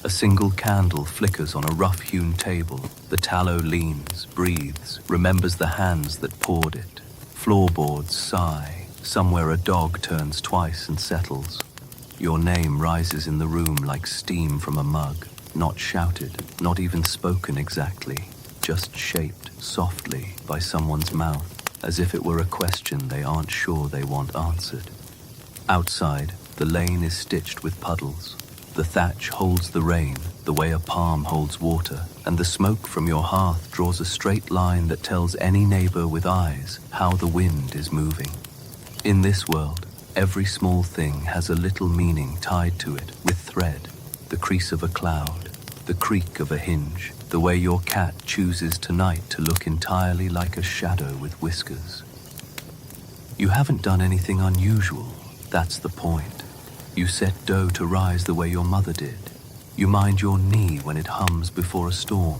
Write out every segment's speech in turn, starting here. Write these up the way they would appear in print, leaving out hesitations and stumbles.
A single candle flickers on a rough-hewn table. The tallow leans, breathes, remembers the hands that poured it. Floorboards sigh. Somewhere a dog turns twice and settles. Your name rises in the room like steam from a mug. Not shouted, not even spoken exactly. Just shaped softly by someone's mouth, as if it were a question they aren't sure they want answered. Outside, the lane is stitched with puddles. The thatch holds the rain, the way a palm holds water, and the smoke from your hearth draws a straight line that tells any neighbor with eyes how the wind is moving. In this world, every small thing has a little meaning tied to it with thread. The crease of a cloud, the creak of a hinge, the way your cat chooses tonight to look entirely like a shadow with whiskers. You haven't done anything unusual, that's the point. You set dough to rise the way your mother did. You mind your knee when it hums before a storm.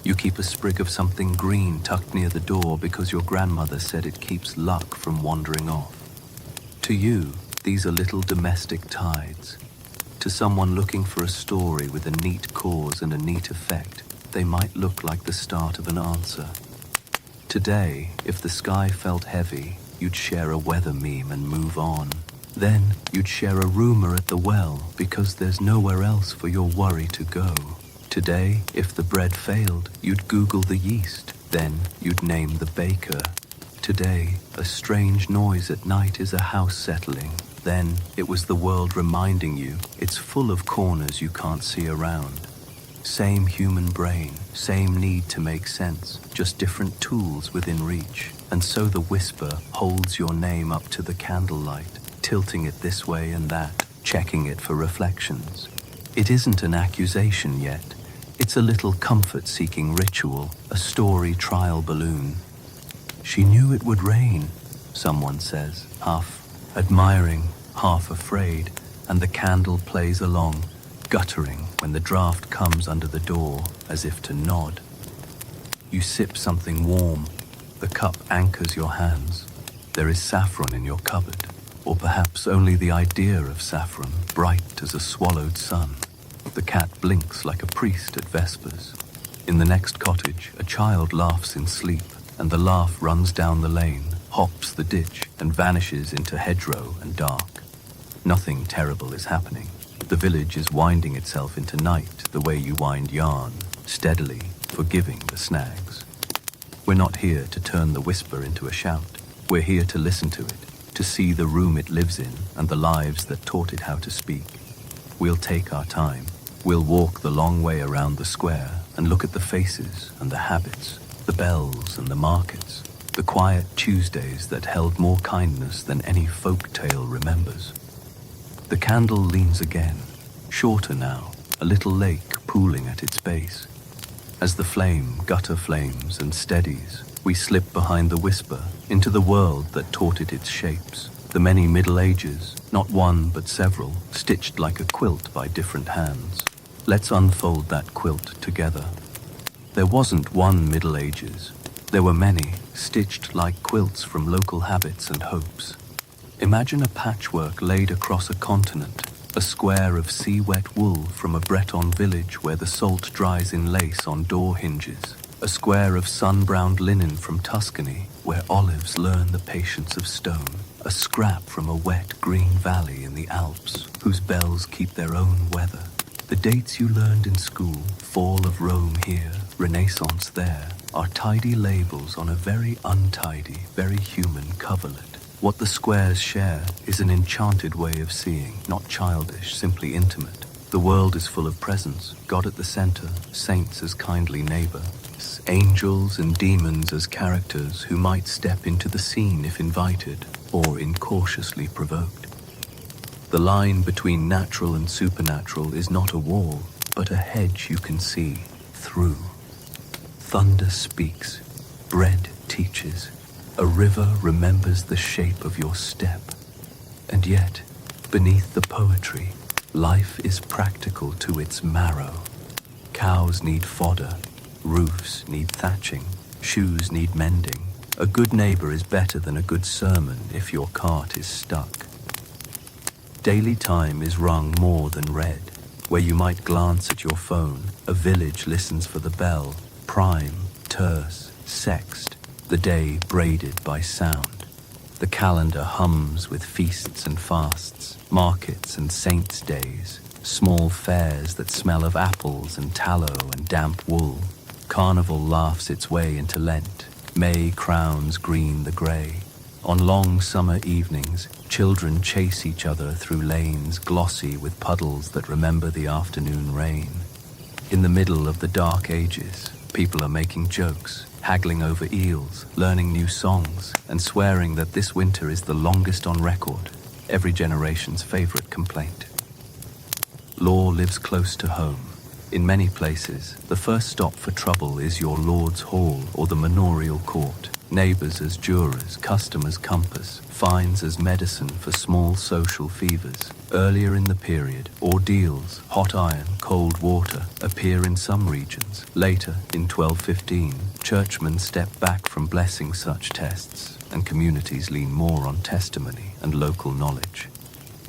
You keep a sprig of something green tucked near the door because your grandmother said it keeps luck from wandering off. To you, these are little domestic tides. To someone looking for a story with a neat cause and a neat effect, they might look like the start of an answer. Today, if the sky felt heavy, you'd share a weather meme and move on. Then, you'd share a rumor at the well because there's nowhere else for your worry to go. Today, if the bread failed, you'd Google the yeast. Then, you'd name the baker. Today, a strange noise at night is a house settling. Then, it was the world reminding you it's full of corners you can't see around. Same human brain, same need to make sense, just different tools within reach. And so the whisper holds your name up to the candlelight, tilting it this way and that, checking it for reflections. It isn't an accusation yet. It's a little comfort-seeking ritual, a story trial balloon. She knew it would rain, someone says, half admiring, half afraid, and the candle plays along, guttering when the draft comes under the door as if to nod. You sip something warm. The cup anchors your hands. There is saffron in your cupboard, or perhaps only the idea of saffron, bright as a swallowed sun. The cat blinks like a priest at vespers. In the next cottage, a child laughs in sleep, and the laugh runs down the lane, hops the ditch, and vanishes into hedgerow and dark. Nothing terrible is happening. The village is winding itself into night the way you wind yarn, steadily, forgiving the snags. We're not here to turn the whisper into a shout. We're here to listen to it, to see the room it lives in and the lives that taught it how to speak. We'll take our time. We'll walk the long way around the square and look at the faces and the habits, the bells and the markets, the quiet Tuesdays that held more kindness than any folk tale remembers. The candle leans again, shorter now, a little lake pooling at its base. As the flame gutter flames and steadies, we slip behind the whisper into the world that taught it its shapes. The many Middle Ages, not one but several, stitched like a quilt by different hands. Let's unfold that quilt together. There wasn't one Middle Ages. There were many, stitched like quilts from local habits and hopes. Imagine a patchwork laid across a continent, a square of sea-wet wool from a Breton village where the salt dries in lace on door hinges, a square of sun-browned linen from Tuscany where olives learn the patience of stone, a scrap from a wet green valley in the Alps whose bells keep their own weather. The dates you learned in school, fall of Rome here, Renaissance there, are tidy labels on a very untidy, very human coverlet. What the squares share is an enchanted way of seeing, not childish, simply intimate. The world is full of presents, God at the center, saints as kindly neighbors, angels and demons as characters who might step into the scene if invited or incautiously provoked. The line between natural and supernatural is not a wall, but a hedge you can see through. Thunder speaks, bread teaches, a river remembers the shape of your step. And yet, beneath the poetry, life is practical to its marrow. Cows need fodder, roofs need thatching, shoes need mending. A good neighbor is better than a good sermon if your cart is stuck. Daily time is wrung more than read. Where you might glance at your phone, a village listens for the bell, prime, terce, sext, the day braided by sound. The calendar hums with feasts and fasts, markets and saints' days, small fairs that smell of apples and tallow and damp wool. Carnival laughs its way into Lent. May crowns green the grey. On long summer evenings, children chase each other through lanes glossy with puddles that remember the afternoon rain. In the middle of the dark ages, people are making jokes, haggling over eels, learning new songs, and swearing that this winter is the longest on record, every generation's favorite complaint. Law lives close to home. In many places, the first stop for trouble is your lord's hall or the manorial court. Neighbors as jurors, customers compass, fines as medicine for small social fevers. Earlier in the period, ordeals, hot iron, cold water, appear in some regions. Later, in 1215, churchmen step back from blessing such tests, and communities lean more on testimony and local knowledge.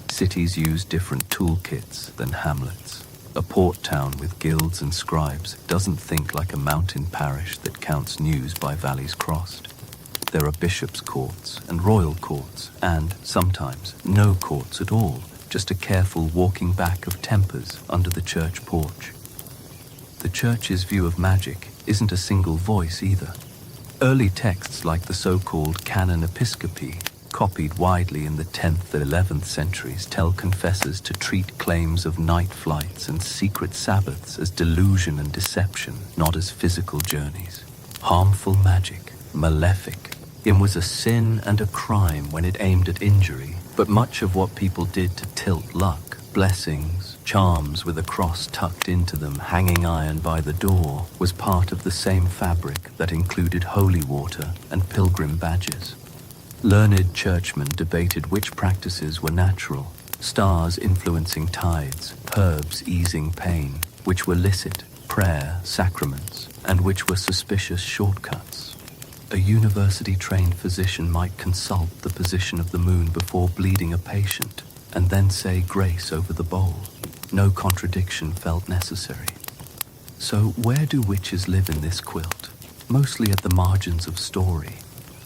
Cities use different toolkits than hamlets. A port town with guilds and scribes doesn't think like a mountain parish that counts news by valleys crossed. There are bishops' courts and royal courts, and, sometimes, no courts at all, just a careful walking back of tempers under the church porch. The church's view of magic isn't a single voice either. Early texts like the so-called Canon Episcopi, copied widely in the 10th and 11th centuries, tell confessors to treat claims of night flights and secret Sabbaths as delusion and deception, not as physical journeys. Harmful magic, malefic. It was a sin and a crime when it aimed at injury, but much of what people did to tilt luck, blessings, charms with a cross tucked into them, hanging iron by the door, was part of the same fabric that included holy water and pilgrim badges. Learned churchmen debated which practices were natural, stars influencing tides, herbs easing pain, which were licit, prayer, sacraments, and which were suspicious shortcuts. A university-trained physician might consult the position of the moon before bleeding a patient, and then say grace over the bowl. No contradiction felt necessary. So where do witches live in this quilt? Mostly at the margins of story.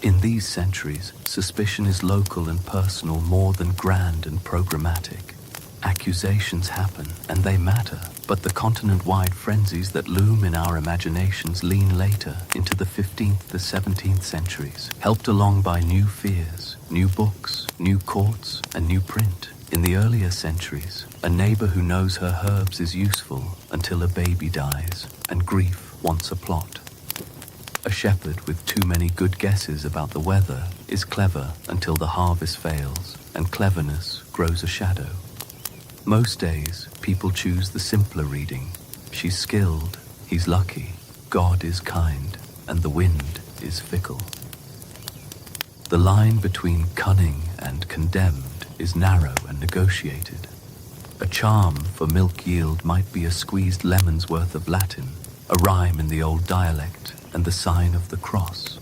In these centuries, suspicion is local and personal more than grand and programmatic. Accusations happen, and they matter, but the continent-wide frenzies that loom in our imaginations lean later into the 15th to 17th centuries, helped along by new fears, new books, new courts, and new print. In the earlier centuries, a neighbor who knows her herbs is useful until a baby dies, and grief wants a plot. A shepherd with too many good guesses about the weather is clever until the harvest fails, and cleverness grows a shadow. Most days, people choose the simpler reading. She's skilled, he's lucky, God is kind, and the wind is fickle. The line between cunning and condemned is narrow and negotiated. A charm for milk yield might be a squeezed lemon's worth of Latin, a rhyme in the old dialect, and the sign of the cross.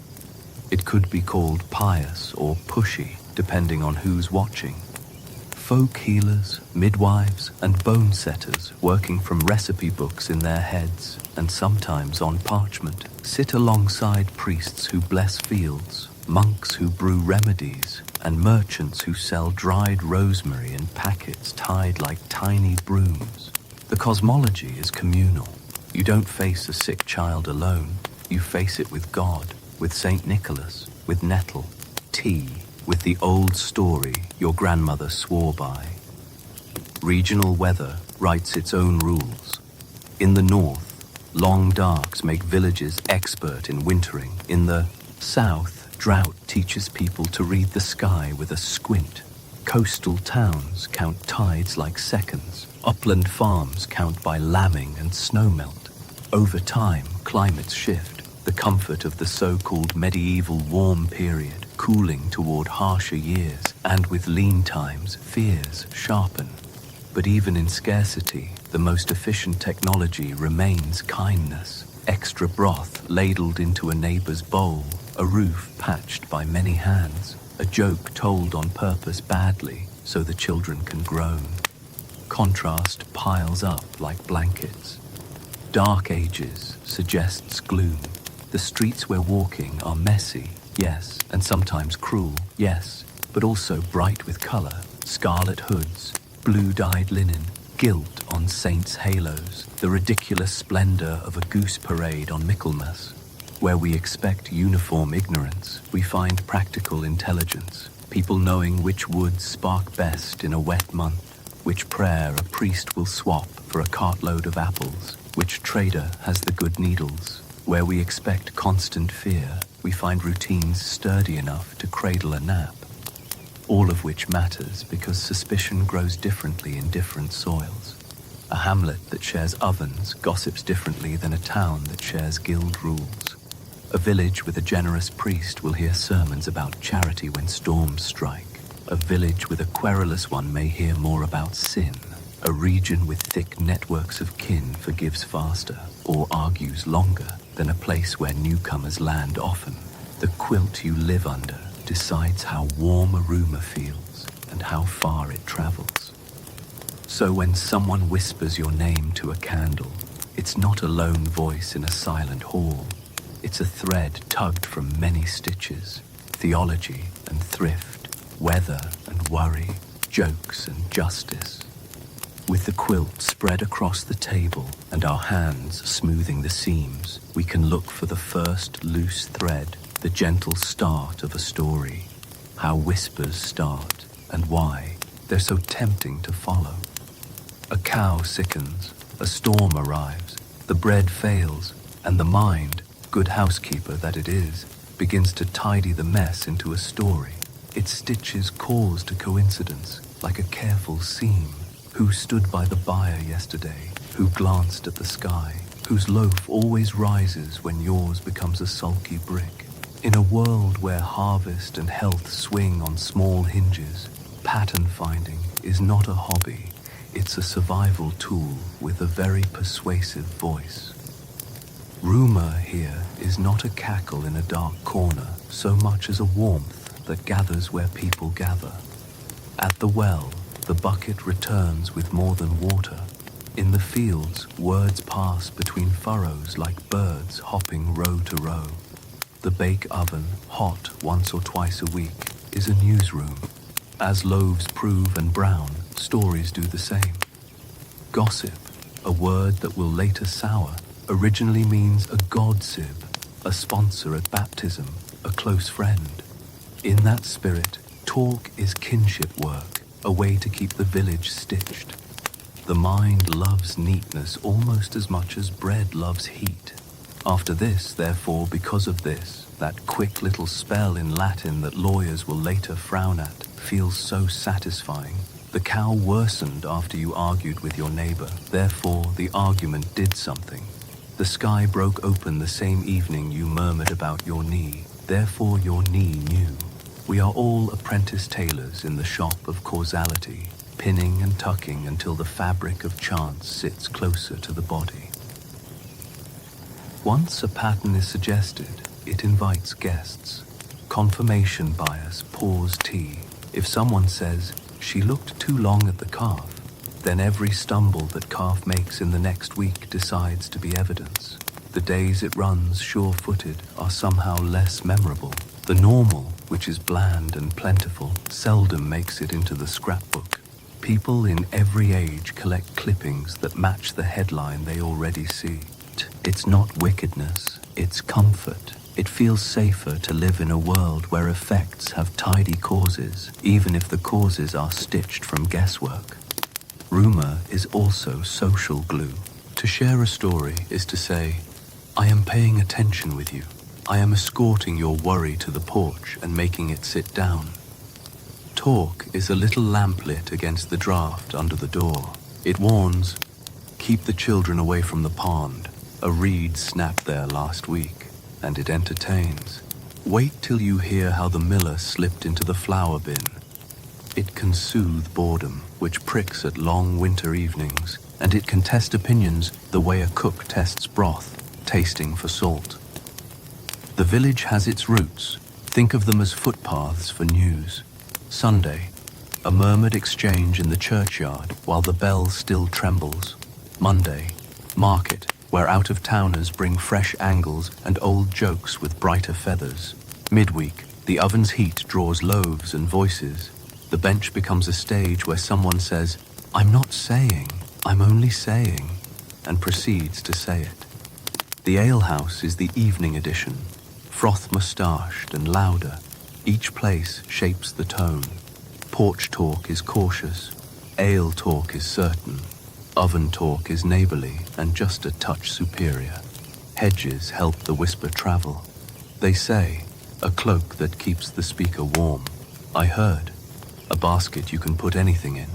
It could be called pious or pushy, depending on who's watching. Folk healers, midwives, and bone setters working from recipe books in their heads, and sometimes on parchment, sit alongside priests who bless fields, monks who brew remedies, and merchants who sell dried rosemary in packets tied like tiny brooms. The cosmology is communal. You don't face a sick child alone. You face it with God, with St. Nicholas, with nettle, tea, with the old story your grandmother swore by. Regional weather writes its own rules. In the north, long darks make villages expert in wintering. In the south, drought teaches people to read the sky with a squint. Coastal towns count tides like seconds. Upland farms count by lambing and snowmelt. Over time, climates shift. The comfort of the so-called medieval warm period, cooling toward harsher years, and with lean times, fears sharpen. But even in scarcity, the most efficient technology remains kindness. Extra broth ladled into a neighbor's bowl, a roof patched by many hands, a joke told on purpose badly so the children can groan. Contrast piles up like blankets. Dark ages suggests gloom. The streets we're walking are messy, yes, and sometimes cruel, yes, but also bright with color. Scarlet hoods, blue-dyed linen, gilt on saints' halos, the ridiculous splendor of a goose parade on Michaelmas. Where we expect uniform ignorance, we find practical intelligence. People knowing which woods spark best in a wet month, which prayer a priest will swap for a cartload of apples, which trader has the good needles. Where we expect constant fear, we find routines sturdy enough to cradle a nap. All of which matters because suspicion grows differently in different soils. A hamlet that shares ovens gossips differently than a town that shares guild rules. A village with a generous priest will hear sermons about charity when storms strike. A village with a querulous one may hear more about sin. A region with thick networks of kin forgives faster or argues longer than a place where newcomers land often. The quilt you live under decides how warm a rumor feels and how far it travels. So when someone whispers your name to a candle, it's not a lone voice in a silent hall. It's a thread tugged from many stitches, theology and thrift, weather and worry, jokes and justice. With the quilt spread across the table and our hands smoothing the seams, we can look for the first loose thread, the gentle start of a story, how whispers start and why they're so tempting to follow. A cow sickens, a storm arrives, the bread fails, and the mind, good housekeeper that it is, begins to tidy the mess into a story. It stitches cause to coincidence like a careful seam. Who stood by the buyer yesterday? Who glanced at the sky? Whose loaf always rises when yours becomes a sulky brick? In a world where harvest and health swing on small hinges, pattern finding is not a hobby. It's a survival tool with a very persuasive voice. Rumor here is not a cackle in a dark corner so much as a warmth that gathers where people gather. At the well, the bucket returns with more than water. In the fields, words pass between furrows like birds hopping row to row. The bake oven, hot once or twice a week, is a newsroom. As loaves prove and brown, stories do the same. Gossip, a word that will later sour, originally means a godsib, a sponsor at baptism, a close friend. In that spirit, talk is kinship work, a way to keep the village stitched. The mind loves neatness almost as much as bread loves heat. After this, therefore, because of this, that quick little spell in Latin that lawyers will later frown at feels so satisfying. The cow worsened after you argued with your neighbor, therefore the argument did something. The sky broke open the same evening you murmured about your knee, therefore your knee knew. We are all apprentice tailors in the shop of causality, pinning and tucking until the fabric of chance sits closer to the body. Once a pattern is suggested, it invites guests. Confirmation bias pours tea. If someone says, "She looked too long at the calf," then every stumble that calf makes in the next week decides to be evidence. The days it runs sure-footed are somehow less memorable. The normal, which is bland and plentiful, seldom makes it into the scrapbook. People in every age collect clippings that match the headline they already see. It's not wickedness, it's comfort. It feels safer to live in a world where effects have tidy causes, even if the causes are stitched from guesswork. Rumor is also social glue. To share a story is to say, "I am paying attention with you. I am escorting your worry to the porch and making it sit down." Talk is a little lamplit against the draft under the door. It warns, "Keep the children away from the pond. A reed snapped there last week." And it entertains. "Wait till you hear how the miller slipped into the flour bin." It can soothe boredom, which pricks at long winter evenings, and it can test opinions the way a cook tests broth, tasting for salt. The village has its roots. Think of them as footpaths for news. Sunday, A murmured exchange in the churchyard while the bell still trembles. Monday, market, where out-of-towners bring fresh angles and old jokes with brighter feathers. Midweek, the oven's heat draws loaves and voices. The bench becomes a stage where someone says, "I'm not saying, I'm only saying," and proceeds to say it. The alehouse is the evening edition, froth-moustached and louder. Each place shapes the tone. Porch talk is cautious, ale talk is certain, oven talk is neighborly and just a touch superior. Hedges help the whisper travel. They say, a cloak that keeps the speaker warm. I heard, a basket you can put anything in.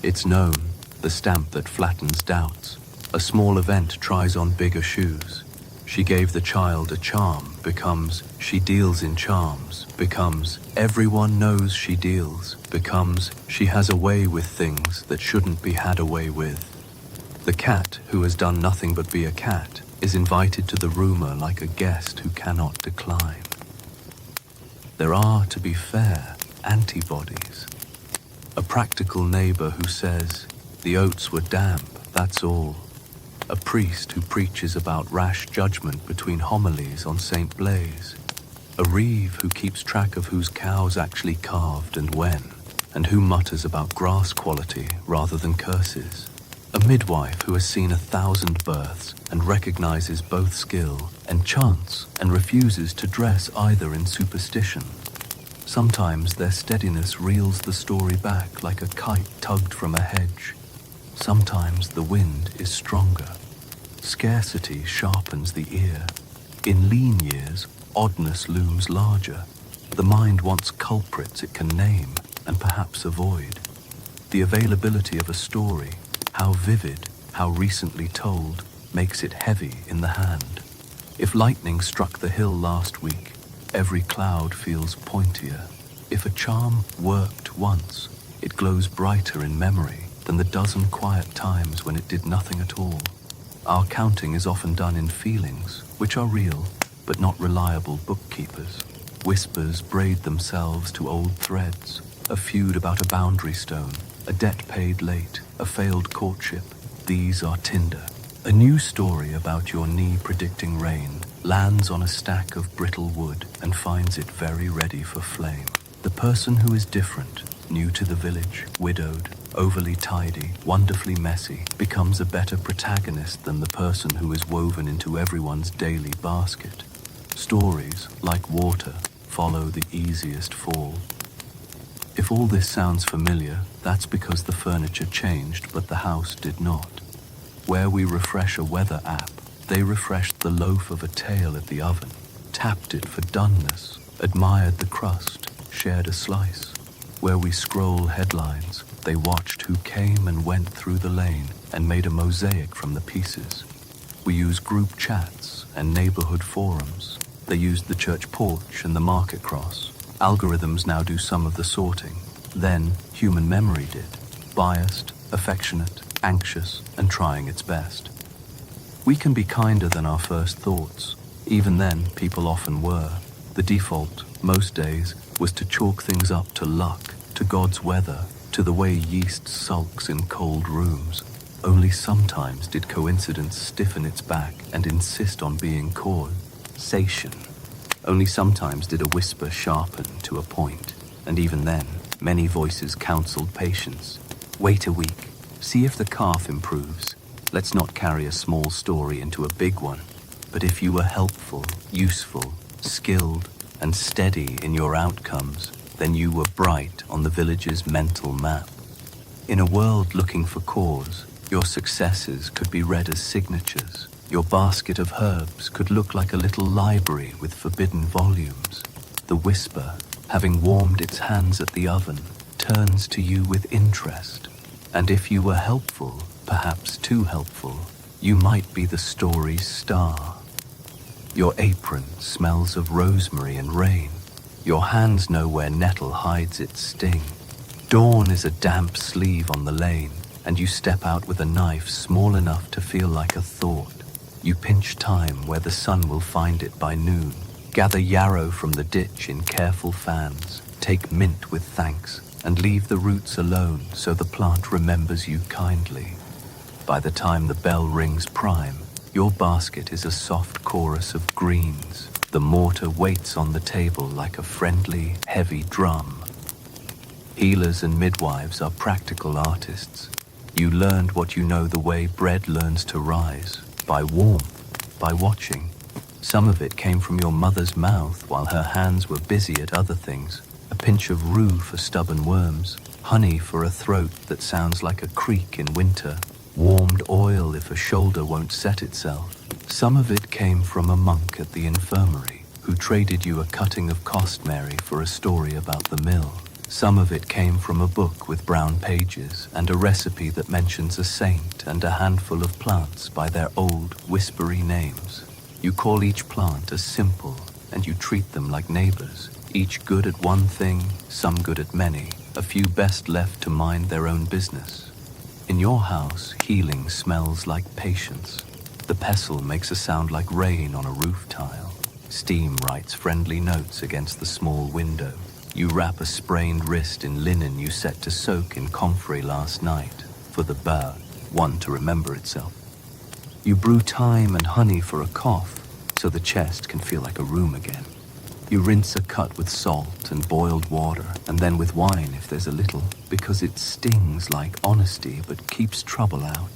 It's known, the stamp that flattens doubts. A small event tries on bigger shoes. She gave the child a charm becomes she deals in charms, becomes everyone knows she deals, becomes she has a way with things that shouldn't be had away with. The cat, who has done nothing but be a cat, is invited to the rumor like a guest who cannot decline. There are, to be fair, antibodies. A practical neighbor who says, the oats were damp, that's all. A priest who preaches about rash judgment between homilies on St. Blaise. A reeve who keeps track of whose cows actually calved and when, and who mutters about grass quality rather than curses. A midwife who has seen 1,000 births and recognizes both skill and chance and refuses to dress either in superstition. Sometimes their steadiness reels the story back like a kite tugged from a hedge. Sometimes the wind is stronger. Scarcity sharpens the ear. In lean years, oddness looms larger. The mind wants culprits it can name and perhaps avoid. The availability of a story, how vivid, how recently told, makes it heavy in the hand. If lightning struck the hill last week, every cloud feels pointier. If a charm worked once, it glows brighter in memory than the dozen quiet times when it did nothing at all. Our counting is often done in feelings, which are real, but not reliable bookkeepers. Whispers braid themselves to old threads, a feud about a boundary stone, a debt paid late, a failed courtship. These are tinder. A new story about your knee predicting rain lands on a stack of brittle wood and finds it very ready for flame. The person who is different, new to the village, widowed, overly tidy, wonderfully messy, becomes a better protagonist than the person who is woven into everyone's daily basket. Stories, like water, follow the easiest fall. If all this sounds familiar, that's because the furniture changed, but the house did not. Where we refresh a weather app, they refreshed the loaf of a tale at the oven, tapped it for doneness, admired the crust, shared a slice. Where we scroll headlines, they watched who came and went through the lane and made a mosaic from the pieces. We use group chats and neighborhood forums. They used the church porch and the market cross. Algorithms now do some of the sorting. Then human memory did. Biased, affectionate, anxious, and trying its best. We can be kinder than our first thoughts. Even then, people often were. The default, most days, was to chalk things up to luck, to God's weather, to the way yeast sulks in cold rooms. Only sometimes did coincidence stiffen its back and insist on being causation. Only sometimes did a whisper sharpen to a point, and even then, many voices counseled patience. Wait a week, see if the calf improves. Let's not carry a small story into a big one. But if you were helpful, useful, skilled, and steady in your outcomes, then you were bright on the village's mental map. In a world looking for cause, your successes could be read as signatures. Your basket of herbs could look like a little library with forbidden volumes. The whisper, having warmed its hands at the oven, turns to you with interest. And if you were helpful, perhaps too helpful, you might be the story's star. Your apron smells of rosemary and rain. Your hands know where nettle hides its sting. Dawn is a damp sleeve on the lane, and you step out with a knife small enough to feel like a thought. You pinch time where the sun will find it by noon. Gather yarrow from the ditch in careful fans. Take mint with thanks. and leave the roots alone so the plant remembers you kindly. By the time the bell rings prime, your basket is a soft chorus of greens. The mortar waits on the table like a friendly, heavy drum. Healers and midwives are practical artists. You learned what you know the way bread learns to rise, by warmth, by watching. Some of it came from your mother's mouth while her hands were busy at other things. A pinch of rue for stubborn worms, honey for a throat that sounds like a creek in winter, warmed oil if a shoulder won't set itself. Some of it came from a monk at the infirmary who traded you a cutting of costmary for a story about the mill. Some of it came from a book with brown pages and a recipe that mentions a saint and a handful of plants by their old, whispery names. You call each plant a simple, and you treat them like neighbors, each good at one thing, some good at many, a few best left to mind their own business. In your house, healing smells like patience. The pestle makes a sound like rain on a roof tile. Steam writes friendly notes against the small window. You wrap a sprained wrist in linen you set to soak in comfrey last night, for the bird, one to remember itself. You brew thyme and honey for a cough, so the chest can feel like a room again. You rinse a cut with salt and boiled water, and then with wine if there's a little, because it stings like honesty but keeps trouble out.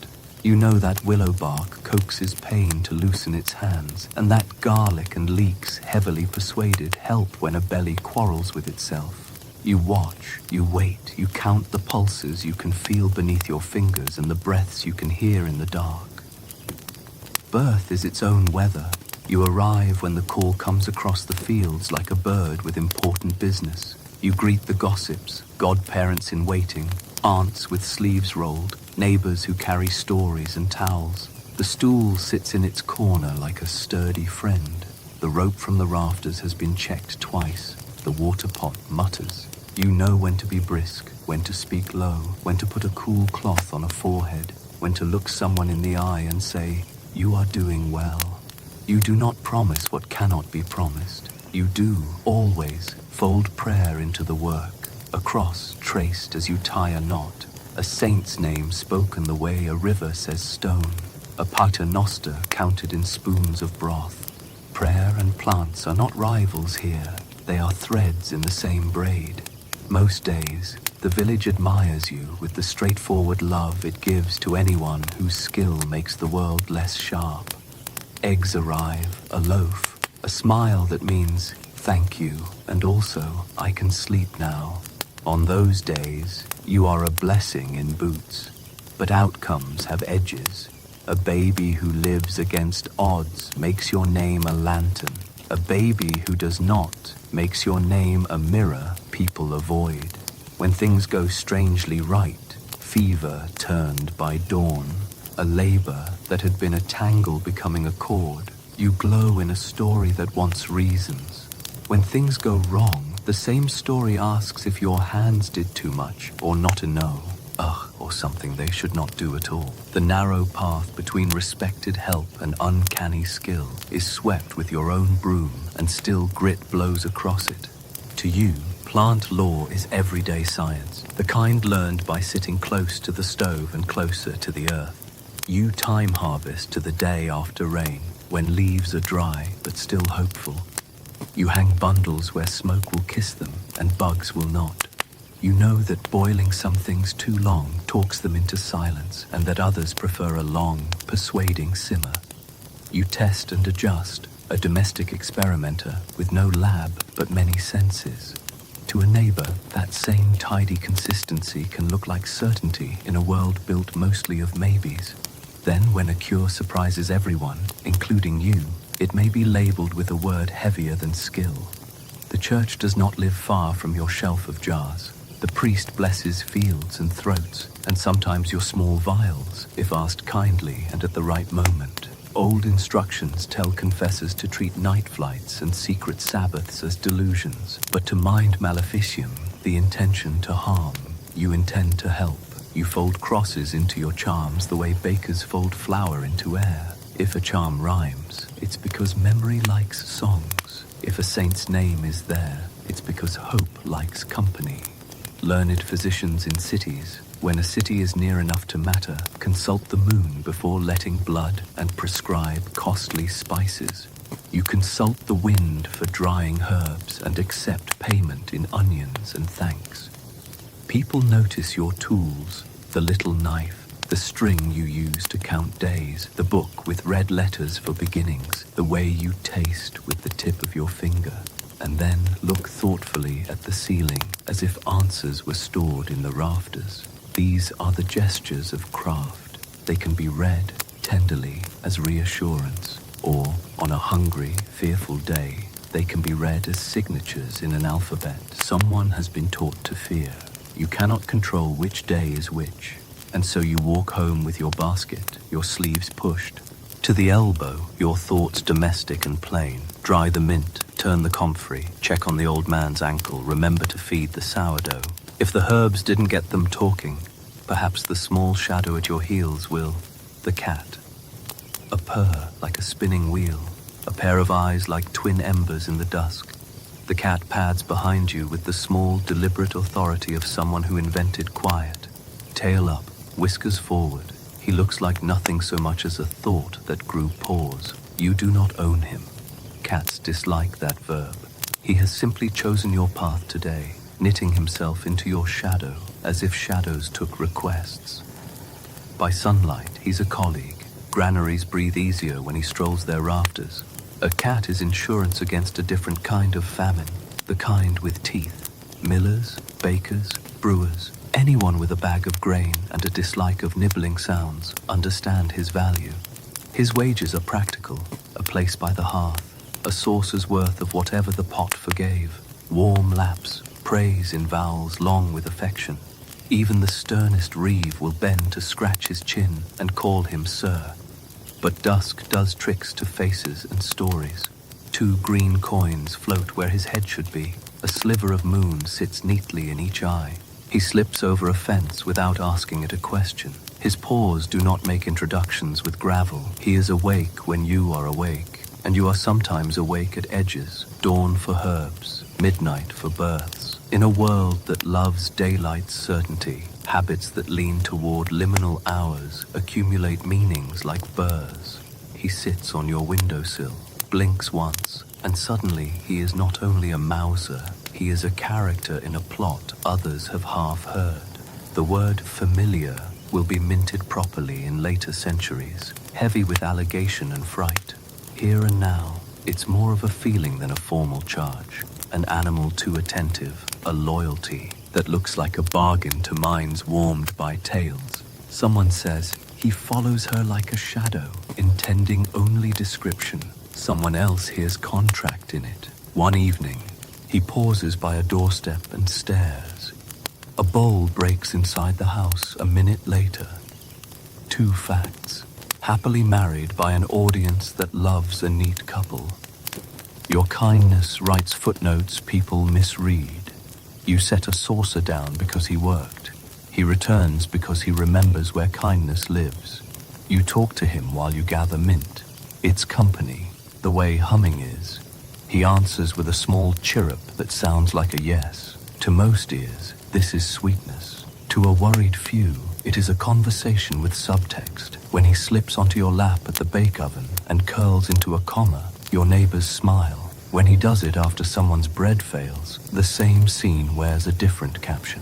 You know that willow bark coaxes pain to loosen its hands, and that garlic and leeks, heavily persuaded, help when a belly quarrels with itself. You watch, you wait, you count the pulses you can feel beneath your fingers and the breaths you can hear in the dark. Birth is its own weather. You arrive when the call comes across the fields like a bird with important business. You greet the gossips, godparents in waiting, aunts with sleeves rolled, neighbors who carry stories and towels. The stool sits in its corner like a sturdy friend. The rope from the rafters has been checked twice. The water pot mutters. You know when to be brisk, when to speak low, when to put a cool cloth on a forehead, when to look someone in the eye and say, "You are doing well." You do not promise what cannot be promised. You do, always, fold prayer into the work, a cross traced as you tie a knot, a saint's name spoken the way a river says stone, a paternoster counted in spoons of broth. Prayer and plants are not rivals here, they are threads in the same braid. Most days, the village admires you with the straightforward love it gives to anyone whose skill makes the world less sharp. Eggs arrive, a loaf, a smile that means thank you, and also I can sleep now. On those days, you are a blessing in boots, but outcomes have edges. A baby who lives against odds makes your name a lantern. A baby who does not makes your name a mirror people avoid. When things go strangely right, fever turned by dawn, a labor that had been a tangle becoming a cord, you glow in a story that wants reasons. When things go wrong, the same story asks if your hands did too much or not enough. Or something they should not do at all. The narrow path between respected help and uncanny skill is swept with your own broom, and still grit blows across it. To you, plant lore is everyday science, the kind learned by sitting close to the stove and closer to the earth. You time harvest to the day after rain, when leaves are dry but still hopeful. You hang bundles where smoke will kiss them and bugs will not. You know that boiling some things too long talks them into silence, and that others prefer a long, persuading simmer. You test and adjust, a domestic experimenter with no lab but many senses. To a neighbor, that same tidy consistency can look like certainty in a world built mostly of maybes. Then, when a cure surprises everyone, including you, it may be labeled with a word heavier than skill. The church does not live far from your shelf of jars. The priest blesses fields and throats, and sometimes your small vials, if asked kindly and at the right moment. Old instructions tell confessors to treat night flights and secret Sabbaths as delusions, but to mind maleficium, the intention to harm. You intend to help. You fold crosses into your charms the way bakers fold flour into air. If a charm rhymes, it's because memory likes songs. If a saint's name is there, it's because hope likes company. Learned physicians in cities, when a city is near enough to matter, consult the moon before letting blood and prescribe costly spices. You consult the wind for drying herbs and accept payment in onions and thanks. People notice your tools, the little knife, the string you use to count days, the book with red letters for beginnings, the way you taste with the tip of your finger, and then look thoughtfully at the ceiling as if answers were stored in the rafters. These are the gestures of craft. They can be read tenderly as reassurance, or on a hungry, fearful day, they can be read as signatures in an alphabet someone has been taught to fear. You cannot control which day is which, and so you walk home with your basket, your sleeves pushed to the elbow, your thoughts domestic and plain. Dry the mint, turn the comfrey, check on the old man's ankle, remember to feed the sourdough. If the herbs didn't get them talking, perhaps the small shadow at your heels will. The cat. A purr like a spinning wheel, a pair of eyes like twin embers in the dusk. The cat pads behind you with the small, deliberate authority of someone who invented quiet. Tail up, whiskers forward. He looks like nothing so much as a thought that grew paws. You do not own him. Cats dislike that verb. He has simply chosen your path today, knitting himself into your shadow as if shadows took requests. By sunlight, he's a colleague. Granaries breathe easier when he strolls their rafters. A cat is insurance against a different kind of famine, the kind with teeth. Millers, bakers, brewers, anyone with a bag of grain and a dislike of nibbling sounds understand his value. His wages are practical, a place by the hearth, a saucer's worth of whatever the pot forgave. Warm laps, praise in vowels long with affection. Even the sternest reeve will bend to scratch his chin and call him sir. But dusk does tricks to faces and stories. 2 green coins float where his head should be. A sliver of moon sits neatly in each eye. He slips over a fence without asking it a question. His paws do not make introductions with gravel. He is awake when you are awake, and you are sometimes awake at edges. Dawn for herbs, midnight for births. In a world that loves daylight's certainty, habits that lean toward liminal hours accumulate meanings like burrs. He sits on your windowsill, blinks once, and suddenly he is not only a mouser, he is a character in a plot others have half heard. The word familiar will be minted properly in later centuries, heavy with allegation and fright. Here and now, it's more of a feeling than a formal charge. An animal too attentive, a loyalty that looks like a bargain to minds warmed by tales. Someone says, he follows her like a shadow, intending only description. Someone else hears contract in it. One evening, he pauses by a doorstep and stares. A bowl breaks inside the house a minute later. 2 facts. Happily married by an audience that loves a neat couple. Your kindness writes footnotes people misread. You set a saucer down because he worked. He returns because he remembers where kindness lives. You talk to him while you gather mint. It's company, the way humming is. He answers with a small chirrup that sounds like a yes. To most ears, this is sweetness. To a worried few, it is a conversation with subtext. When he slips onto your lap at the bake oven and curls into a comma, your neighbors smile. When he does it after someone's bread fails, the same scene wears a different caption.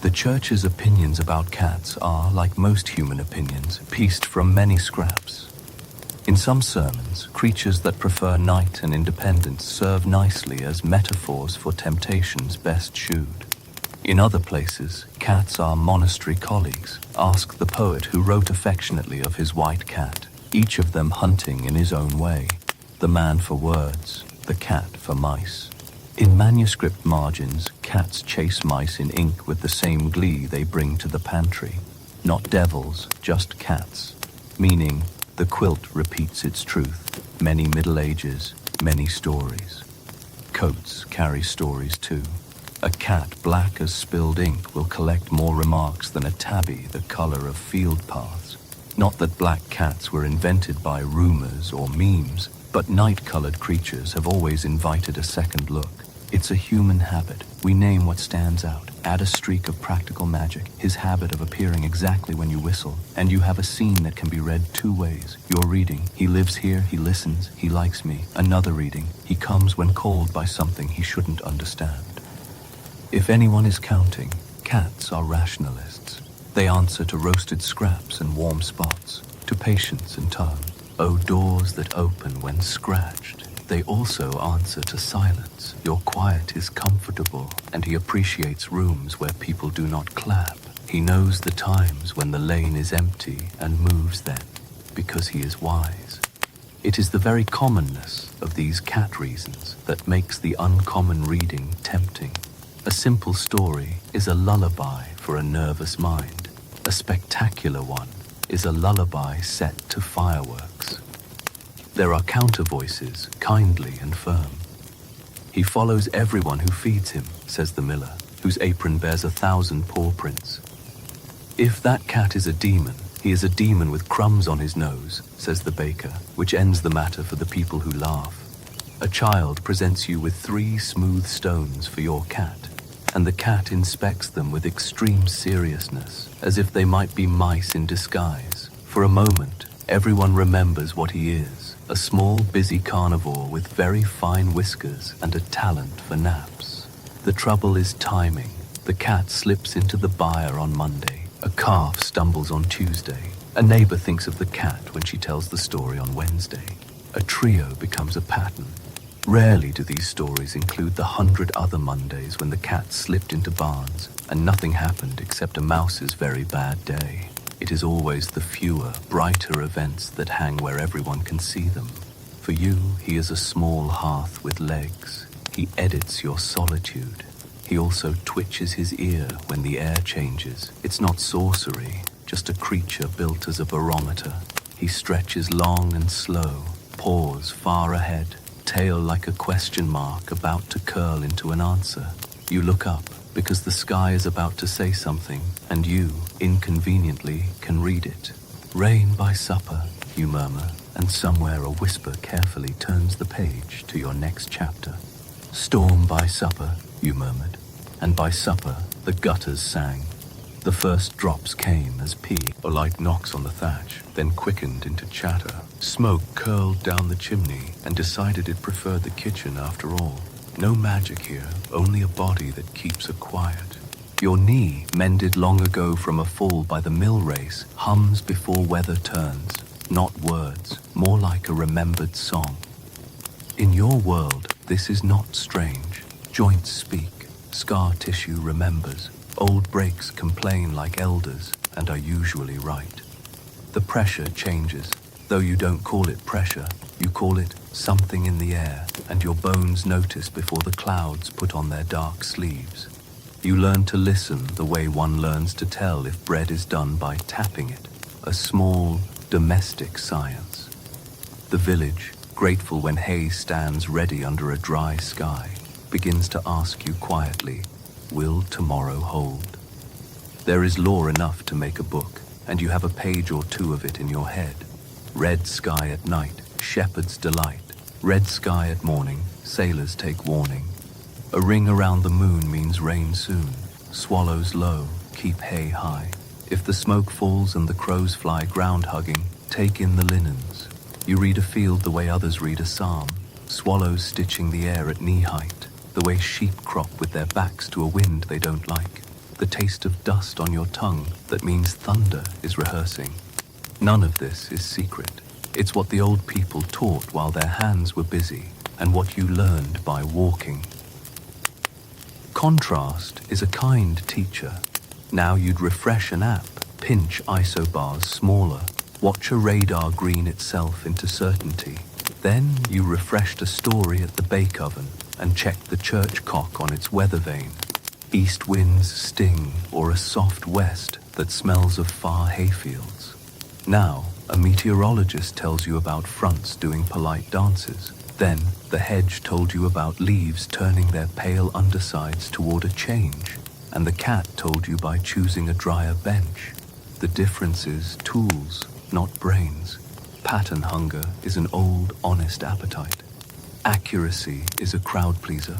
The church's opinions about cats are, like most human opinions, pieced from many scraps. In some sermons, creatures that prefer night and independence serve nicely as metaphors for temptations best shewed. In other places, cats are monastery colleagues. Ask the poet who wrote affectionately of his white cat, each of them hunting in his own way. The man for words, the cat for mice. In manuscript margins, cats chase mice in ink with the same glee they bring to the pantry. Not devils, just cats. Meaning, the quilt repeats its truth. Many Middle Ages, many stories. Coats carry stories too. A cat black as spilled ink will collect more remarks than a tabby the color of field paths. Not that black cats were invented by rumors or memes, but night-colored creatures have always invited a second look. It's a human habit. We name what stands out, add a streak of practical magic, his habit of appearing exactly when you whistle, and you have a scene that can be read two ways. Your reading, he lives here, he listens, he likes me. Another reading, he comes when called by something he shouldn't understand. If anyone is counting, cats are rationalists. They answer to roasted scraps and warm spots, to patience and tone. Oh, doors that open when scratched. They also answer to silence. Your quiet is comfortable, and he appreciates rooms where people do not clap. He knows the times when the lane is empty and moves then, because he is wise. It is the very commonness of these cat reasons that makes the uncommon reading tempting. A simple story is a lullaby for a nervous mind. A spectacular one is a lullaby set to fireworks. There are counter voices, kindly and firm. He follows everyone who feeds him, says the miller, whose apron bears 1,000 paw prints. If that cat is a demon, he is a demon with crumbs on his nose, says the baker, which ends the matter for the people who laugh. A child presents you with 3 smooth stones for your cat, and the cat inspects them with extreme seriousness, as if they might be mice in disguise. For a moment, everyone remembers what he is. A small, busy carnivore with very fine whiskers and a talent for naps. The trouble is timing. The cat slips into the byre on Monday. A calf stumbles on Tuesday. A neighbor thinks of the cat when she tells the story on Wednesday. A trio becomes a pattern. Rarely do these stories include the 100 other Mondays when the cat slipped into barns and nothing happened except a mouse's very bad day. It is always the fewer, brighter events that hang where everyone can see them. For you, he is a small hearth with legs. He edits your solitude. He also twitches his ear when the air changes. It's not sorcery, just a creature built as a barometer. He stretches long and slow, paws far ahead, tail like a question mark about to curl into an answer. You look up, because the sky is about to say something, and you, inconveniently, can read it. Rain by supper, you murmur, and somewhere a whisper carefully turns the page to your next chapter. Storm by supper, you murmured, and by supper the gutters sang. The first drops came as pee. A light knocks on the thatch, then quickened into chatter. Smoke curled down the chimney and decided it preferred the kitchen after all. No magic here, only a body that keeps it quiet. Your knee, mended long ago from a fall by the mill race, hums before weather turns. Not words, more like a remembered song. In your world, this is not strange. Joints speak, scar tissue remembers. Old breaks complain like elders and are usually right. The pressure changes. Though you don't call it pressure, you call it something in the air, and your bones notice before the clouds put on their dark sleeves. You learn to listen the way one learns to tell if bread is done by tapping it, a small, domestic science. The village, grateful when hay stands ready under a dry sky, begins to ask you quietly, will tomorrow hold? There is lore enough to make a book, and you have a page or two of it in your head. Red sky at night, shepherd's delight. Red sky at morning, sailors take warning. A ring around the moon means rain soon. Swallows low, keep hay high. If the smoke falls and the crows fly ground hugging, take in the linens. You read a field the way others read a psalm. Swallows stitching the air at knee height. The way sheep crop with their backs to a wind they don't like. The taste of dust on your tongue that means thunder is rehearsing. None of this is secret. It's what the old people taught while their hands were busy, and what you learned by walking. Contrast is a kind teacher. Now you'd refresh an app, pinch isobars smaller, watch a radar green itself into certainty. Then you refreshed a story at the bake oven and checked the church cock on its weather vane. East winds sting, or a soft west that smells of far hayfields. Now, a meteorologist tells you about fronts doing polite dances. Then, the hedge told you about leaves turning their pale undersides toward a change, and the cat told you by choosing a drier bench. The difference is tools, not brains. Pattern hunger is an old, honest appetite. Accuracy is a crowd pleaser.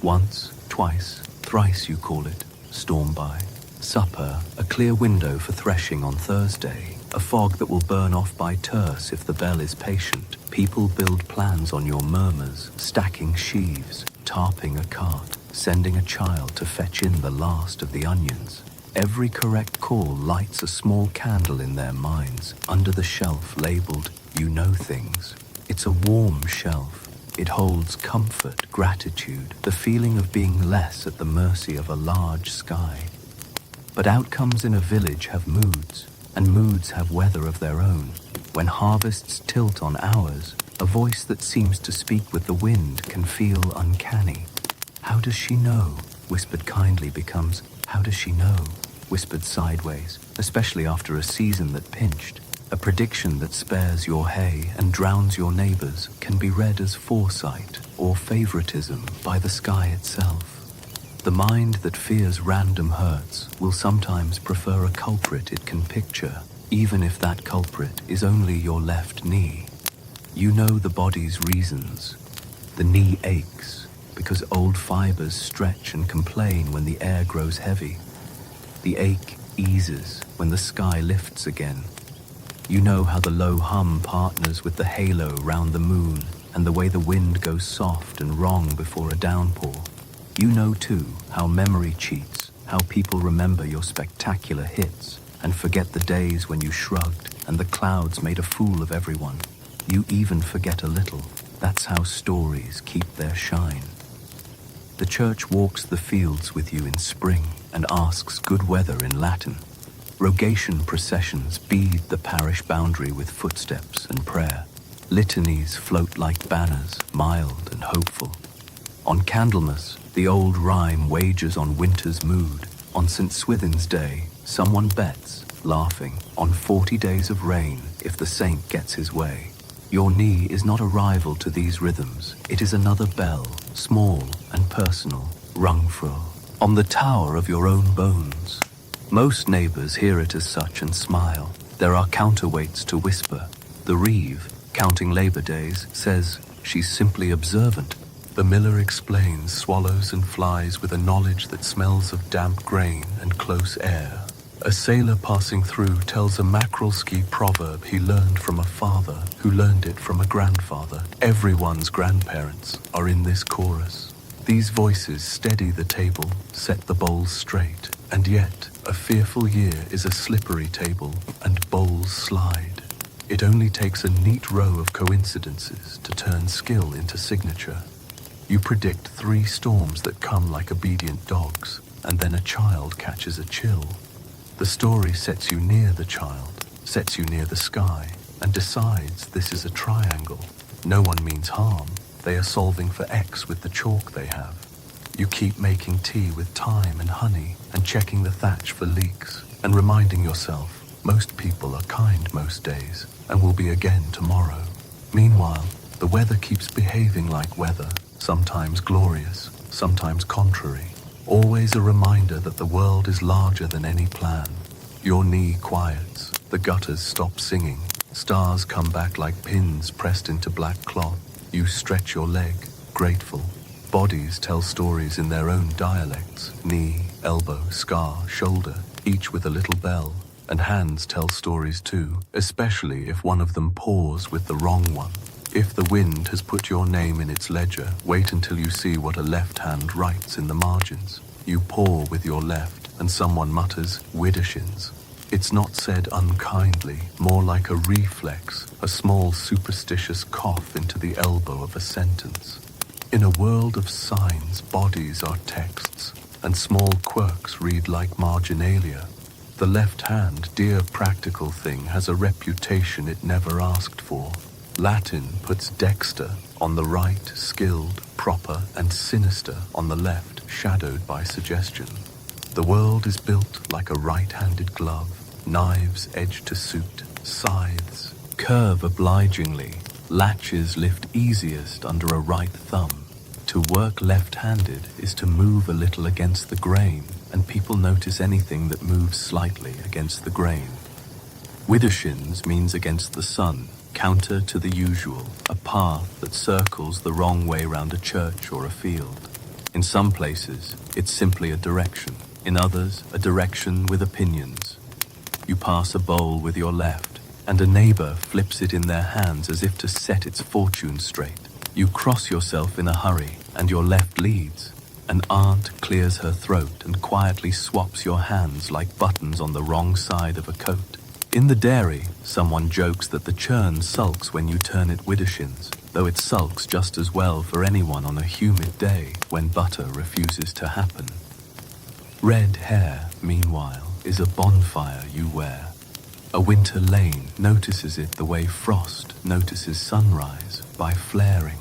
Once, twice, thrice you call it, storm by. Supper, a clear window for threshing on Thursday, a fog that will burn off by terse if the bell is patient. People build plans on your murmurs, stacking sheaves, tarping a cart, sending a child to fetch in the last of the onions. Every correct call lights a small candle in their minds under the shelf labeled "You Know Things." It's a warm shelf. It holds comfort, gratitude, the feeling of being less at the mercy of a large sky. But outcomes in a village have moods, and moods have weather of their own. When harvests tilt on hours, a voice that seems to speak with the wind can feel uncanny. "How does she know?" whispered kindly becomes "How does she know?" whispered sideways, especially after a season that pinched. A prediction that spares your hay and drowns your neighbors can be read as foresight or favoritism by the sky itself. The mind that fears random hurts will sometimes prefer a culprit it can picture, even if that culprit is only your left knee. You know the body's reasons. The knee aches because old fibers stretch and complain when the air grows heavy. The ache eases when the sky lifts again. You know how the low hum partners with the halo round the moon and the way the wind goes soft and wrong before a downpour. You know too how memory cheats, how people remember your spectacular hits and forget the days when you shrugged and the clouds made a fool of everyone. You even forget a little. That's how stories keep their shine. The church walks the fields with you in spring and asks good weather in Latin. Rogation processions bead the parish boundary with footsteps and prayer. Litanies float like banners, mild and hopeful. On Candlemas, the old rhyme wagers on winter's mood. On St. Swithin's Day, someone bets, laughing, on 40 days of rain if the saint gets his way. Your knee is not a rival to these rhythms. It is another bell, small and personal, rung on the tower of your own bones. Most neighbors hear it as such and smile. There are counterweights to whisper. The reeve, counting labor days, says she's simply observant. The miller explains swallows and flies with a knowledge that smells of damp grain and close air. A sailor passing through tells a mackerel-ski proverb he learned from a father who learned it from a grandfather. Everyone's grandparents are in this chorus. These voices steady the table, set the bowls straight, and yet a fearful year is a slippery table, and bowls slide. It only takes a neat row of coincidences to turn skill into signature. You predict 3 storms that come like obedient dogs, and then a child catches a chill. The story sets you near the child, sets you near the sky, and decides this is a triangle. No one means harm. They are solving for X with the chalk they have. You keep making tea with thyme and honey and checking the thatch for leaks and reminding yourself most people are kind most days and will be again tomorrow. Meanwhile, the weather keeps behaving like weather, sometimes glorious, sometimes contrary. Always a reminder that the world is larger than any plan. Your knee quiets, the gutters stop singing, stars come back like pins pressed into black cloth. You stretch your leg, grateful. Bodies tell stories in their own dialects, knee, elbow, scar, shoulder, each with a little bell. And hands tell stories too, especially if one of them paws with the wrong one. If the wind has put your name in its ledger, wait until you see what a left hand writes in the margins. You paw with your left, and someone mutters, "Widdershins." It's not said unkindly, more like a reflex, a small superstitious cough into the elbow of a sentence. In a world of signs, bodies are texts, and small quirks read like marginalia. The left hand, dear practical thing, has a reputation it never asked for. Latin puts dexter on the right, skilled, proper, and sinister on the left, shadowed by suggestion. The world is built like a right-handed glove. Knives edge to suit, scythes curve obligingly, latches lift easiest under a right thumb. To work left-handed is to move a little against the grain, and people notice anything that moves slightly against the grain. Widdershins means against the sun, counter to the usual, a path that circles the wrong way round a church or a field. In some places, it's simply a direction. In others, a direction with opinions. You pass a bowl with your left, and a neighbor flips it in their hands as if to set its fortune straight. You cross yourself in a hurry, and your left leads. An aunt clears her throat and quietly swaps your hands like buttons on the wrong side of a coat. In the dairy, someone jokes that the churn sulks when you turn it widdershins, though it sulks just as well for anyone on a humid day when butter refuses to happen. Red hair, meanwhile, is a bonfire you wear. A winter lane notices it the way frost notices sunrise, by flaring.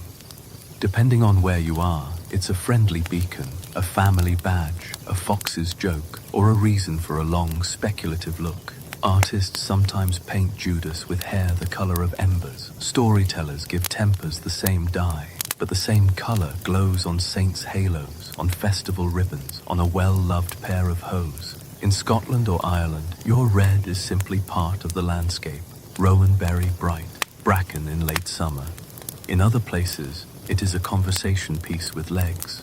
Depending on where you are, it's a friendly beacon, a family badge, a fox's joke, or a reason for a long speculative look. Artists sometimes paint Judas with hair the color of embers. Storytellers give tempers the same dye, but the same color glows on saints' halos, on festival ribbons, on a well-loved pair of hose. In Scotland or Ireland, your red is simply part of the landscape. Rowanberry bright, bracken in late summer. In other places, it is a conversation piece with legs.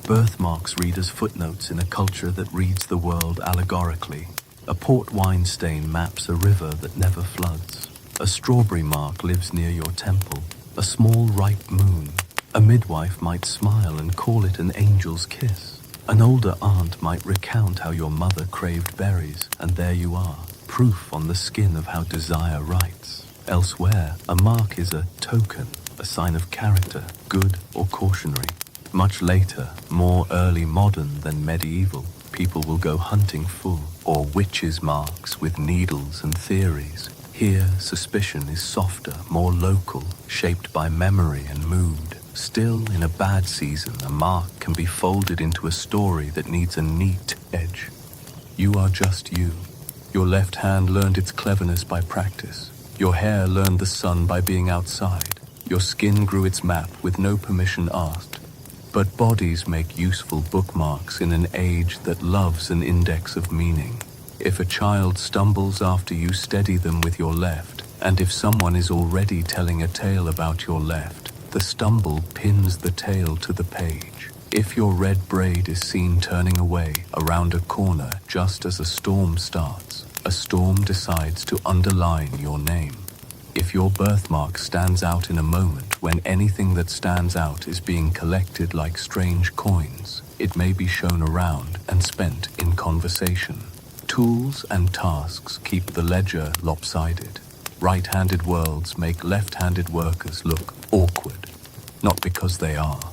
Birthmarks read as footnotes in a culture that reads the world allegorically. A port wine stain maps a river that never floods. A strawberry mark lives near your temple. A small ripe moon. A midwife might smile and call it an angel's kiss. An older aunt might recount how your mother craved berries, and there you are, proof on the skin of how desire writes. Elsewhere, a mark is a token, a sign of character, good or cautionary. Much later, more early modern than medieval, people will go hunting full, or witches' marks with needles and theories. Here, suspicion is softer, more local, shaped by memory and mood. Still, in a bad season, a mark can be folded into a story that needs a neat edge. You are just you. Your left hand learned its cleverness by practice. Your hair learned the sun by being outside. Your skin grew its map with no permission asked. But bodies make useful bookmarks in an age that loves an index of meaning. If a child stumbles after you, steady them with your left, and if someone is already telling a tale about your left, the stumble pins the tale to the page. If your red braid is seen turning away around a corner just as a storm starts, a storm decides to underline your name. If your birthmark stands out in a moment when anything that stands out is being collected like strange coins, it may be shown around and spent in conversation. Tools and tasks keep the ledger lopsided. Right-handed worlds make left-handed workers look awkward, not because they are,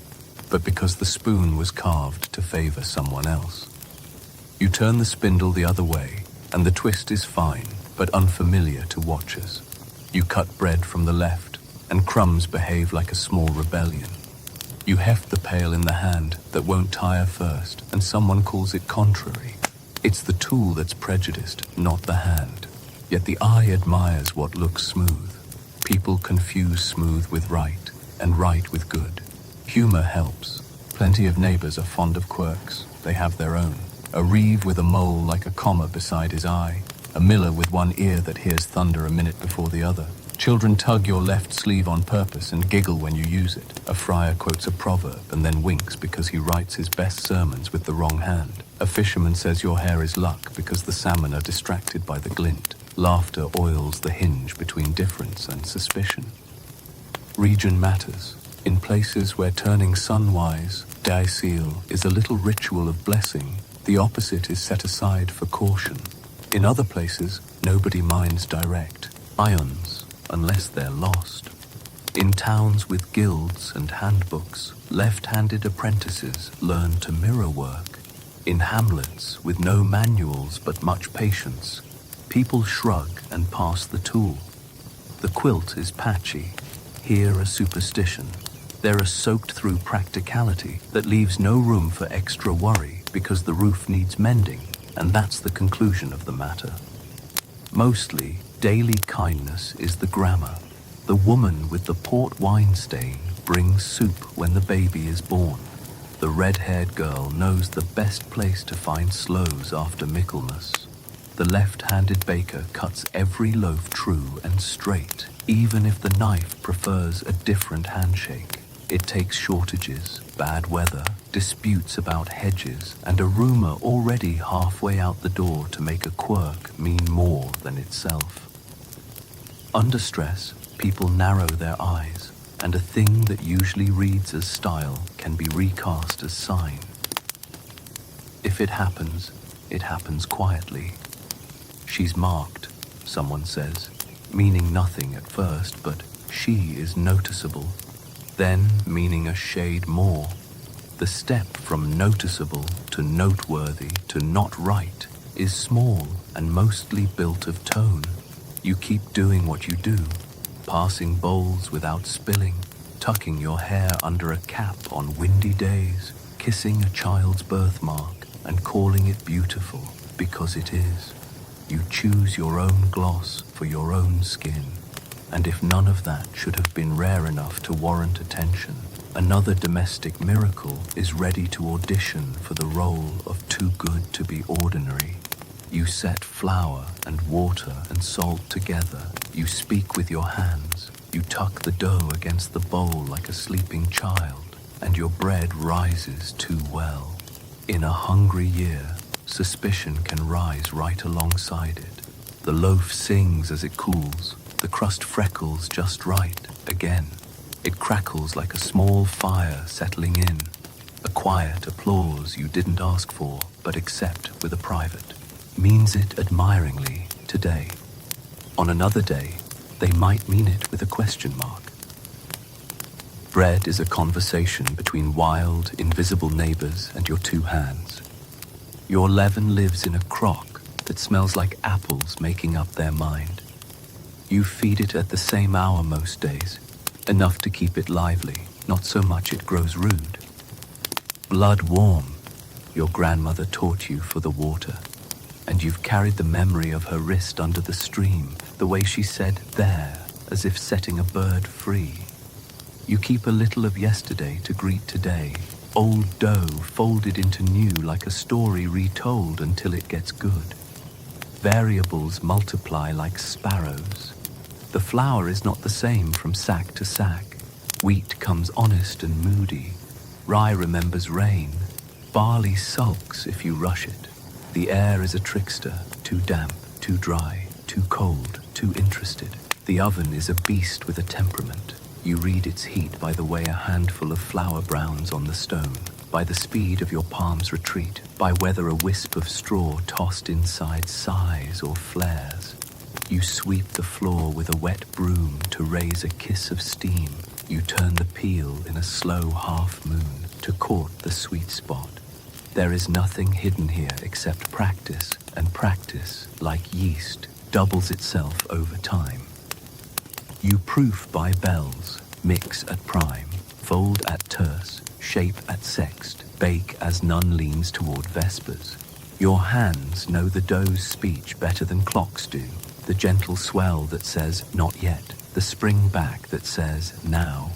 but because the spoon was carved to favor someone else. You turn the spindle the other way, and the twist is fine, but unfamiliar to watchers. You cut bread from the left, and crumbs behave like a small rebellion. You heft the pail in the hand that won't tire first, and someone calls it contrary. It's the tool that's prejudiced, not the hand. Yet the eye admires what looks smooth. People confuse smooth with right, and right with good. Humor helps. Plenty of neighbors are fond of quirks. They have their own. A reeve with a mole like a comma beside his eye. A miller with one ear that hears thunder a minute before the other. Children tug your left sleeve on purpose and giggle when you use it. A friar quotes a proverb and then winks because he writes his best sermons with the wrong hand. A fisherman says your hair is luck because the salmon are distracted by the glint. Laughter oils the hinge between difference and suspicion. Region matters. In places where turning sunwise, daesil, is a little ritual of blessing, the opposite is set aside for caution. In other places, nobody minds direct ions, unless they're lost. In towns with guilds and handbooks, left-handed apprentices learn to mirror work. In hamlets with no manuals but much patience, people shrug and pass the tool. The quilt is patchy, here a superstition. There a soaked-through practicality that leaves no room for extra worry because the roof needs mending, and that's the conclusion of the matter. Mostly, daily kindness is the grammar. The woman with the port wine stain brings soup when the baby is born. The red-haired girl knows the best place to find sloes after Michaelmas. The left-handed baker cuts every loaf true and straight, even if the knife prefers a different handshake. It takes shortages, bad weather, disputes about hedges, and a rumor already halfway out the door to make a quirk mean more than itself. Under stress, people narrow their eyes, and a thing that usually reads as style can be recast as sign. If it happens quietly. She's marked, someone says, meaning nothing at first, but she is noticeable, then meaning a shade more. The step from noticeable to noteworthy to not right is small and mostly built of tone. You keep doing what you do, passing bowls without spilling, tucking your hair under a cap on windy days, kissing a child's birthmark and calling it beautiful because it is. You choose your own gloss for your own skin. And if none of that should have been rare enough to warrant attention, another domestic miracle is ready to audition for the role of too good to be ordinary. You set flour and water and salt together. You speak with your hands. You tuck the dough against the bowl like a sleeping child, and your bread rises too well. In a hungry year, suspicion can rise right alongside it. The loaf sings as it cools. The crust freckles just right again. It crackles like a small fire settling in. A quiet applause you didn't ask for, but accept with a private. Means it admiringly today. On another day, they might mean it with a question mark. Bread is a conversation between wild, invisible neighbors and your two hands. Your leaven lives in a crock that smells like apples making up their mind. You feed it at the same hour most days, enough to keep it lively, not so much it grows rude. Blood warm, your grandmother taught you for the water, and you've carried the memory of her wrist under the stream, the way she said there, as if setting a bird free. You keep a little of yesterday to greet today, old dough folded into new like a story retold until it gets good. Variables multiply like sparrows. The flour is not the same from sack to sack. Wheat comes honest and moody. Rye remembers rain. Barley sulks if you rush it. The air is a trickster, too damp, too dry, too cold, too interested. The oven is a beast with a temperament. You read its heat by the way a handful of flour browns on the stone, by the speed of your palm's retreat, by whether a wisp of straw tossed inside sighs or flares. You sweep the floor with a wet broom to raise a kiss of steam. You turn the peel in a slow half moon to court the sweet spot. There is nothing hidden here except practice, and practice, like yeast, doubles itself over time. You proof by bells, mix at prime, fold at terce, shape at sext, bake as none leans toward vespers. Your hands know the dough's speech better than clocks do, the gentle swell that says not yet, the spring back that says now.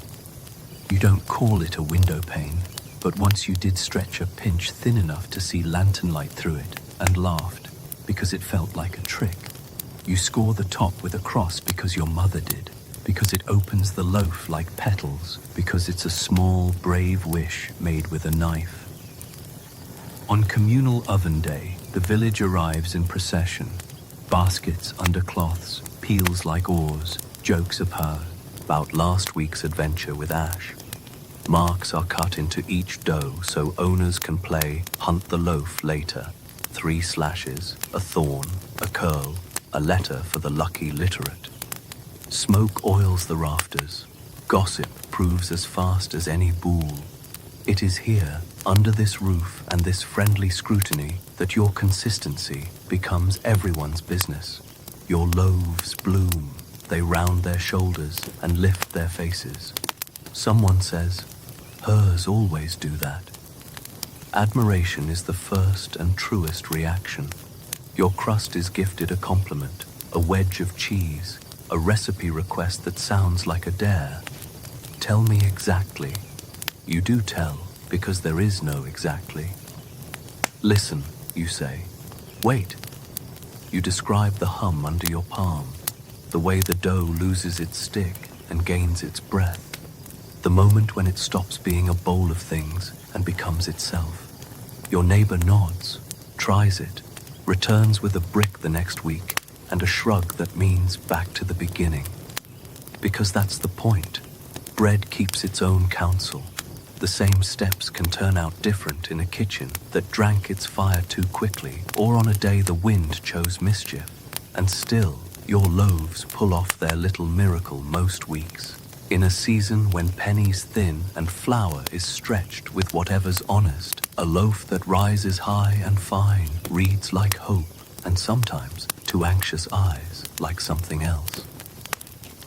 You don't call it a window pane, but once you did stretch a pinch thin enough to see lantern light through it, and laughed, because it felt like a trick. You score the top with a cross because your mother did, because it opens the loaf like petals, because it's a small, brave wish made with a knife. On communal oven day, the village arrives in procession. Baskets under cloths, peels like oars, jokes of her, about last week's adventure with Ash. Marks are cut into each dough so owners can play hunt the loaf later. 3 slashes, a thorn, a curl, a letter for the lucky literate. Smoke oils the rafters. Gossip proves as fast as any bool. It is here, under this roof and this friendly scrutiny, that your consistency becomes everyone's business. Your loaves bloom. They round their shoulders and lift their faces. Someone says, hers always do that. Admiration is the first and truest reaction. Your crust is gifted a compliment, a wedge of cheese, a recipe request that sounds like a dare. Tell me exactly. You do tell, because there is no exactly. Listen, you say. Wait. You describe the hum under your palm, the way the dough loses its stick and gains its breath. The moment when it stops being a bowl of things and becomes itself. Your neighbor nods, tries it, returns with a brick the next week, and a shrug that means back to the beginning. Because that's the point. Bread keeps its own counsel. The same steps can turn out different in a kitchen that drank its fire too quickly, or on a day the wind chose mischief. And still, your loaves pull off their little miracle most weeks. In a season when pennies thin and flour is stretched with whatever's honest, a loaf that rises high and fine reads like hope, and sometimes, to anxious eyes, like something else.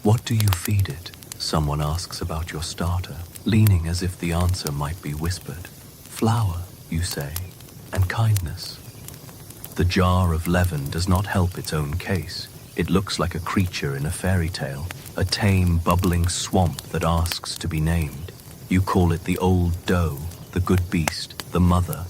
What do you feed it? Someone asks about your starter, leaning as if the answer might be whispered. Flour, you say, and kindness. The jar of leaven does not help its own case. It looks like a creature in a fairy tale, a tame, bubbling swamp that asks to be named. You call it the old doe, the good beast, the mother.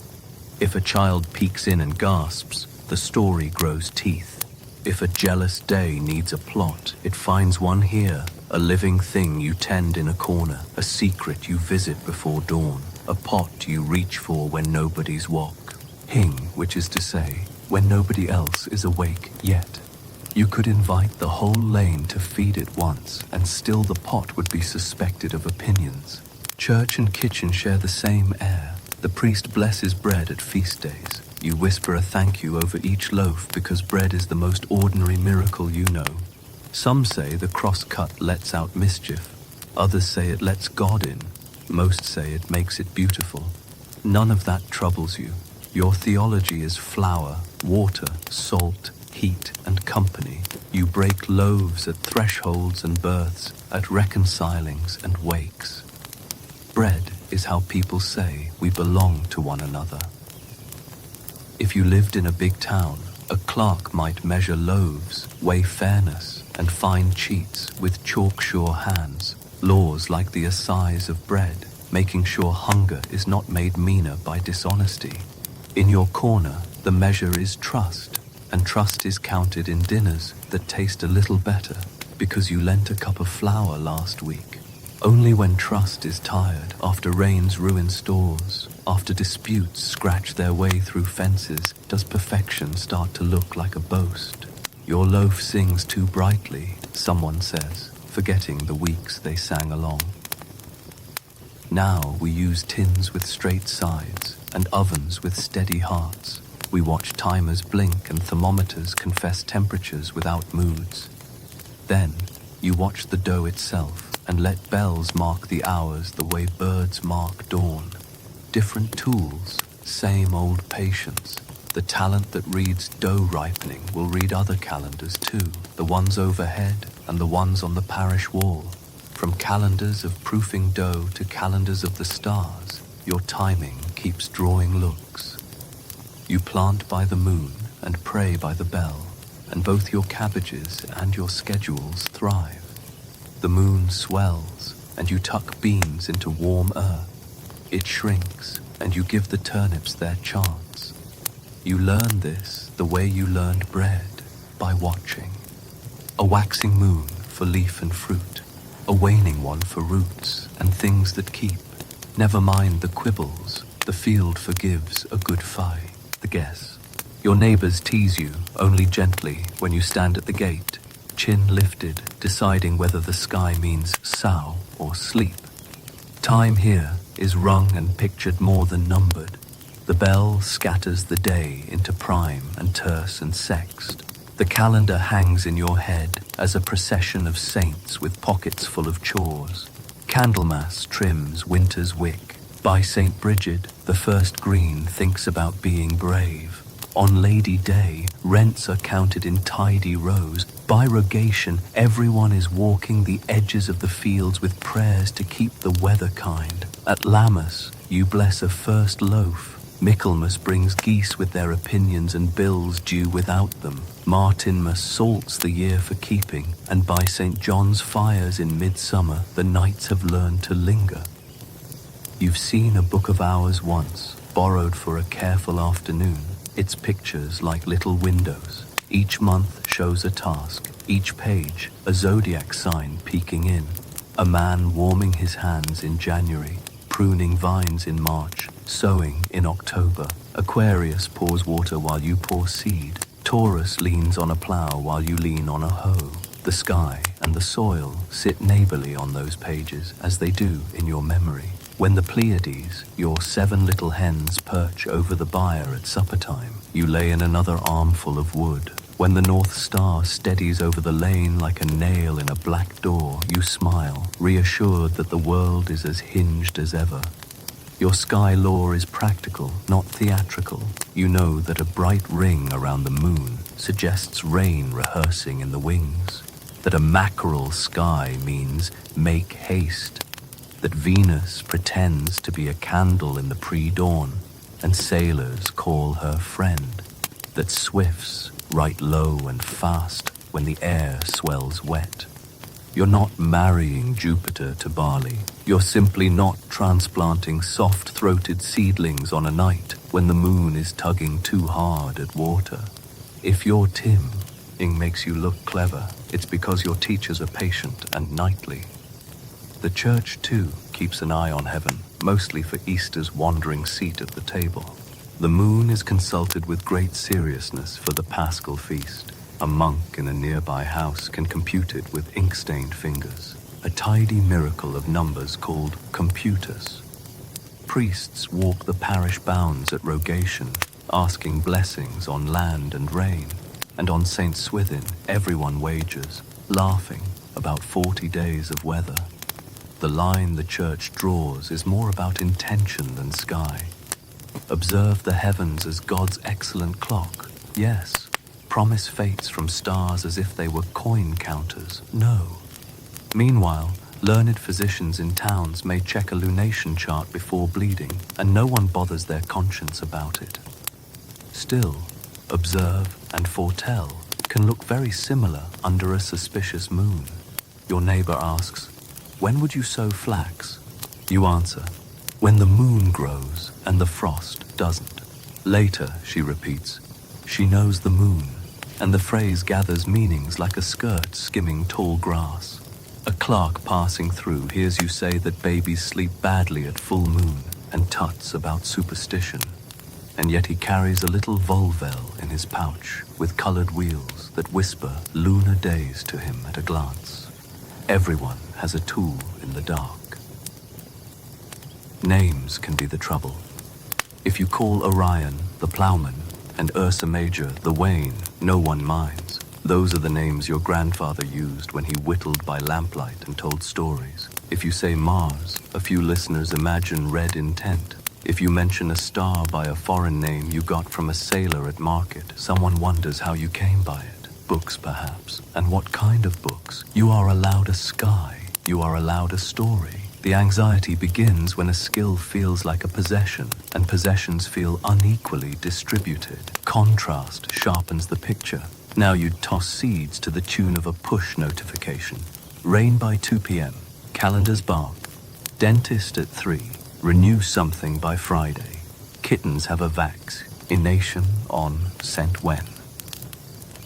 If a child peeks in and gasps, the story grows teeth. If a jealous day needs a plot, it finds one here, a living thing you tend in a corner, a secret you visit before dawn, a pot you reach for when nobody's walk. Hing, which is to say, when nobody else is awake yet. You could invite the whole lane to feed it once, and still the pot would be suspected of opinions. Church and kitchen share the same air. The priest blesses bread at feast days. You whisper a thank you over each loaf because bread is the most ordinary miracle you know. Some say the cross-cut lets out mischief. Others say it lets God in. Most say it makes it beautiful. None of that troubles you. Your theology is flour, water, salt, heat, and company. You break loaves at thresholds and births, at reconcilings and wakes. Bread is how people say we belong to one another. If you lived in a big town, a clerk might measure loaves, weigh fairness, and find cheats with chalk-sure hands, laws like the assize of bread, making sure hunger is not made meaner by dishonesty. In your corner, the measure is trust, and trust is counted in dinners that taste a little better because you lent a cup of flour last week. Only when trust is tired, after rains ruin stores, after disputes scratch their way through fences, does perfection start to look like a boast. Your loaf sings too brightly, someone says, forgetting the weeks they sang along. Now we use tins with straight sides and ovens with steady hearts. We watch timers blink and thermometers confess temperatures without moods. Then you watch the dough itself and let bells mark the hours the way birds mark dawn. Different tools, same old patience. The talent that reads dough ripening will read other calendars too, the ones overhead and the ones on the parish wall. From calendars of proofing dough to calendars of the stars, your timing keeps drawing looks. You plant by the moon and pray by the bell, and both your cabbages and your schedules thrive. The moon swells, and you tuck beans into warm earth. It shrinks, and you give the turnips their chance. You learn this the way you learned bread, by watching. A waxing moon for leaf and fruit, a waning one for roots and things that keep. Never mind the quibbles, the field forgives a good fight. The guess. Your neighbors tease you, only gently, when you stand at the gate, chin lifted, deciding whether the sky means sow or sleep. Time here is rung and pictured more than numbered. The bell scatters the day into prime and terce and sext. The calendar hangs in your head as a procession of saints with pockets full of chores. Candlemas trims winter's wick. By St. Bridget, the first green thinks about being brave. On Lady Day, rents are counted in tidy rows. By Rogation, everyone is walking the edges of the fields with prayers to keep the weather kind. At Lammas, you bless a first loaf. Michaelmas brings geese with their opinions and bills due without them. Martinmas salts the year for keeping, and by St. John's fires in midsummer, the nights have learned to linger. You've seen a book of hours once, borrowed for a careful afternoon. Its pictures like little windows. Each month shows a task, each page a zodiac sign peeking in. A man warming his hands in January, pruning vines in March, sowing in October. Aquarius pours water while you pour seed. Taurus leans on a plow while you lean on a hoe. The sky and the soil sit neighborly on those pages as they do in your memory. When the Pleiades, your 7 little hens, perch over the byre at supper time, you lay in another armful of wood. When the North Star steadies over the lane like a nail in a black door, you smile, reassured that the world is as hinged as ever. Your sky lore is practical, not theatrical. You know that a bright ring around the moon suggests rain rehearsing in the wings, that a mackerel sky means make haste, that Venus pretends to be a candle in the pre-dawn, and sailors call her friend, that swifts write low and fast when the air swells wet. You're not marrying Jupiter to barley. You're simply not transplanting soft-throated seedlings on a night when the moon is tugging too hard at water. If your Tim-ing makes you look clever, it's because your teachers are patient and knightly. The church, too, keeps an eye on heaven, mostly for Easter's wandering seat at the table. The moon is consulted with great seriousness for the Paschal feast. A monk in a nearby house can compute it with ink-stained fingers, a tidy miracle of numbers called computus. Priests walk the parish bounds at rogation, asking blessings on land and rain, and on St. Swithin everyone wagers, laughing, about 40 days of weather. The line the church draws is more about intention than sky. Observe the heavens as God's excellent clock, yes. Promise fates from stars as if they were coin counters, no. Meanwhile, learned physicians in towns may check a lunation chart before bleeding, and no one bothers their conscience about it. Still, observe and foretell can look very similar under a suspicious moon. Your neighbor asks, "When would you sow flax?" You answer, "When the moon grows and the frost doesn't." Later, she repeats, "She knows the moon," and the phrase gathers meanings like a skirt skimming tall grass. A clerk passing through hears you say that babies sleep badly at full moon and tuts about superstition, and yet he carries a little volvel in his pouch with colored wheels that whisper lunar days to him at a glance. Everyone has a tool in the dark. Names can be the trouble. If you call Orion the Plowman and Ursa Major the Wain, no one minds. Those are the names your grandfather used when he whittled by lamplight and told stories. If you say Mars, a few listeners imagine red intent. If you mention a star by a foreign name you got from a sailor at market, someone wonders how you came by it. Books, perhaps. And what kind of books? You are allowed a sky. You are allowed a story. The anxiety begins when a skill feels like a possession, and possessions feel unequally distributed. Contrast sharpens the picture. Now you'd toss seeds to the tune of a push notification. Rain by 2 p.m. Calendars bark. Dentist at 3. Renew something by Friday. Kittens have a vaccination on sent when.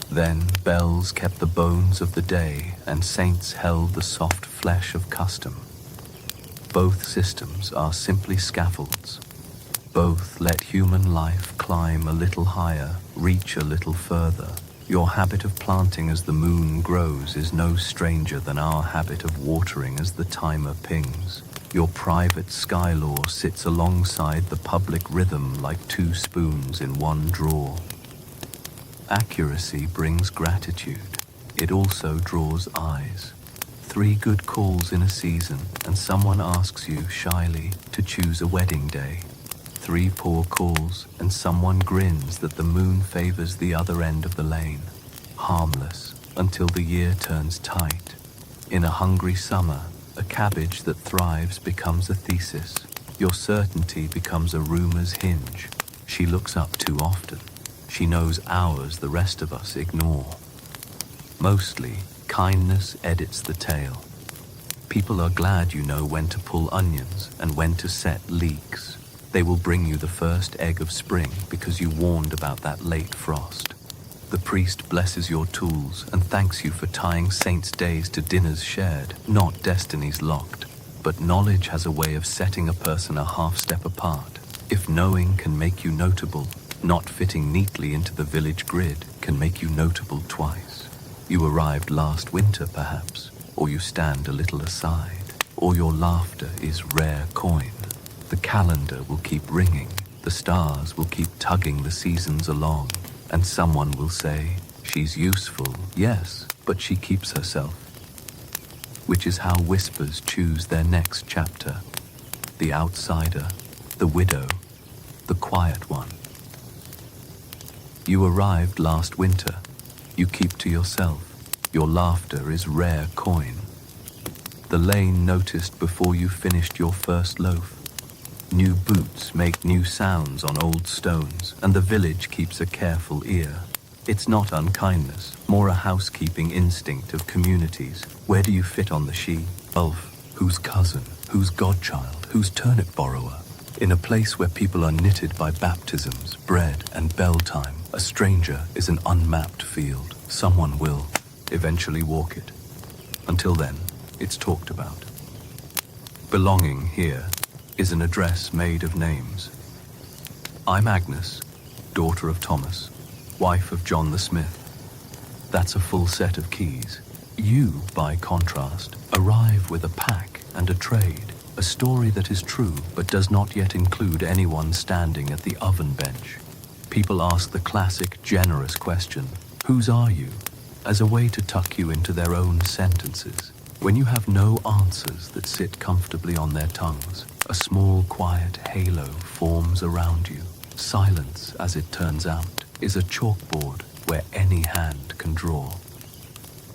Then bells kept the bones of the day, and saints held the soft flesh of custom. Both systems are simply scaffolds. Both let human life climb a little higher, reach a little further. Your habit of planting as the moon grows is no stranger than our habit of watering as the timer pings. Your private sky law sits alongside the public rhythm like 2 spoons in one drawer. Accuracy brings gratitude. It also draws eyes. 3 good calls in a season, and someone asks you shyly to choose a wedding day. 3 poor calls, and someone grins that the moon favors the other end of the lane. Harmless, until the year turns tight. In a hungry summer, a cabbage that thrives becomes a thesis. Your certainty becomes a rumor's hinge. She looks up too often. She knows hours the rest of us ignore. Mostly, kindness edits the tale. People are glad you know when to pull onions and when to set leeks. They will bring you the first egg of spring because you warned about that late frost. The priest blesses your tools and thanks you for tying saints' days to dinners shared, not destinies locked. But knowledge has a way of setting a person a half step apart. If knowing can make you notable, not fitting neatly into the village grid can make you notable twice. You arrived last winter, perhaps, or you stand a little aside, or your laughter is rare coin. The calendar will keep ringing, the stars will keep tugging the seasons along, and someone will say, she's useful, yes, but she keeps herself. Which is how whispers choose their next chapter. The outsider, the widow, the quiet one. You arrived last winter. You keep to yourself. Your laughter is rare coin. The lane noticed before you finished your first loaf. New boots make new sounds on old stones, and the village keeps a careful ear. It's not unkindness, more a housekeeping instinct of communities. Where do you fit on the she? Of whose cousin, whose godchild, whose turnip borrower? In a place where people are knitted by baptisms, bread, and bell time, a stranger is an unmapped field. Someone will eventually walk it. Until then, it's talked about. Belonging here is an address made of names. I'm Agnes, daughter of Thomas, wife of John the Smith. That's a full set of keys. You, by contrast, arrive with a pack and a trade, a story that is true but does not yet include anyone standing at the oven bench. People ask the classic, generous question, whose are you? As a way to tuck you into their own sentences. When you have no answers that sit comfortably on their tongues, a small, quiet halo forms around you. Silence, as it turns out, is a chalkboard where any hand can draw.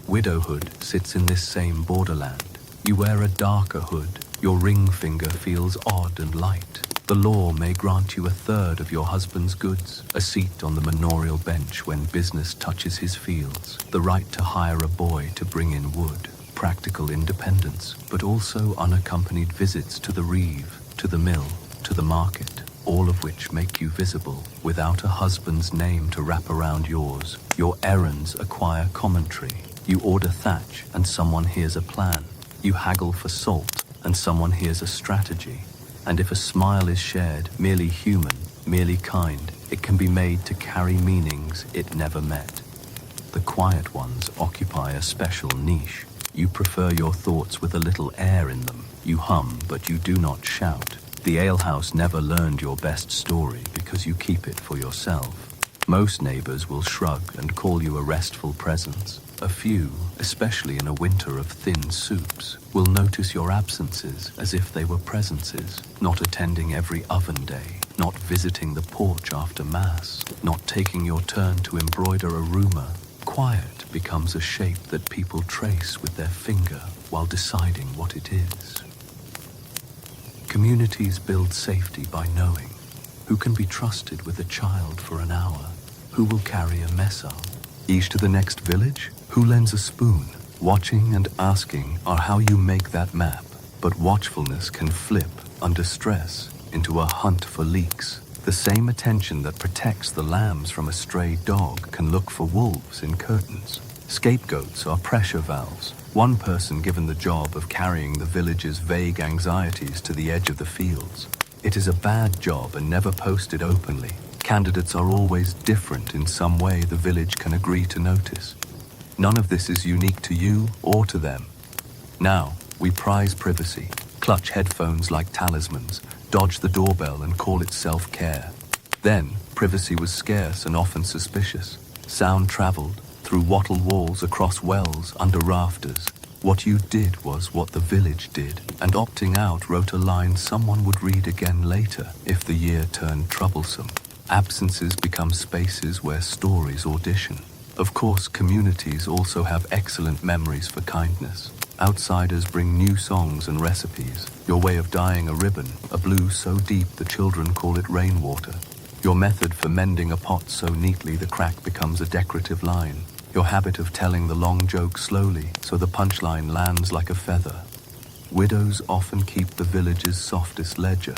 Widowhood sits in this same borderland. You wear a darker hood. Your ring finger feels odd and light. The law may grant you a third of your husband's goods, a seat on the manorial bench when business touches his fields, the right to hire a boy to bring in wood, practical independence, but also unaccompanied visits to the reeve, to the mill, to the market, all of which make you visible without a husband's name to wrap around yours. Your errands acquire commentary. You order thatch and someone hears a plan. You haggle for salt and someone hears a strategy. And if a smile is shared, merely human, merely kind, it can be made to carry meanings it never met. The quiet ones occupy a special niche. You prefer your thoughts with a little air in them. You hum, but you do not shout. The alehouse never learned your best story because you keep it for yourself. Most neighbors will shrug and call you a restful presence. A few, especially in a winter of thin soups, will notice your absences as if they were presences, not attending every oven day, not visiting the porch after mass, not taking your turn to embroider a rumor. Quiet becomes a shape that people trace with their finger while deciding what it is. Communities build safety by knowing who can be trusted with a child for an hour, who will carry a messal. Each to the next village? Who lends a spoon? Watching and asking are how you make that map, but watchfulness can flip, under stress, into a hunt for leaks. The same attention that protects the lambs from a stray dog can look for wolves in curtains. Scapegoats are pressure valves. One person given the job of carrying the village's vague anxieties to the edge of the fields. It is a bad job and never posted openly. Candidates are always different in some way the village can agree to notice. None of this is unique to you or to them. Now, we prize privacy, clutch headphones like talismans, dodge the doorbell and call it self-care. Then, privacy was scarce and often suspicious. Sound traveled through wattle walls, across wells, under rafters. What you did was what the village did, and opting out wrote a line someone would read again later if the year turned troublesome. Absences become spaces where stories audition. Of course, communities also have excellent memories for kindness. Outsiders bring new songs and recipes. Your way of dyeing a ribbon, a blue so deep the children call it rainwater. Your method for mending a pot so neatly the crack becomes a decorative line. Your habit of telling the long joke slowly so the punchline lands like a feather. Widows often keep the village's softest ledger.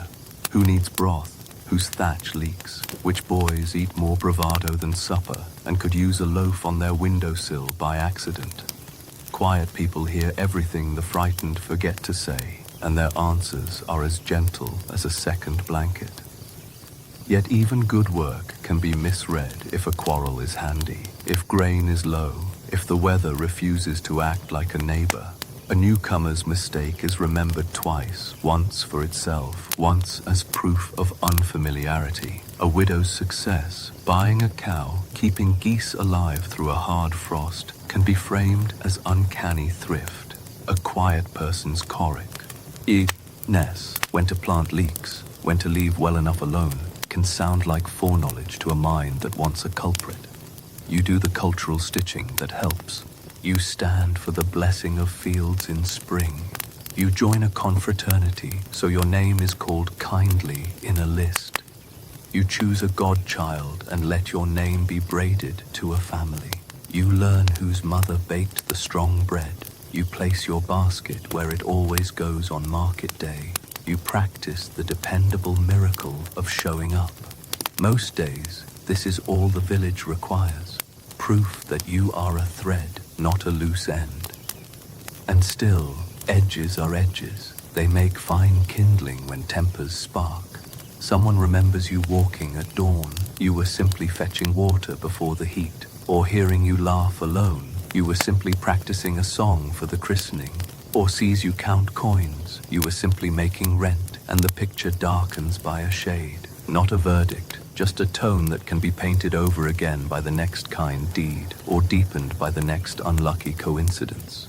Who needs broth? whose thatch leaks, which boys eat more bravado than supper and could use a loaf on their windowsill by accident. Quiet people hear everything the frightened forget to say, and their answers are as gentle as a second blanket. Yet even good work can be misread if a quarrel is handy, if grain is low, if the weather refuses to act like a neighbor. A newcomer's mistake is remembered twice, once for itself, once as proof of unfamiliarity. A widow's success, buying a cow, keeping geese alive through a hard frost, can be framed as uncanny thrift. A quiet person's choric, ness, when to plant leeks, when to leave well enough alone, can sound like foreknowledge to a mind that wants a culprit. You do the cultural stitching that helps. You stand for the blessing of fields in spring. You join a confraternity, so your name is called kindly in a list. You choose a godchild and let your name be braided to a family. You learn whose mother baked the strong bread. You place your basket where it always goes on market day. You practice the dependable miracle of showing up. Most days, this is all the village requires. Proof that you are a thread, not a loose end. And still, edges are edges. They make fine kindling when tempers spark. Someone remembers you walking at dawn. You were simply fetching water before the heat. Or hearing you laugh alone. You were simply practicing a song for the christening. Or sees you count coins. You were simply making rent, and the picture darkens by a shade. Not a verdict, just a tone that can be painted over again by the next kind deed, or deepened by the next unlucky coincidence.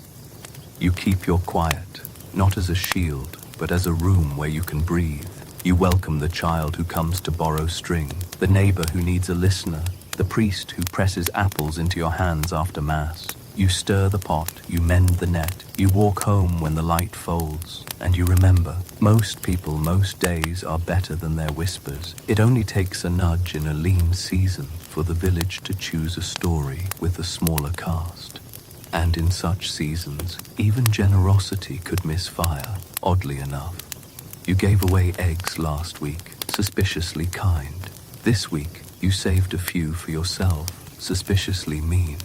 You keep your quiet, not as a shield, but as a room where you can breathe. You welcome the child who comes to borrow string, the neighbor who needs a listener, the priest who presses apples into your hands after Mass. You stir the pot, you mend the net, you walk home when the light folds, and you remember, most people most days are better than their whispers. It only takes a nudge in a lean season for the village to choose a story with a smaller cast. And in such seasons, even generosity could misfire, oddly enough. You gave away eggs last week, suspiciously kind. This week, you saved a few for yourself, suspiciously mean.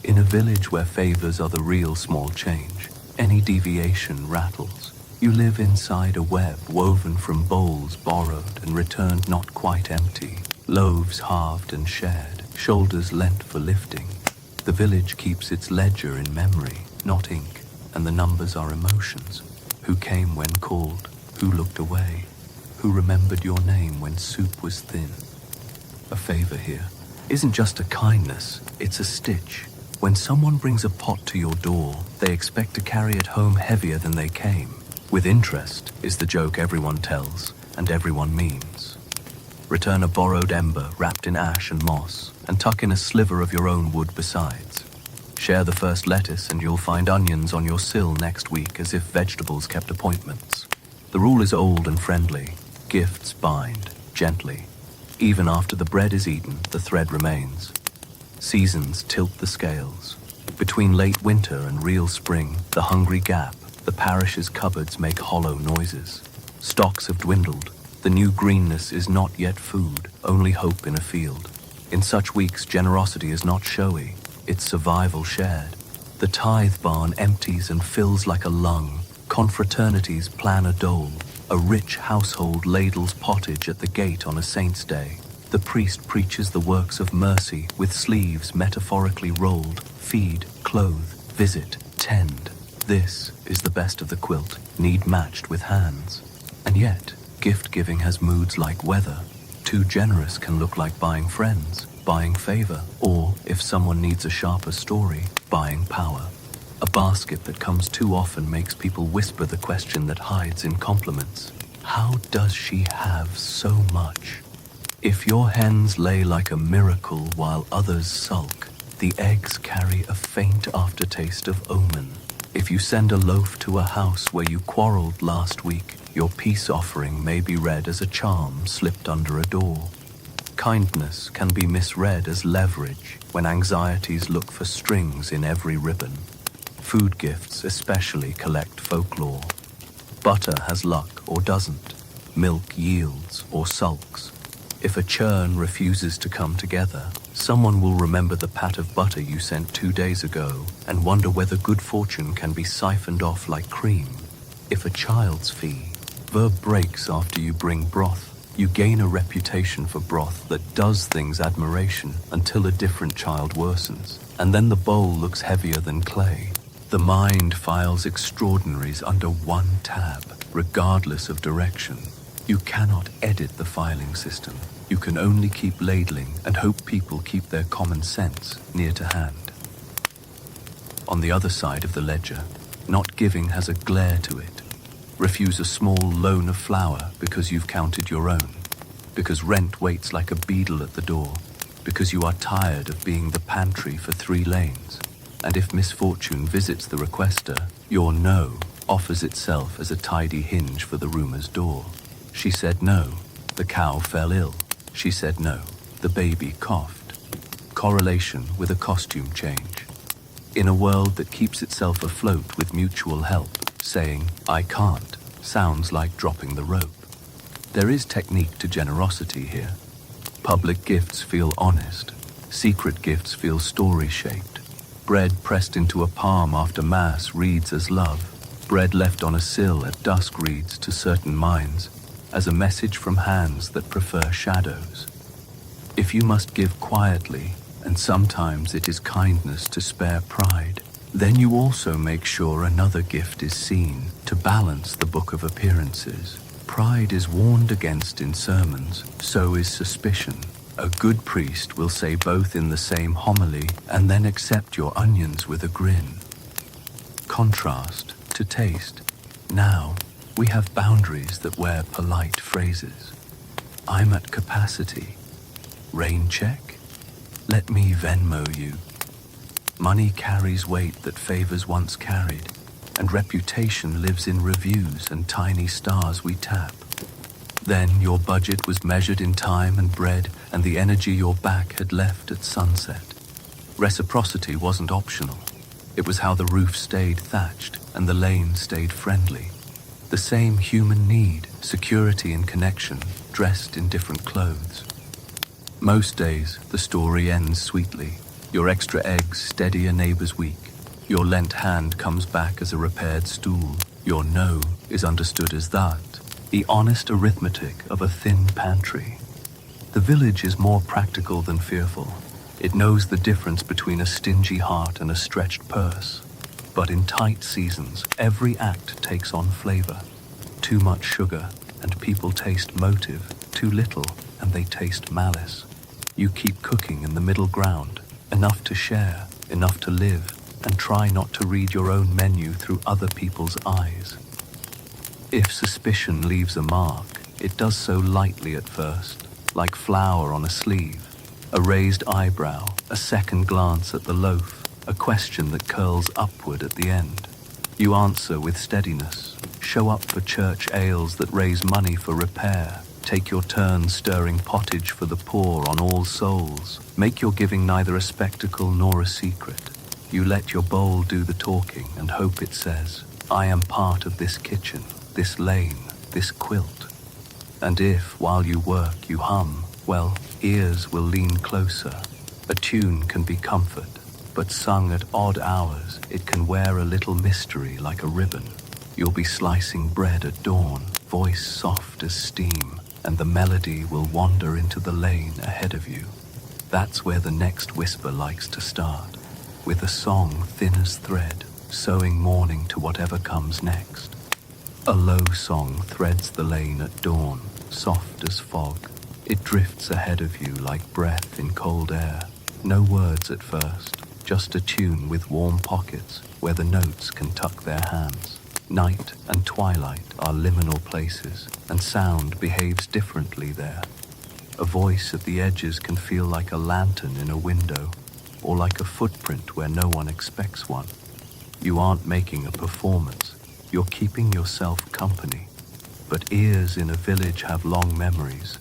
In a village where favors are the real small change, any deviation rattles. You live inside a web woven from bowls borrowed and returned not quite empty, loaves halved and shared, shoulders lent for lifting. The village keeps its ledger in memory, not ink, and the numbers are emotions. Who came when called, who looked away, who remembered your name when soup was thin. A favor here isn't just a kindness, it's a stitch. When someone brings a pot to your door, they expect to carry it home heavier than they came. With interest is the joke everyone tells and everyone means. Return a borrowed ember wrapped in ash and moss, and tuck in a sliver of your own wood besides. Share the first lettuce and you'll find onions on your sill next week as if vegetables kept appointments. The rule is old and friendly. Gifts bind, gently. Even after the bread is eaten, the thread remains. Seasons tilt the scales. Between late winter and real spring, the hungry gap, the parish's cupboards make hollow noises. Stocks have dwindled. The new greenness is not yet food, only hope in a field. In such weeks, generosity is not showy, it's survival shared. The tithe barn empties and fills like a lung. Confraternities plan a dole. A rich household ladles pottage at the gate on a saint's day. The priest preaches the works of mercy with sleeves metaphorically rolled. Feed, clothe, visit, tend. This is the best of the quilt, need matched with hands. And yet, gift-giving has moods like weather. Too generous can look like buying friends, buying favor, or, if someone needs a sharper story, buying power. A basket that comes too often makes people whisper the question that hides in compliments. How does she have so much? If your hens lay like a miracle while others sulk, the eggs carry a faint aftertaste of omen. If you send a loaf to a house where you quarreled last week, your peace offering may be read as a charm slipped under a door. Kindness can be misread as leverage when anxieties look for strings in every ribbon. Food gifts especially collect folklore. Butter has luck or doesn't. milk yields or sulks. If a churn refuses to come together, someone will remember the pat of butter you sent 2 days ago and wonder whether good fortune can be siphoned off like cream. If a child's verb breaks after you bring broth, you gain a reputation for broth that does things admiration until a different child worsens, and then the bowl looks heavier than clay. The mind files extraordinaries under one tab, regardless of direction. You cannot edit the filing system. You can only keep ladling and hope people keep their common sense near to hand. On the other side of the ledger, not giving has a glare to it. Refuse a small loan of flour because you've counted your own, because rent waits like a beadle at the door, because you are tired of being the pantry for 3 lanes. And if misfortune visits the requester, your no offers itself as a tidy hinge for the roomer's door. She said no, the cow fell ill. She said no, the baby coughed. Correlation with a costume change. In a world that keeps itself afloat with mutual help, saying, I can't, sounds like dropping the rope. There is technique to generosity here. Public gifts feel honest. Secret gifts feel story-shaped. Bread pressed into a palm after Mass reads as love. Bread left on a sill at dusk reads to certain minds as a message from hands that prefer shadows. If you must give quietly, and sometimes it is kindness to spare pride, then you also make sure another gift is seen to balance the book of appearances. Pride is warned against in sermons, so is suspicion. A good priest will say both in the same homily and then accept your onions with a grin. Contrast to taste. Now, we have boundaries that wear polite phrases. I'm at capacity. Rain check? Let me Venmo you. Money carries weight that favors once carried, and reputation lives in reviews and tiny stars we tap. Then your budget was measured in time and bread and the energy your back had left at sunset. Reciprocity wasn't optional. It was how the roof stayed thatched and the lane stayed friendly. The same human need, security and connection, dressed in different clothes. Most days, the story ends sweetly. Your extra eggs steady a neighbor's week. Your lent hand comes back as a repaired stool. Your no is understood as that. The honest arithmetic of a thin pantry. The village is more practical than fearful. It knows the difference between a stingy heart and a stretched purse. But in tight seasons, every act takes on flavor. Too much sugar, and people taste motive. Too little, and they taste malice. You keep cooking in the middle ground, enough to share, enough to live, and try not to read your own menu through other people's eyes. If suspicion leaves a mark, it does so lightly at first, like flour on a sleeve, a raised eyebrow, a second glance at the loaf, a question that curls upward at the end. You answer with steadiness, show up for church ales that raise money for repair, take your turn stirring pottage for the poor on All Souls, make your giving neither a spectacle nor a secret. You let your bowl do the talking and hope it says, I am part of this kitchen, this lane, this quilt. And if, while you work, you hum, well, ears will lean closer. A tune can be comfort, but sung at odd hours, it can wear a little mystery like a ribbon. You'll be slicing bread at dawn, voice soft as steam, and the melody will wander into the lane ahead of you. That's where the next whisper likes to start, with a song thin as thread, sowing morning to whatever comes next. A low song threads the lane at dawn, soft as fog. It drifts ahead of you like breath in cold air. No words at first, just a tune with warm pockets where the notes can tuck their hands. Night and twilight are liminal places, and sound behaves differently there. A voice at the edges can feel like a lantern in a window, or like a footprint where no one expects one. You aren't making a performance. You're keeping yourself company. But ears in a village have long memories.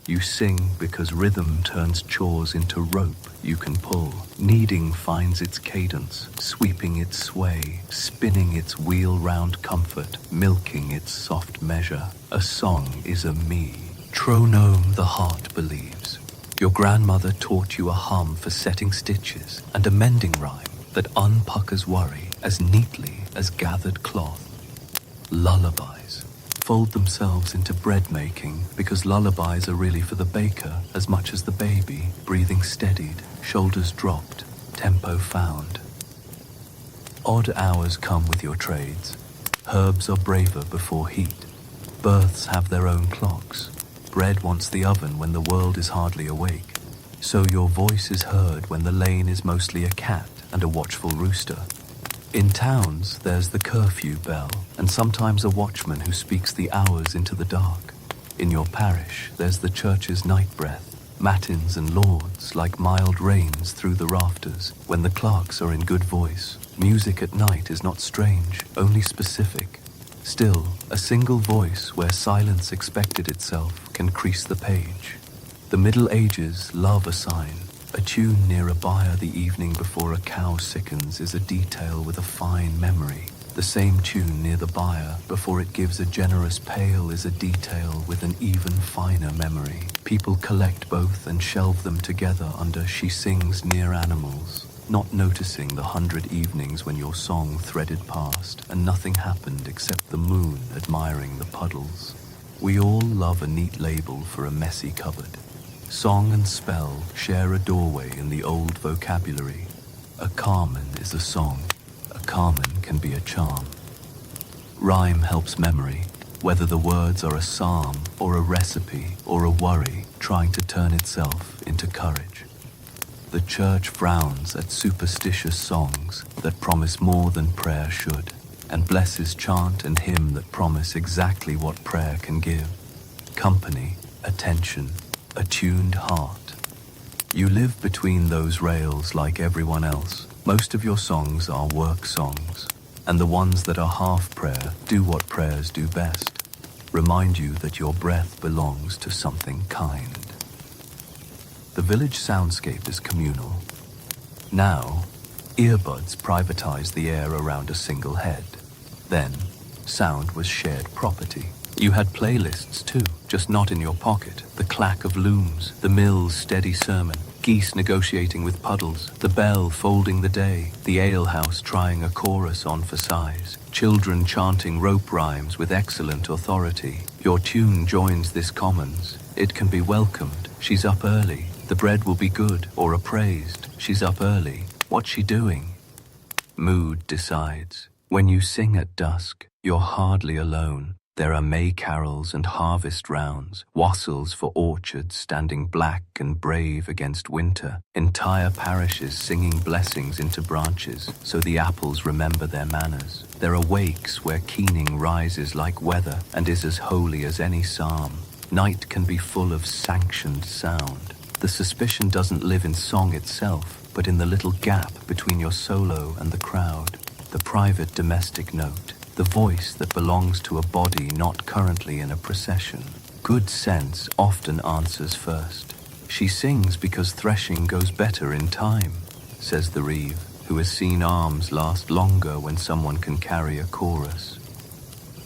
You sing because rhythm turns chores into rope you can pull. Kneading finds its cadence, sweeping its sway, spinning its wheel round comfort, milking its soft measure. A song is a me. Tronome the heart believes. Your grandmother taught you a hum for setting stitches and a mending rhyme that unpuckers worry as neatly as gathered cloth. Lullabies fold themselves into bread making because lullabies are really for the baker as much as the baby, breathing steadied, shoulders dropped, tempo found. Odd hours come with your trades. Herbs are braver before heat. Births have their own clocks. Bread wants the oven when the world is hardly awake. So your voice is heard when the lane is mostly a cat and a watchful rooster. In towns, there's the curfew bell, and sometimes a watchman who speaks the hours into the dark. In your parish, there's the church's night breath, matins and lauds like mild rains through the rafters when the clerks are in good voice. Music at night is not strange, only specific. Still, a single voice where silence expected itself can crease the page. The Middle Ages love a sign. A tune near a byre the evening before a cow sickens is a detail with a fine memory. The same tune near the byre before it gives a generous pail is a detail with an even finer memory. People collect both and shelve them together under She Sings Near Animals, not noticing the 100 evenings when your song threaded past and nothing happened except the moon admiring the puddles. We all love a neat label for a messy cupboard. Song and spell share a doorway in the old vocabulary. A carmen is a song. A carmen can be a charm. Rhyme helps memory, whether the words are a psalm or a recipe or a worry trying to turn itself into courage. The church frowns at superstitious songs that promise more than prayer should, and blesses chant and hymn that promise exactly what prayer can give. Company, attention, a tuned heart. You live between those rails like everyone else. Most of your songs are work songs, and the ones that are half prayer do what prayers do best. Remind you that your breath belongs to something kind. The village soundscape is communal. Now, earbuds privatize the air around a single head. Then, sound was shared property. You had playlists too, just not in your pocket. The clack of looms, the mill's steady sermon, geese negotiating with puddles, the bell folding the day, the alehouse trying a chorus on for size, children chanting rope rhymes with excellent authority. Your tune joins this commons. It can be welcomed. She's up early. The bread will be good, or appraised. She's up early. What's she doing? Mood decides. When you sing at dusk, you're hardly alone. There are May carols and harvest rounds, wassels for orchards standing black and brave against winter, entire parishes singing blessings into branches so the apples remember their manners. There are wakes where keening rises like weather and is as holy as any psalm. Night can be full of sanctioned sound. The suspicion doesn't live in song itself, but in the little gap between your solo and the crowd, the private domestic note. The voice that belongs to a body not currently in a procession. Good sense often answers first. She sings because threshing goes better in time, says the reeve, who has seen arms last longer when someone can carry a chorus.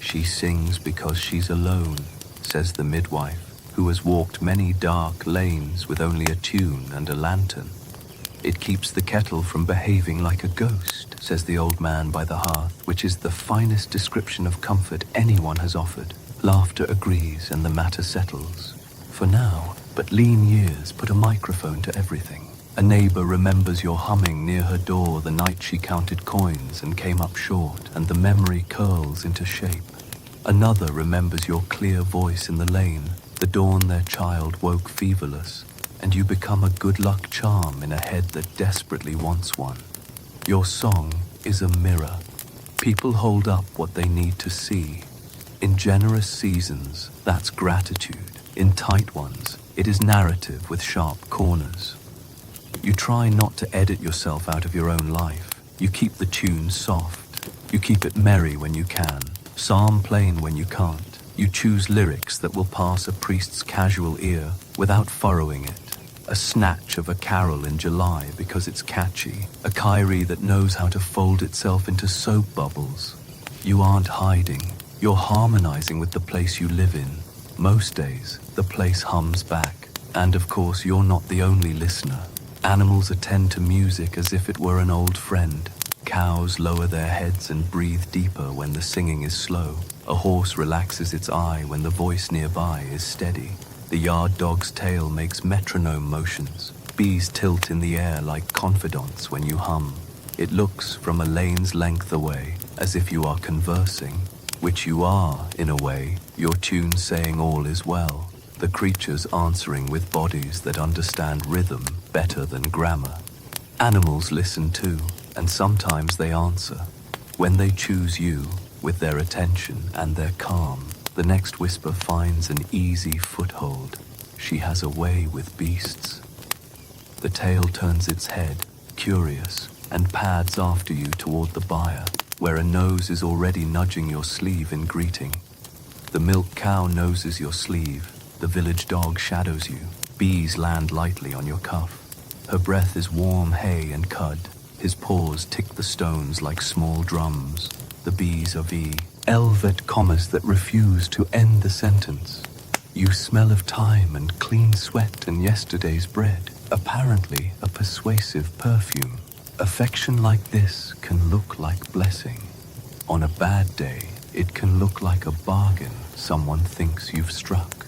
She sings because she's alone, says the midwife, who has walked many dark lanes with only a tune and a lantern. It keeps the kettle from behaving like a ghost, says the old man by the hearth, which is the finest description of comfort anyone has offered. Laughter agrees and the matter settles. For now, but lean years put a microphone to everything. A neighbor remembers your humming near her door the night she counted coins and came up short, and the memory curls into shape. Another remembers your clear voice in the lane, the dawn their child woke feverless, and you become a good luck charm in a head that desperately wants one. Your song is a mirror. People hold up what they need to see. In generous seasons, that's gratitude. In tight ones, it is narrative with sharp corners. You try not to edit yourself out of your own life. You keep the tune soft. You keep it merry when you can, psalm plain when you can't. You choose lyrics that will pass a priest's casual ear without furrowing it. A snatch of a carol in July because it's catchy. A kyrie that knows how to fold itself into soap bubbles. You aren't hiding. You're harmonizing with the place you live in. Most days, the place hums back. And of course, you're not the only listener. Animals attend to music as if it were an old friend. Cows lower their heads and breathe deeper when the singing is slow. A horse relaxes its eye when the voice nearby is steady. The yard dog's tail makes metronome motions. Bees tilt in the air like confidants when you hum. It looks from a lane's length away as if you are conversing, which you are, in a way, your tune saying all is well. The creatures answering with bodies that understand rhythm better than grammar. Animals listen too, and sometimes they answer. When they choose you, with their attention and their calm, the next whisper finds an easy foothold. She has a way with beasts. The tail turns its head, curious, and pads after you toward the byre, where a nose is already nudging your sleeve in greeting. The milk cow noses your sleeve. The village dog shadows you. Bees land lightly on your cuff. Her breath is warm hay and cud. His paws tick the stones like small drums. The bees are velvet commas that refuse to end the sentence. You smell of time and clean sweat and yesterday's bread. Apparently a persuasive perfume. Affection like this can look like blessing. On a bad day, it can look like a bargain someone thinks you've struck.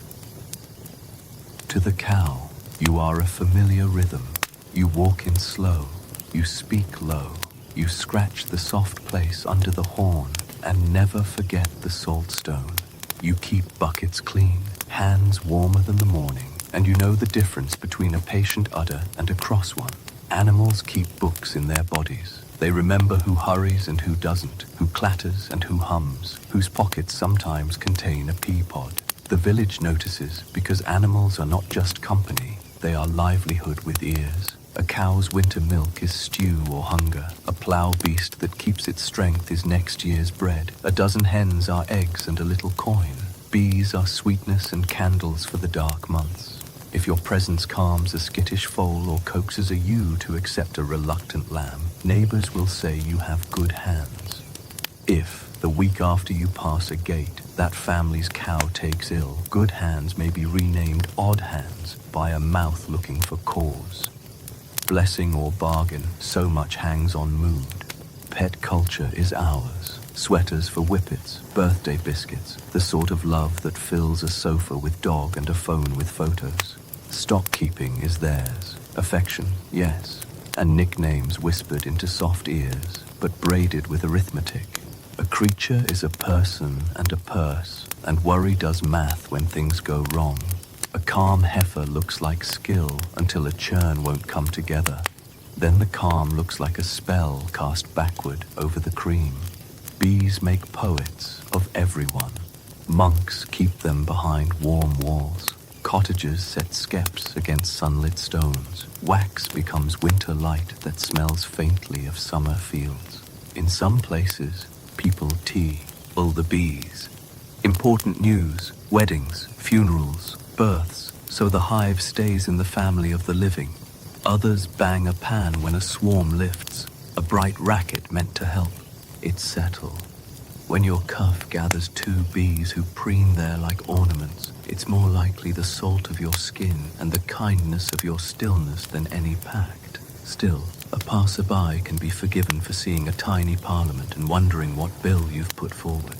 To the cow, you are a familiar rhythm. You walk in slow, you speak low, you scratch the soft place under the horn and never forget the salt stone. You keep buckets clean, hands warmer than the morning, and you know the difference between a patient udder and a cross one. Animals keep books in their bodies. They remember who hurries and who doesn't, who clatters and who hums, whose pockets sometimes contain a pea pod. The village notices because animals are not just company, they are livelihood with ears. A cow's winter milk is stew or hunger. A plough beast that keeps its strength is next year's bread. A dozen hens are eggs and a little coin. Bees are sweetness and candles for the dark months. If your presence calms a skittish foal or coaxes a ewe to accept a reluctant lamb, neighbors will say you have good hands. If, the week after you pass a gate, that family's cow takes ill, good hands may be renamed odd hands by a mouth looking for cause. Blessing or bargain, so much hangs on mood. Pet culture is ours. Sweaters for whippets, birthday biscuits, the sort of love that fills a sofa with dog and a phone with photos. Stock keeping is theirs. Affection, yes. And nicknames whispered into soft ears, but braided with arithmetic. A creature is a person and a purse, and worry does math when things go wrong. A calm heifer looks like skill until a churn won't come together. Then the calm looks like a spell cast backward over the cream. Bees make poets of everyone. Monks keep them behind warm walls. Cottagers set skeps against sunlit stones. Wax becomes winter light that smells faintly of summer fields. In some places, people tea-ul the bees. Important news, weddings, funerals, births, so the hive stays in the family of the living. Others bang a pan when a swarm lifts, a bright racket meant to help. It's settle. When your cuff gathers 2 bees who preen there like ornaments, it's more likely the salt of your skin and the kindness of your stillness than any pact. Still, a passerby can be forgiven for seeing a tiny parliament and wondering what bill you've put forward.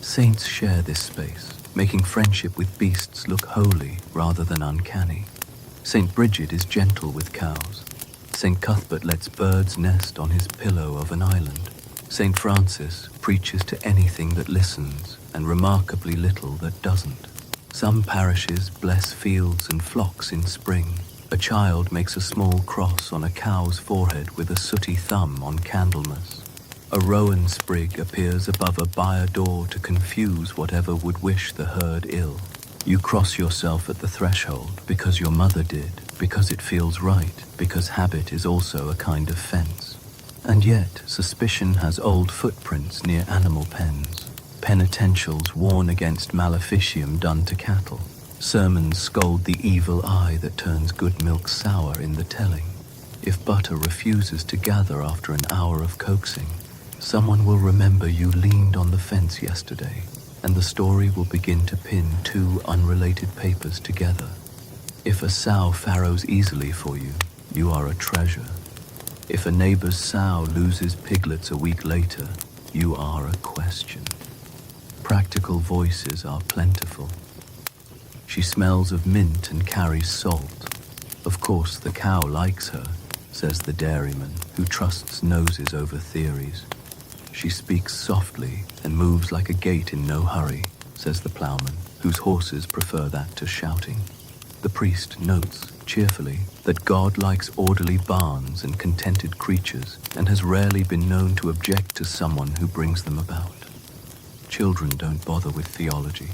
Saints share this space, making friendship with beasts look holy rather than uncanny. St. Bridget is gentle with cows. St. Cuthbert lets birds nest on his pillow of an island. St. Francis preaches to anything that listens and remarkably little that doesn't. Some parishes bless fields and flocks in spring. A child makes a small cross on a cow's forehead with a sooty thumb on Candlemas. A rowan sprig appears above a byre door to confuse whatever would wish the herd ill. You cross yourself at the threshold because your mother did, because it feels right, because habit is also a kind of fence. And yet, suspicion has old footprints near animal pens. penitentials warn against maleficium done to cattle. Sermons scold the evil eye that turns good milk sour in the telling. If butter refuses to gather after an hour of coaxing, someone will remember you leaned on the fence yesterday, and the story will begin to pin two unrelated papers together. If a sow farrows easily for you, you are a treasure. If a neighbor's sow loses piglets a week later, you are a question. Practical voices are plentiful. She smells of mint and carries salt. Of course the cow likes her, says the dairyman, who trusts noses over theories. She speaks softly and moves like a gate in no hurry, says the ploughman, whose horses prefer that to shouting. The priest notes, cheerfully, that God likes orderly barns and contented creatures, and has rarely been known to object to someone who brings them about. Children don't bother with theology.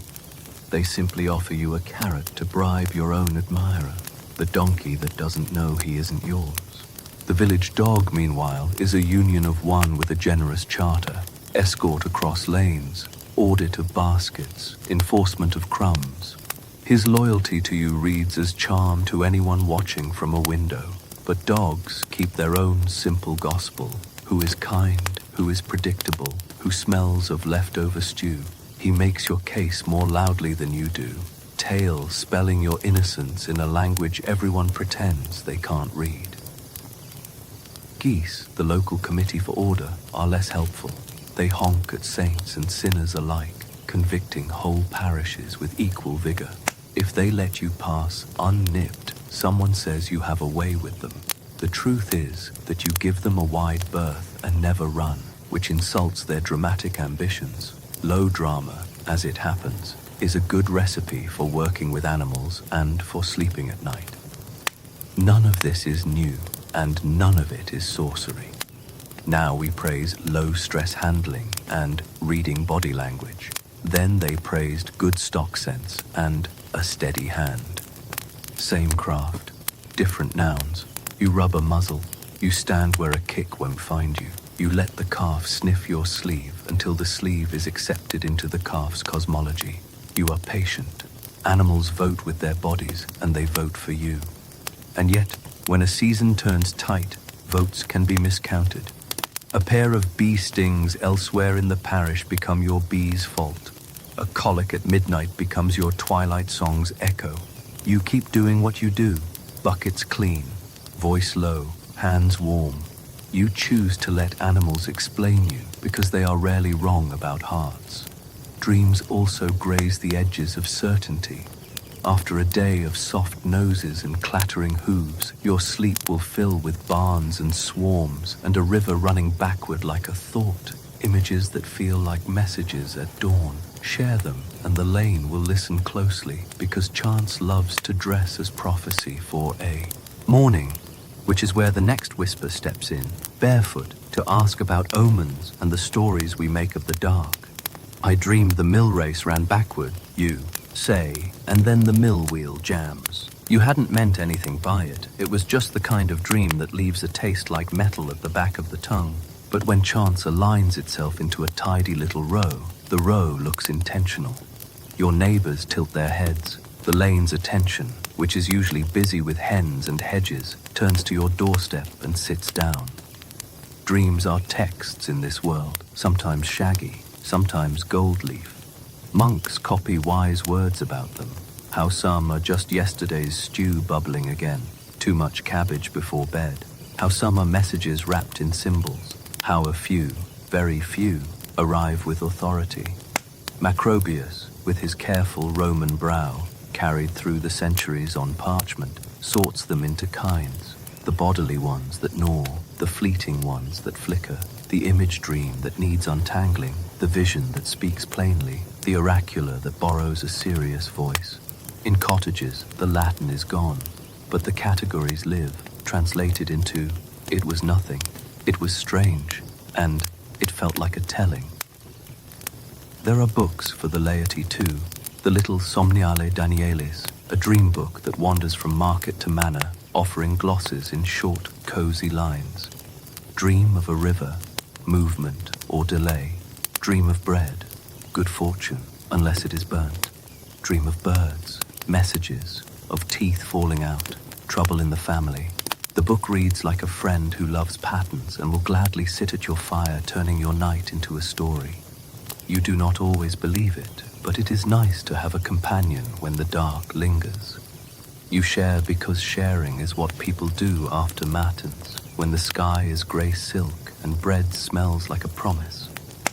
They simply offer you a carrot to bribe your own admirer, the donkey that doesn't know he isn't yours. The village dog, meanwhile, is a union of one with a generous charter, escort across lanes, audit of baskets, enforcement of crumbs. His loyalty to you reads as charm to anyone watching from a window. But dogs keep their own simple gospel. Who is kind, who is predictable, who smells of leftover stew. He makes your case more loudly than you do. Tail spelling your innocence in a language everyone pretends they can't read. Geese, the local committee for order, are less helpful. They honk at saints and sinners alike, convicting whole parishes with equal vigor. If they let you pass unnipped, someone says you have a way with them. The truth is that you give them a wide berth and never run, which insults their dramatic ambitions. Low drama, as it happens, is a good recipe for working with animals and for sleeping at night. None of this is new, and none of it is sorcery. Now we praise low-stress handling and reading body language. Then they praised good stock sense and a steady hand. Same craft, different nouns. You rub a muzzle. You stand where a kick won't find you. You let the calf sniff your sleeve until the sleeve is accepted into the calf's cosmology. You are patient. Animals vote with their bodies, and they vote for you. And yet, when a season turns tight, votes can be miscounted. A pair of bee stings elsewhere in the parish become your bee's fault. A colic at midnight becomes your twilight song's echo. You keep doing what you do. Buckets clean, voice low, hands warm. You choose to let animals explain you because they are rarely wrong about hearts. Dreams also graze the edges of certainty. After a day of soft noses and clattering hooves, your sleep will fill with barns and swarms and a river running backward like a thought. Images that feel like messages at dawn. Share them, and the lane will listen closely, because chance loves to dress as prophecy for a morning, which is where the next whisper steps in, barefoot, to ask about omens and the stories we make of the dark. I dreamed the mill race ran backward, you say, and then the mill wheel jams. You hadn't meant anything by it. It was just the kind of dream that leaves a taste like metal at the back of the tongue. But when chance aligns itself into a tidy little row, the row looks intentional. Your neighbors tilt their heads. The lane's attention, which is usually busy with hens and hedges, turns to your doorstep and sits down. Dreams are texts in this world, sometimes shaggy, sometimes gold leaf. Monks copy wise words about them, how some are just yesterday's stew bubbling again, too much cabbage before bed, how some are messages wrapped in symbols, how a few, very few, arrive with authority. Macrobius, with his careful Roman brow, carried through the centuries on parchment, sorts them into kinds, the bodily ones that gnaw, the fleeting ones that flicker, the image dream that needs untangling, the vision that speaks plainly, the oracular that borrows a serious voice. In cottages, the Latin is gone, but the categories live, translated into, it was nothing, it was strange, and it felt like a telling. There are books for the laity too, the little Somniale Danielis, a dream book that wanders from market to manor, offering glosses in short, cozy lines. Dream of a river, movement or delay. Dream of bread. good fortune, unless it is burnt. Dream of birds, messages, of teeth falling out, trouble in the family. The book reads like a friend who loves patterns and will gladly sit at your fire, turning your night into a story. You do not always believe it, but it is nice to have a companion when the dark lingers. You share because sharing is what people do after matins, when the sky is grey silk and bread smells like a promise.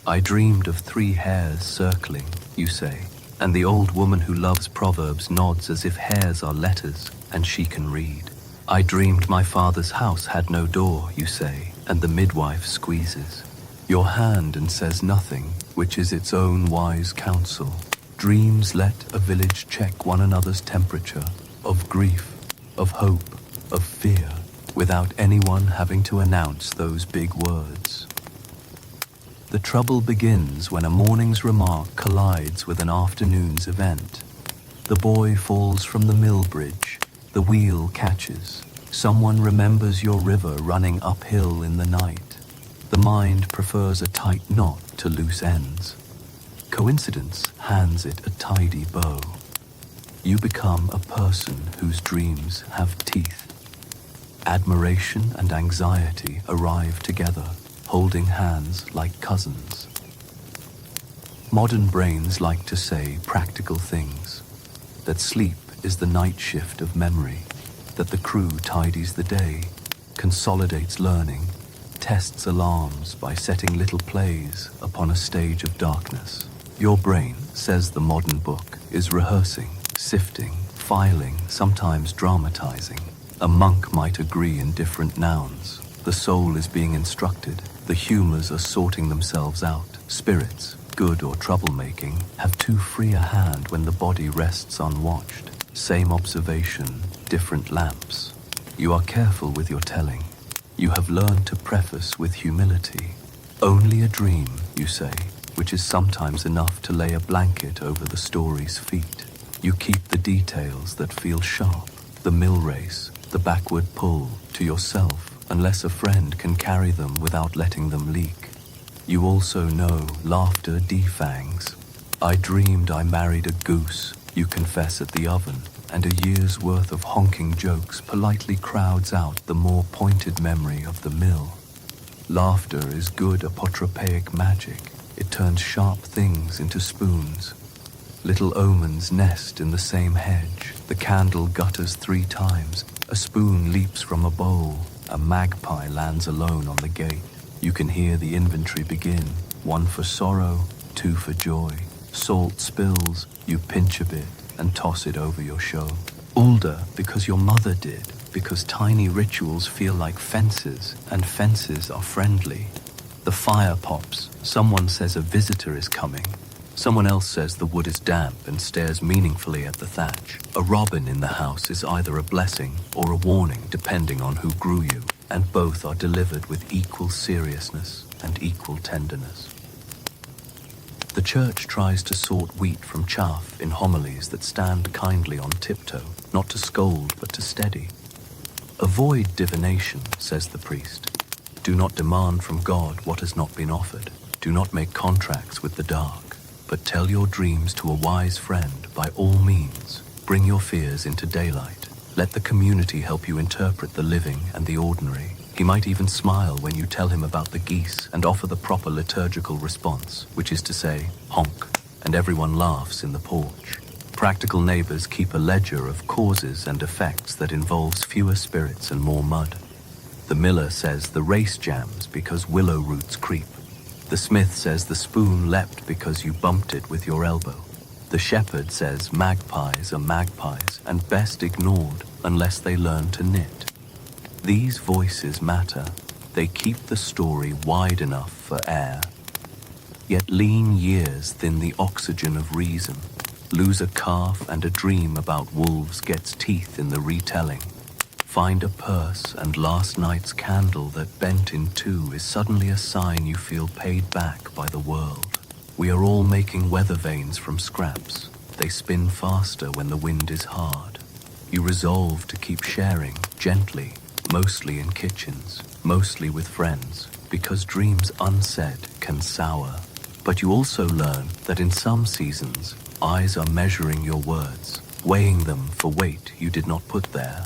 I dreamed of 3 hares circling, you say, and the old woman who loves proverbs nods as if hares are letters and she can read. I dreamed my father's house had no door, you say, and the midwife squeezes your hand and says nothing, which is its own wise counsel. Dreams let a village check one another's temperature, of grief, of hope, of fear, without anyone having to announce those big words. The trouble begins when a morning's remark collides with an afternoon's event. The boy falls from the mill bridge, the wheel catches. Someone remembers your river running uphill in the night. The mind prefers a tight knot to loose ends. Coincidence hands it a tidy bow. You become a person whose dreams have teeth. Admiration and anxiety arrive together, holding hands like cousins. Modern brains like to say practical things, that sleep is the night shift of memory, that the crew tidies the day, consolidates learning, tests alarms by setting little plays upon a stage of darkness. Your brain, says the modern book, is rehearsing, sifting, filing, sometimes dramatizing. A monk might agree in different nouns. The soul is being instructed. The humors are sorting themselves out. Spirits, good or troublemaking, have too free a hand when the body rests unwatched. Same observation, different lamps. You are careful with your telling. You have learned to preface with humility. Only a dream, you say, which is sometimes enough to lay a blanket over the story's feet. You keep the details that feel sharp, the mill race, the backward pull, to yourself, unless a friend can carry them without letting them leak. You also know laughter defangs. I dreamed I married a goose, you confess at the oven, and a year's worth of honking jokes politely crowds out the more pointed memory of the mill. Laughter is good apotropaic magic. It turns sharp things into spoons. Little omens nest in the same hedge. The candle gutters 3 times. A spoon leaps from a bowl. A magpie lands alone on the gate. You can hear the inventory begin. 1 for sorrow, 2 for joy. Salt spills, you pinch a bit and toss it over your show. Older because your mother did, because tiny rituals feel like fences, and fences are friendly. The fire pops, someone says a visitor is coming. Someone else says the wood is damp and stares meaningfully at the thatch. A robin in the house is either a blessing or a warning depending on who grew you, and both are delivered with equal seriousness and equal tenderness. The church tries to sort wheat from chaff in homilies that stand kindly on tiptoe, not to scold but to steady. Avoid divination, says the priest. Do not demand from God what has not been offered. Do not make contracts with the dark, but tell your dreams to a wise friend by all means. Bring your fears into daylight. Let the community help you interpret the living and the ordinary. He might even smile when you tell him about the geese and offer the proper liturgical response, which is to say, honk, and everyone laughs in the porch. Practical neighbors keep a ledger of causes and effects that involves fewer spirits and more mud. The miller says the race jams because willow roots creep. The smith says the spoon leapt because you bumped it with your elbow. The shepherd says magpies are magpies and best ignored unless they learn to knit. These voices matter. They keep the story wide enough for air. Yet lean years thin the oxygen of reason. Lose a calf and a dream about wolves gets teeth in the retelling. Find a purse and last night's candle that bent in 2 is suddenly a sign you feel paid back by the world. We are all making weather vanes from scraps. They spin faster when the wind is hard. You resolve to keep sharing, gently, mostly in kitchens, mostly with friends, because dreams unsaid can sour. But you also learn that in some seasons, eyes are measuring your words, weighing them for weight you did not put there.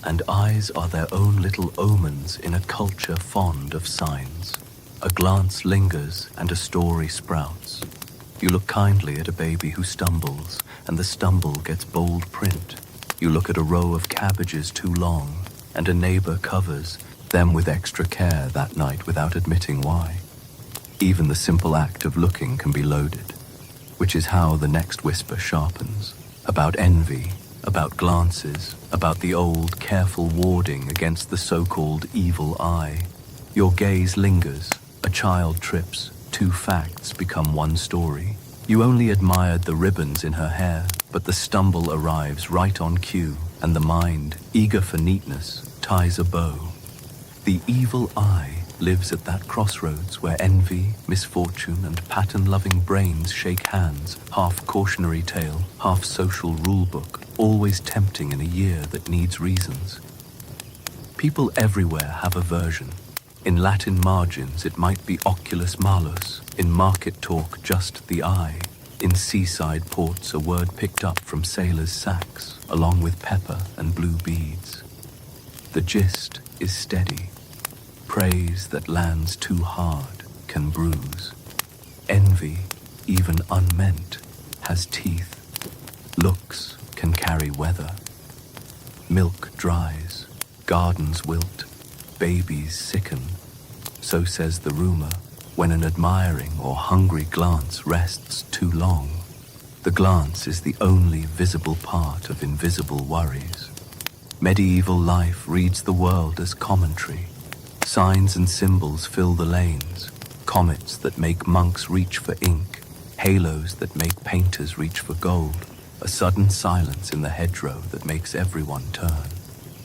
And eyes are their own little omens in a culture fond of signs. A glance lingers and a story sprouts. You look kindly at a baby who stumbles, and the stumble gets bold print. You look at a row of cabbages too long, and a neighbor covers them with extra care that night without admitting why. Even the simple act of looking can be loaded, which is how the next whisper sharpens. About envy, about glances, about the old, careful warding against the so-called evil eye. Your gaze lingers, a child trips, two facts become one story. You only admired the ribbons in her hair, but the stumble arrives right on cue, and the mind, eager for neatness, ties a bow. The evil eye lives at that crossroads where envy, misfortune, and pattern-loving brains shake hands, half cautionary tale, half social rulebook, always tempting in a year that needs reasons. People everywhere have a version. In Latin margins it might be oculus malus, in market talk just the eye. In seaside ports a word picked up from sailors' sacks, along with pepper and blue beads. The gist is steady. Praise that lands too hard can bruise. Envy, even unmeant, has teeth. Looks can carry weather. Milk dries, gardens wilt, babies sicken. So says the rumor, when an admiring or hungry glance rests too long. The glance is the only visible part of invisible worries. Medieval life reads the world as commentary. Signs and symbols fill the lanes, comets that make monks reach for ink, halos that make painters reach for gold, a sudden silence in the hedgerow that makes everyone turn.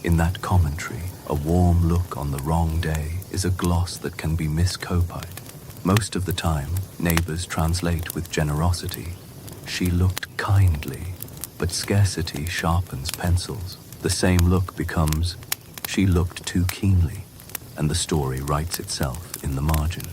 In that commentary, a warm look on the wrong day is a gloss that can be miscopied. Most of the time, neighbors translate with generosity. She looked kindly, but scarcity sharpens pencils. The same look becomes, she looked too keenly, and the story writes itself in the margin.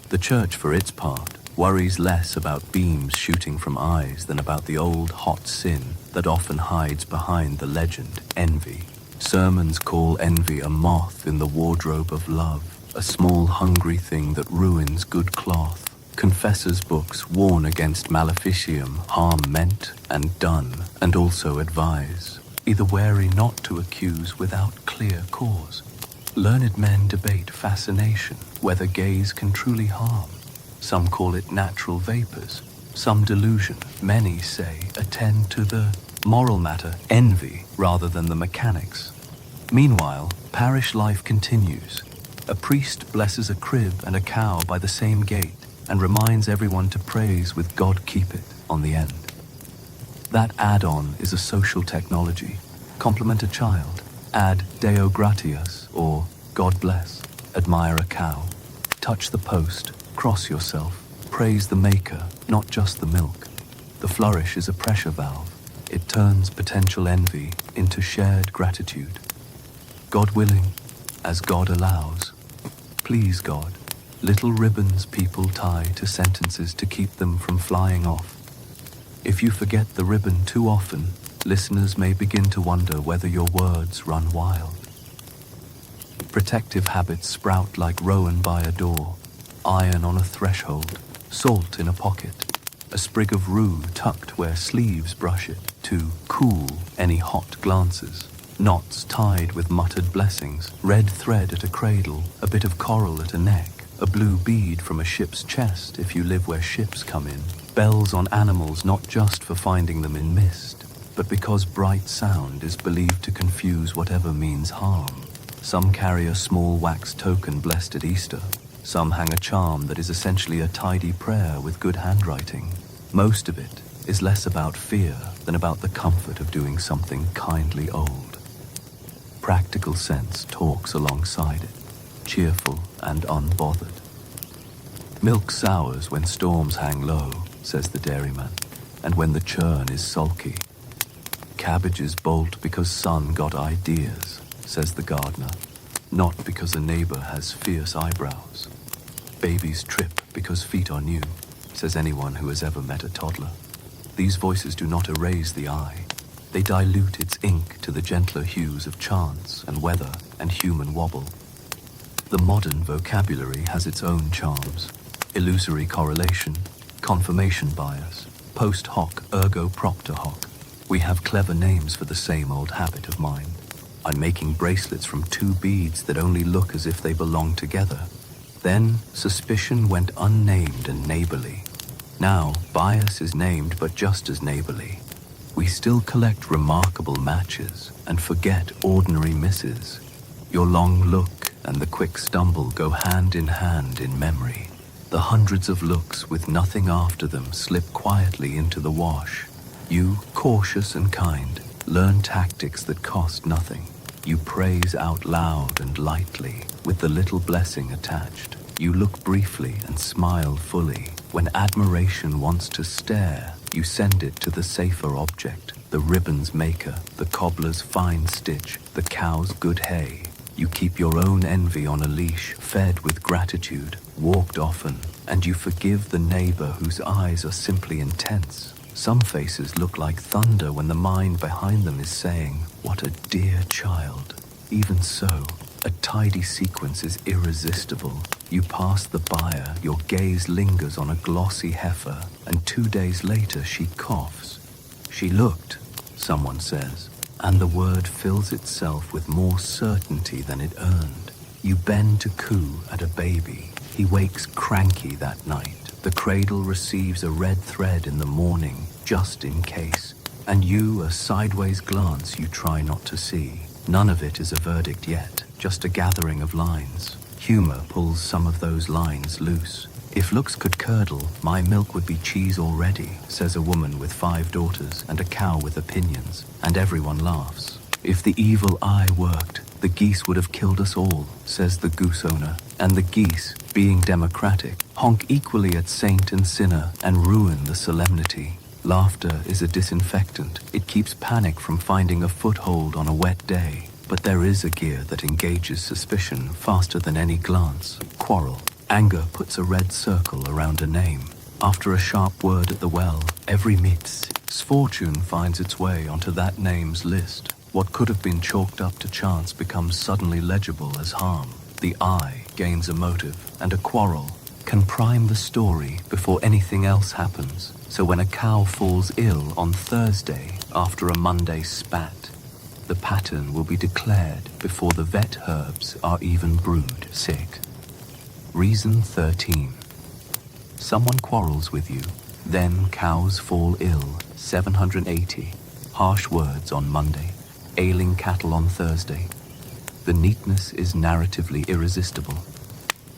The church, for its part, worries less about beams shooting from eyes than about the old hot sin that often hides behind the legend, envy. Sermons call envy a moth in the wardrobe of love, a small hungry thing that ruins good cloth. Confessors' books warn against maleficium, harm meant and done, and also advise, either wary not to accuse without clear cause. Learned men debate fascination, whether gaze can truly harm. Some call it natural vapors, some delusion. Many say attend to the moral matter, envy, rather than the mechanics. Meanwhile, parish life continues. A priest blesses a crib and a cow by the same gate and reminds everyone to praise with God keep it on the end. That add-on is a social technology. Compliment a child, add Deo gratias or God bless, admire a cow, touch the post, cross yourself, praise the maker, not just the milk. The flourish is a pressure valve. It turns potential envy into shared gratitude. God willing, as God allows. Please God, little ribbons people tie to sentences to keep them from flying off. If you forget the ribbon too often, listeners may begin to wonder whether your words run wild. Protective habits sprout like rowan by a door, iron on a threshold, salt in a pocket, a sprig of rue tucked where sleeves brush it to cool any hot glances, knots tied with muttered blessings, red thread at a cradle, a bit of coral at a neck, a blue bead from a ship's chest if you live where ships come in, bells on animals not just for finding them in mist, but because bright sound is believed to confuse whatever means harm. Some carry a small wax token blessed at Easter. Some hang a charm that is essentially a tidy prayer with good handwriting. Most of it is less about fear than about the comfort of doing something kindly old. Practical sense talks alongside it, cheerful and unbothered. Milk sours when storms hang low, says the dairyman, and when the churn is sulky. Cabbages bolt because sun got ideas, says the gardener, not because a neighbor has fierce eyebrows. Babies trip because feet are new, says anyone who has ever met a toddler. These voices do not erase the eye. They dilute its ink to the gentler hues of chance and weather and human wobble. The modern vocabulary has its own charms. Illusory correlation, confirmation bias, post hoc ergo propter hoc. We have clever names for the same old habit of mind. I'm making bracelets from two beads that only look as if they belong together. Then suspicion went unnamed and neighborly. Now bias is named but just as neighborly. We still collect remarkable matches and forget ordinary misses. Your long look and the quick stumble go hand in memory. The hundreds of looks with nothing after them slip quietly into the wash. You, cautious and kind, learn tactics that cost nothing. You praise out loud and lightly, with the little blessing attached. You look briefly and smile fully. When admiration wants to stare, you send it to the safer object, the ribbon's maker, the cobbler's fine stitch, the cow's good hay. You keep your own envy on a leash, fed with gratitude, walked often, and you forgive the neighbor whose eyes are simply intense. Some faces look like thunder when the mind behind them is saying, "What a dear child." Even so, a tidy sequence is irresistible. You pass the buyer, your gaze lingers on a glossy heifer, and 2 days later she coughs. "She looked," someone says, and the word fills itself with more certainty than it earned. You bend to coo at a baby. He wakes cranky that night. The cradle receives a red thread in the morning, just in case, and you, a sideways glance you try not to see. None of it is a verdict yet, just a gathering of lines. Humor pulls some of those lines loose. "If looks could curdle, my milk would be cheese already," says a woman with 5 daughters and a cow with opinions, and everyone laughs. "If the evil eye worked, the geese would have killed us all," says the goose owner, and the geese, being democratic, honk equally at saint and sinner and ruin the solemnity. Laughter is a disinfectant. It keeps panic from finding a foothold on a wet day. But there is a gear that engages suspicion faster than any glance. Quarrel. Anger puts a red circle around a name. After a sharp word at the well, every misfortune finds its way onto that name's list. What could have been chalked up to chance becomes suddenly legible as harm. The eye gains a motive, and a quarrel can prime the story before anything else happens. So when a cow falls ill on Thursday after a Monday spat, the pattern will be declared before the vet herbs are even brewed. Sick. Reason 13. Someone quarrels with you, then cows fall ill. 780. Harsh words on Monday, ailing cattle on Thursday. The neatness is narratively irresistible.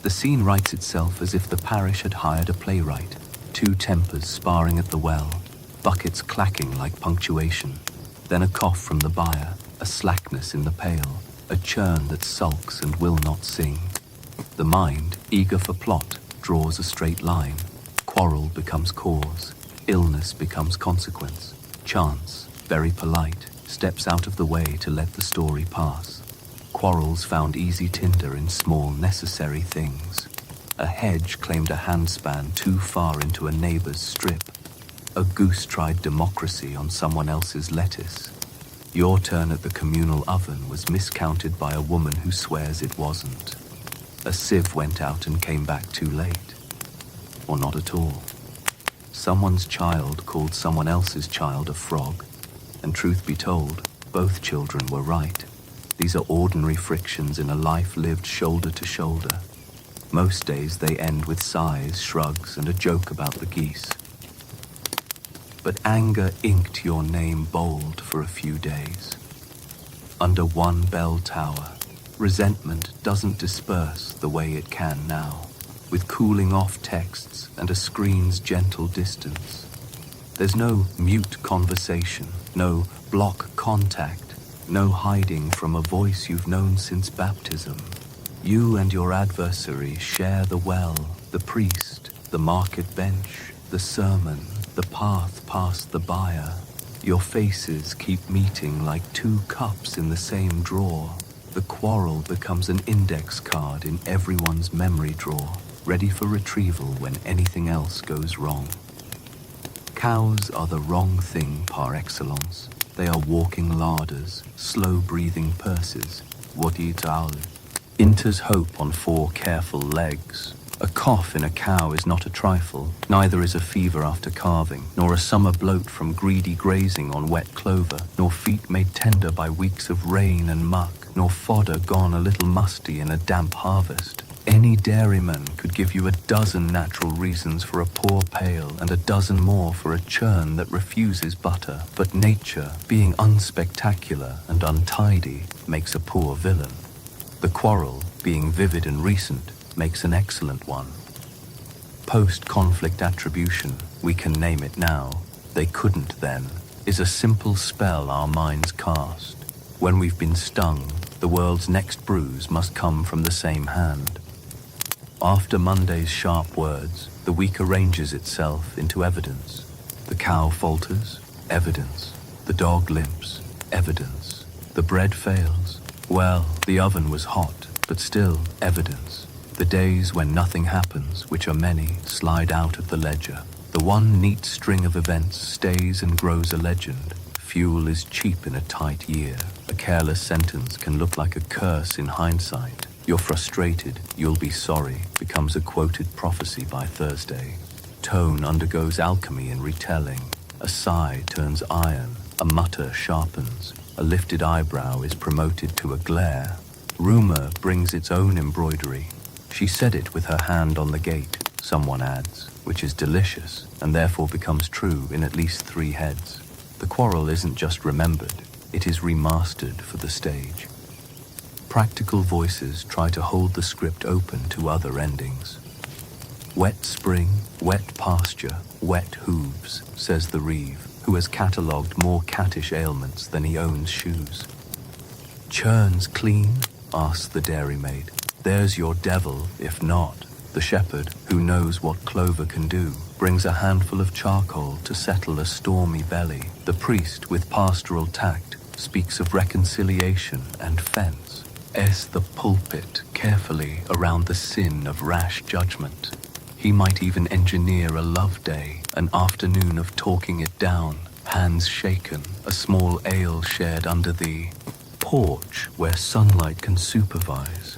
The scene writes itself as if the parish had hired a playwright. 2 tempers sparring at the well, buckets clacking like punctuation. Then a cough from the buyer, a slackness in the pail, a churn that sulks and will not sing. The mind, eager for plot, draws a straight line. Quarrel becomes cause. Illness becomes consequence. Chance, very polite, steps out of the way to let the story pass. Quarrels found easy tinder in small, necessary things. A hedge claimed a handspan too far into a neighbor's strip. A goose tried democracy on someone else's lettuce. Your turn at the communal oven was miscounted by a woman who swears it wasn't. A sieve went out and came back too late. Or not at all. Someone's child called someone else's child a frog. And truth be told, both children were right. These are ordinary frictions in a life lived shoulder to shoulder. Most days they end with sighs, shrugs, and a joke about the geese. But anger inked your name bold for a few days. Under one bell tower, resentment doesn't disperse the way it can now, with cooling off texts and a screen's gentle distance. There's no mute conversation, no block contact, no hiding from a voice you've known since baptism. You and your adversary share the well, the priest, the market bench, the sermon, the path past the buyer. Your faces keep meeting like 2 cups in the same drawer. The quarrel becomes an index card in everyone's memory drawer. ready for retrieval when anything else goes wrong. Cows are the wrong thing par excellence. They are walking larders, slow-breathing purses. Wadital. Inter's hope on 4 careful legs. A cough in a cow is not a trifle, neither is a fever after calving, nor a summer bloat from greedy grazing on wet clover, nor feet made tender by weeks of rain and muck, nor fodder gone a little musty in a damp harvest. Any dairyman could give you a dozen natural reasons for a poor pail and a dozen more for a churn that refuses butter, but nature, being unspectacular and untidy, makes a poor villain. The quarrel, being vivid and recent, makes an excellent one. Post-conflict attribution, we can name it now, they couldn't then, is a simple spell our minds cast. When we've been stung, the world's next bruise must come from the same hand. After Monday's sharp words, the week arranges itself into evidence. The cow falters, evidence. The dog limps, evidence. The bread fails, well, the oven was hot, but still evidence. The days when nothing happens, which are many, slide out of the ledger. The one neat string of events stays and grows a legend. Fuel is cheap in a tight year. A careless sentence can look like a curse in hindsight. You're frustrated, you'll be sorry, becomes a quoted prophecy by Thursday. Tone undergoes alchemy in retelling. A sigh turns iron, a mutter sharpens. A lifted eyebrow is promoted to a glare. Rumor brings its own embroidery. She said it with her hand on the gate, someone adds, which is delicious and therefore becomes true in at least 3 heads. The quarrel isn't just remembered, it is remastered for the stage. Practical voices try to hold the script open to other endings. Wet spring, wet pasture, wet hooves, says the reeve, who has catalogued more cattish ailments than he owns shoes. Churns clean? asks the dairymaid. There's your devil, if not. The shepherd, who knows what clover can do, brings a handful of charcoal to settle a stormy belly. The priest, with pastoral tact, speaks of reconciliation and fence. The pulpit carefully around the sin of rash judgment. He might even engineer a love day, an afternoon of talking it down, hands shaken, a small ale shared under the porch where sunlight can supervise.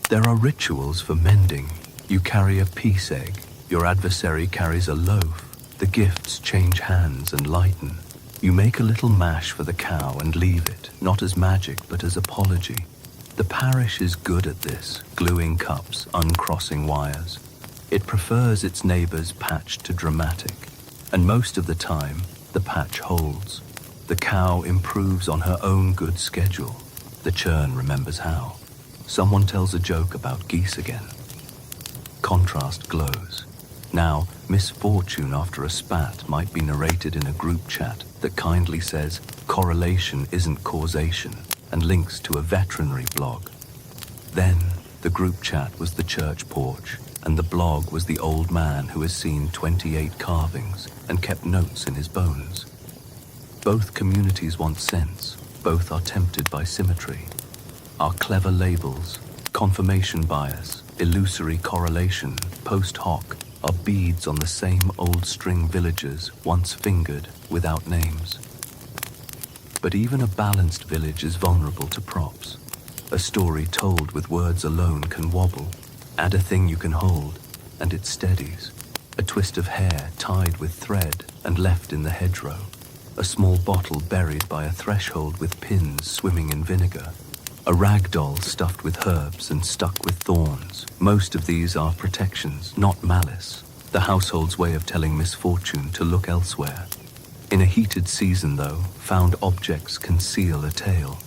There are rituals for mending. You carry a peace egg, your adversary carries a loaf. The gifts change hands and lighten. You make a little mash for the cow and leave it, not as magic but as apology. The parish is good at this, gluing cups, uncrossing wires. It prefers its neighbours patched to dramatic, and most of the time, the patch holds. The cow improves on her own good schedule. The churn remembers how. Someone tells a joke about geese again. Contrast glows. Now, misfortune after a spat might be narrated in a group chat that kindly says correlation isn't causation and links to a veterinary blog. Then, the group chat was the church porch, and the blog was the old man who has seen 28 carvings and kept notes in his bones. Both communities want sense, both are tempted by symmetry. Our clever labels, confirmation bias, illusory correlation, post hoc, are beads on the same old string villages once fingered without names. But even a balanced village is vulnerable to props. A story told with words alone can wobble. Add a thing you can hold, and it steadies. A twist of hair tied with thread and left in the hedgerow. A small bottle buried by a threshold with pins swimming in vinegar. A rag doll stuffed with herbs and stuck with thorns. Most of these are protections, not malice. The household's way of telling misfortune to look elsewhere. In a heated season, though, found objects conceal a tale.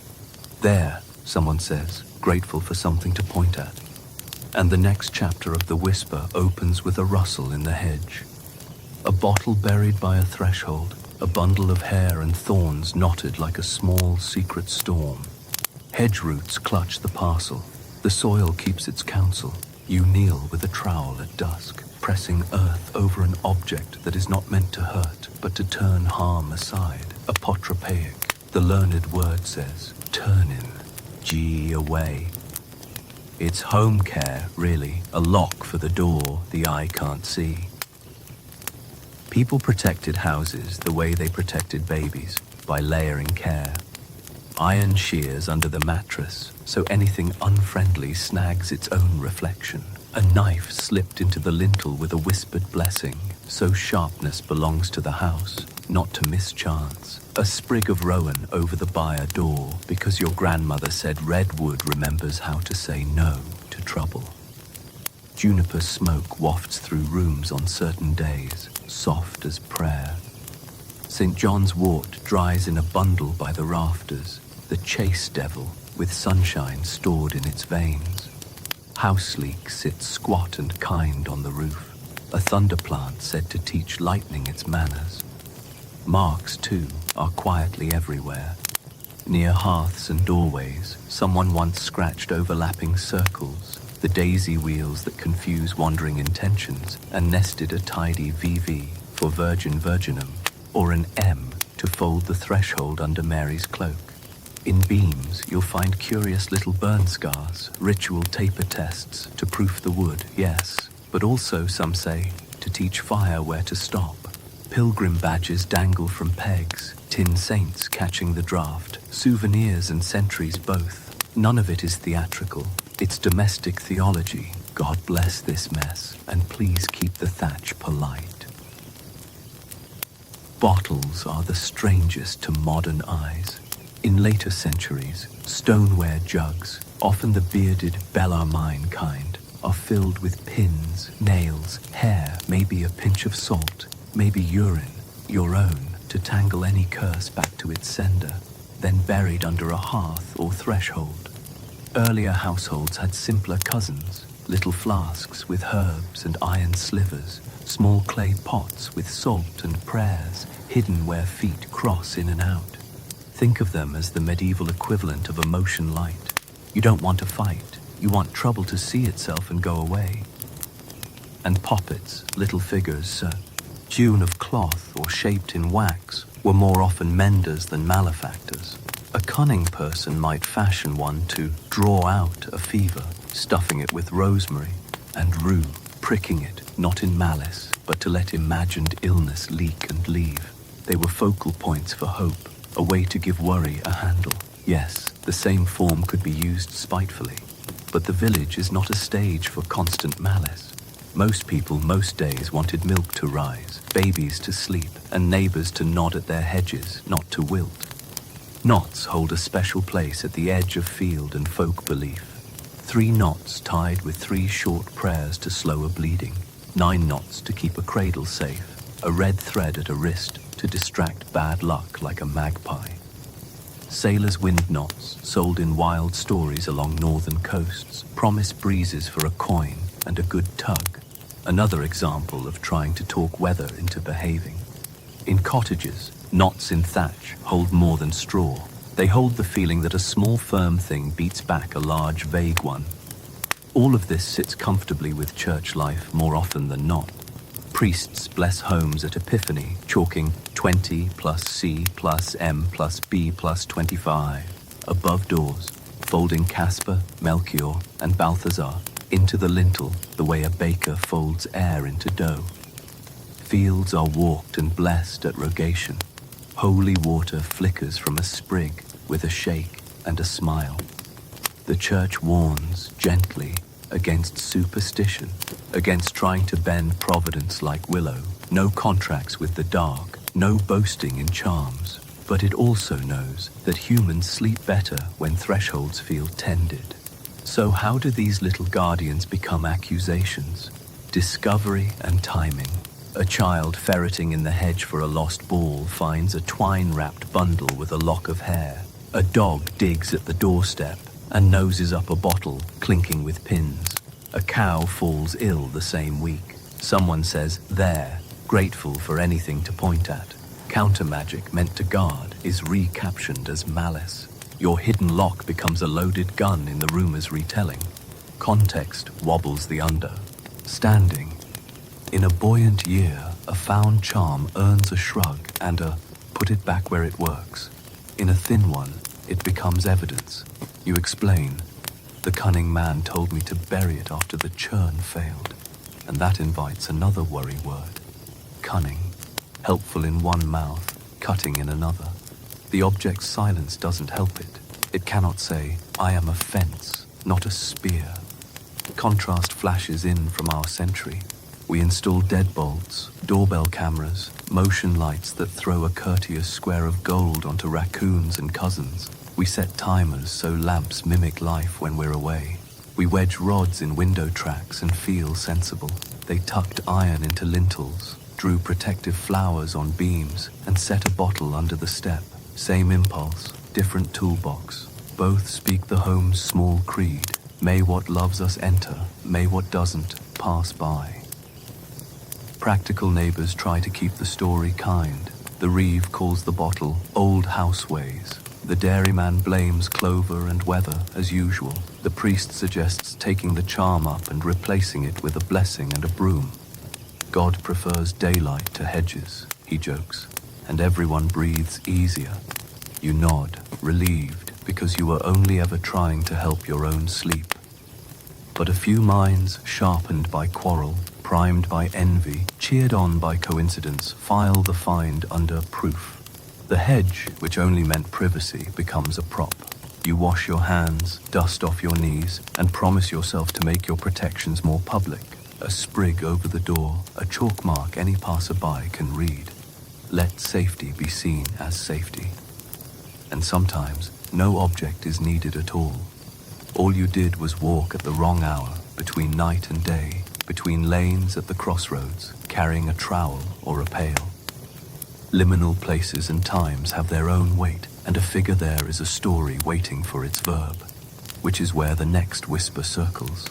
There, someone says, grateful for something to point at. And the next chapter of The Whisper opens with a rustle in the hedge. A bottle buried by a threshold, a bundle of hair and thorns knotted like a small secret storm. Hedge roots clutch the parcel. The soil keeps its counsel. You kneel with a trowel at dusk, pressing earth over an object that is not meant to hurt, but to turn harm aside. Apotropaic, the learned word says, turn in, gee away. It's home care, really, a lock for the door the eye can't see. People protected houses the way they protected babies, by layering care. Iron shears under the mattress, so anything unfriendly snags its own reflection. A knife slipped into the lintel with a whispered blessing, so sharpness belongs to the house, not to mischance. A sprig of rowan over the byre door, because your grandmother said redwood remembers how to say no to trouble. Juniper smoke wafts through rooms on certain days, soft as prayer. St. John's wort dries in a bundle by the rafters, the chase devil with sunshine stored in its veins. Houseleek sits squat and kind on the roof, a thunderplant said to teach lightning its manners. Marks, too, are quietly everywhere. Near hearths and doorways, someone once scratched overlapping circles, the daisy wheels that confuse wandering intentions, and nested a tidy VV for Virgin Virginum, or an M to fold the threshold under Mary's cloak. In beams, you'll find curious little burn scars, ritual taper tests to proof the wood, yes, but also, some say, to teach fire where to stop. Pilgrim badges dangle from pegs, tin saints catching the draft, souvenirs and sentries both. None of it is theatrical. It's domestic theology. God bless this mess, and please keep the thatch polite. Bottles are the strangest to modern eyes. In later centuries, stoneware jugs, often the bearded Bellarmine kind, are filled with pins, nails, hair, maybe a pinch of salt, maybe urine, your own, to tangle any curse back to its sender, then buried under a hearth or threshold. Earlier households had simpler cousins, little flasks with herbs and iron slivers, small clay pots with salt and prayers, hidden where feet cross in and out. Think of them as the medieval equivalent of a motion light. You don't want to fight. You want trouble to see itself and go away. And poppets, little figures, hewn of cloth or shaped in wax, were more often menders than malefactors. A cunning person might fashion one to draw out a fever, stuffing it with rosemary, and rue, pricking it, not in malice, but to let imagined illness leak and leave. They were focal points for hope, a way to give worry a handle. Yes, the same form could be used spitefully, but the village is not a stage for constant malice. Most people most days wanted milk to rise, babies to sleep, and neighbors to nod at their hedges, not to wilt. Knots hold a special place at the edge of field and folk belief. 3 knots tied with 3 short prayers to slow a bleeding, 9 knots to keep a cradle safe, a red thread at a wrist to distract bad luck like a magpie. Sailors' wind knots, sold in wild stories along northern coasts, promise breezes for a coin and a good tug. Another example of trying to talk weather into behaving. In cottages, knots in thatch hold more than straw. They hold the feeling that a small firm thing beats back a large vague one. All of this sits comfortably with church life more often than not. Priests bless homes at Epiphany, chalking 20 plus C plus M plus B plus 25 above doors, folding Casper, Melchior, and Balthazar into the lintel the way a baker folds air into dough. Fields are walked and blessed at rogation. Holy water flickers from a sprig with a shake and a smile. The church warns gently against superstition, against trying to bend providence like willow. No contracts with the dark, no boasting in charms. But it also knows that humans sleep better when thresholds feel tended. So how do these little guardians become accusations? Discovery and timing. A child ferreting in the hedge for a lost ball finds a twine-wrapped bundle with a lock of hair. A dog digs at the doorstep and noses up a bottle, clinking with pins. A cow falls ill the same week. Someone says, "There," grateful for anything to point at. Counter-magic meant to guard is recaptioned as malice. Your hidden lock becomes a loaded gun in the rumor's retelling. Context wobbles the under. Standing. In a buoyant year, a found charm earns a shrug and a put it back where it works. In a thin one, it becomes evidence. You explain, The cunning man told me to bury it after the churn failed, and that invites another worry word. Cunning, helpful in one mouth, cutting in another. The object's silence doesn't help it. It cannot say, I am a fence, not a spear. Contrast flashes in from our century. We install deadbolts, doorbell cameras, motion lights that throw a courteous square of gold onto raccoons and cousins. We set timers so lamps mimic life when we're away. We wedge rods in window tracks and feel sensible. They tucked iron into lintels, drew protective flowers on beams, and set a bottle under the step. Same impulse, different toolbox. Both speak the home's small creed. May what loves us enter, may what doesn't pass by. Practical neighbors try to keep the story kind. The reeve calls the bottle old house ways. The dairyman blames clover and weather as usual. The priest suggests taking the charm up and replacing it with a blessing and a broom. God prefers daylight to hedges, he jokes, and everyone breathes easier. You nod, relieved, because you were only ever trying to help your own sleep. But a few minds, sharpened by quarrel, primed by envy, cheered on by coincidence, file the find under proof. The hedge, which only meant privacy, becomes a prop. You wash your hands, dust off your knees, and promise yourself to make your protections more public. A sprig over the door, a chalk mark any passerby can read. Let safety be seen as safety. And sometimes, no object is needed at all. All you did was walk at the wrong hour, between night and day, between lanes at the crossroads, carrying a trowel or a pail. Liminal places and times have their own weight, and a figure there is a story waiting for its verb, which is where the next whisper circles.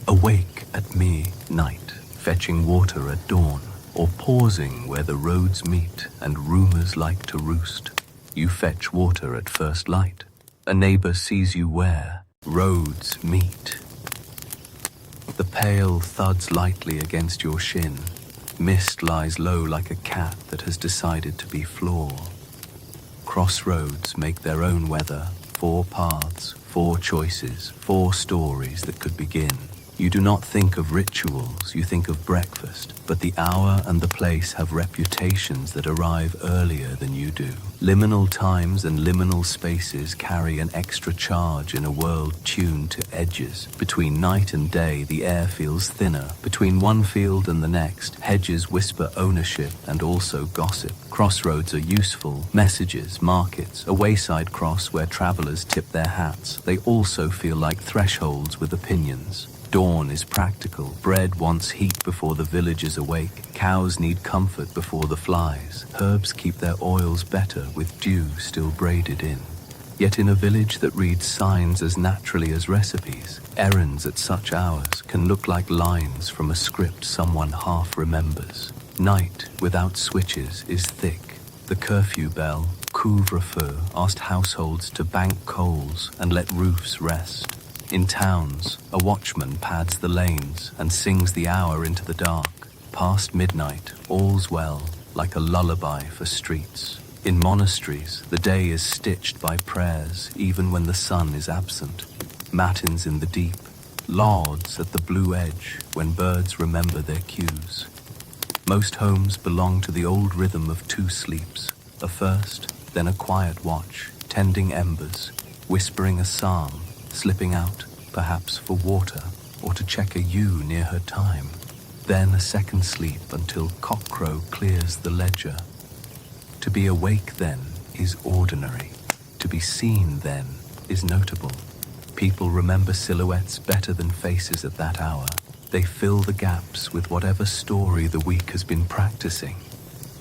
Awake at me, night, fetching water at dawn, or pausing where the roads meet and rumors like to roost. You fetch water at first light. A neighbor sees you where roads meet. The pail thuds lightly against your shin. Mist lies low like a cat that has decided to be floor. Crossroads make their own weather, 4 paths, 4 choices, 4 stories that could begin. You do not think of rituals, you think of breakfast, but the hour and the place have reputations that arrive earlier than you do. Liminal times and liminal spaces carry an extra charge in a world tuned to edges. Between night and day, the air feels thinner. Between one field and the next, hedges whisper ownership and also gossip. Crossroads are useful, messages, markets, a wayside cross where travelers tip their hats. They also feel like thresholds with opinions. Dawn is practical. Bread wants heat before the villagers awake. Cows need comfort before the flies. Herbs keep their oils better with dew still braided in. Yet in a village that reads signs as naturally as recipes, errands at such hours can look like lines from a script someone half remembers. Night without switches is thick. The curfew bell, couvre-feu, asked households to bank coals and let roofs rest. In towns, a watchman pads the lanes and sings the hour into the dark. Past midnight, all's well, like a lullaby for streets. In monasteries, the day is stitched by prayers, even when the sun is absent. Matins in the deep, lauds at the blue edge when birds remember their cues. Most homes belong to the old rhythm of 2 sleeps, a first, then a quiet watch, tending embers, whispering a psalm, slipping out, perhaps for water, or to check a ewe near her time. Then a second sleep until cockcrow clears the ledger. To be awake then is ordinary. To be seen then is notable. People remember silhouettes better than faces at that hour. They fill the gaps with whatever story the week has been practicing.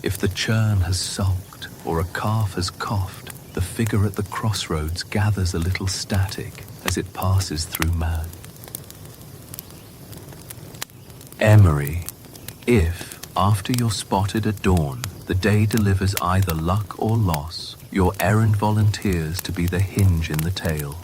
If the churn has sulked or a calf has coughed, the figure at the crossroads gathers a little static as it passes through man. Emery, if, after you're spotted at dawn, the day delivers either luck or loss, your errand volunteers to be the hinge in the tale.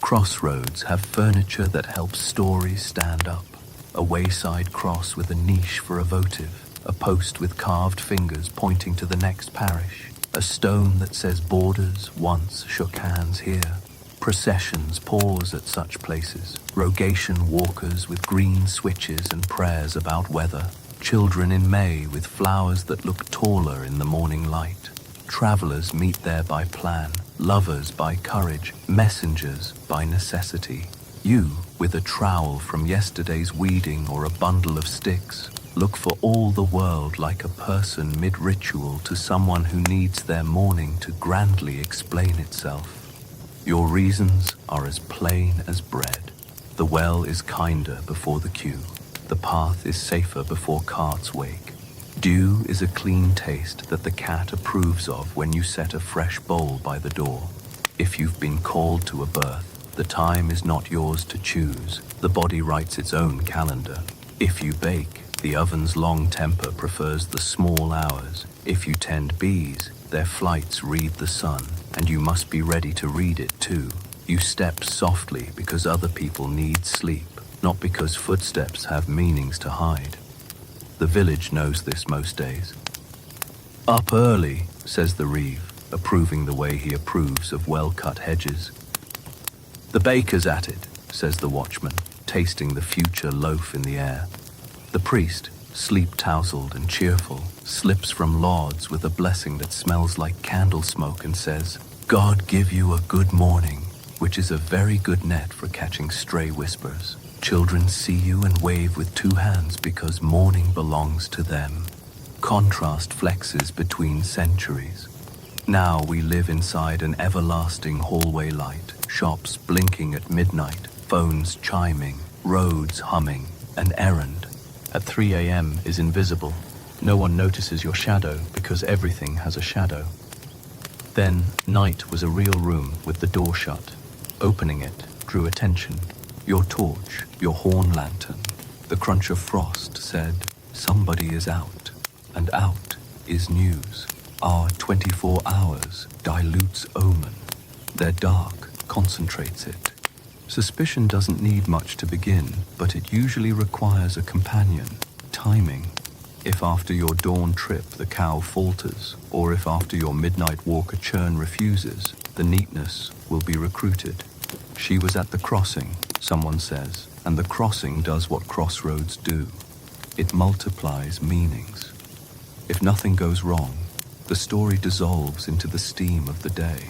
Crossroads have furniture that helps stories stand up. A wayside cross with a niche for a votive, a post with carved fingers pointing to the next parish, a stone that says borders once shook hands here. Processions pause at such places, rogation walkers with green switches and prayers about weather, children in May with flowers that look taller in the morning light. Travelers meet there by plan, lovers by courage, messengers by necessity. You, with a trowel from yesterday's weeding or a bundle of sticks, look for all the world like a person mid-ritual to someone who needs their morning to grandly explain itself. Your reasons are as plain as bread. The well is kinder before the queue. The path is safer before carts wake. Dew is a clean taste that the cat approves of when you set a fresh bowl by the door. If you've been called to a birth, the time is not yours to choose. The body writes its own calendar. If you bake, the oven's long temper prefers the small hours. If you tend bees, their flights read the sun, and you must be ready to read it too. You step softly because other people need sleep, not because footsteps have meanings to hide. The village knows this most days. Up early, says the reeve, approving the way he approves of well-cut hedges. The baker's at it, says the watchman, tasting the future loaf in the air. The priest, sleep-tousled and cheerful, slips from lauds with a blessing that smells like candle smoke and says, God give you a good morning, which is a very good net for catching stray whispers. Children see you and wave with two hands because morning belongs to them. Contrast flexes between centuries. Now we live inside an everlasting hallway light, shops blinking at midnight, phones chiming, roads humming, an errand. At 3 a.m. is invisible. No one notices your shadow because everything has a shadow. Then, night was a real room with the door shut. Opening it drew attention. Your torch, your horn lantern, the crunch of frost said, somebody is out, and out is news. Our 24 hours dilutes omen. Their dark concentrates it. Suspicion doesn't need much to begin, but it usually requires a companion, timing. If after your dawn trip the cow falters, or if after your midnight walk a churn refuses, the neatness will be recruited. She was at the crossing, someone says, and the crossing does what crossroads do. It multiplies meanings. If nothing goes wrong, the story dissolves into the steam of the day.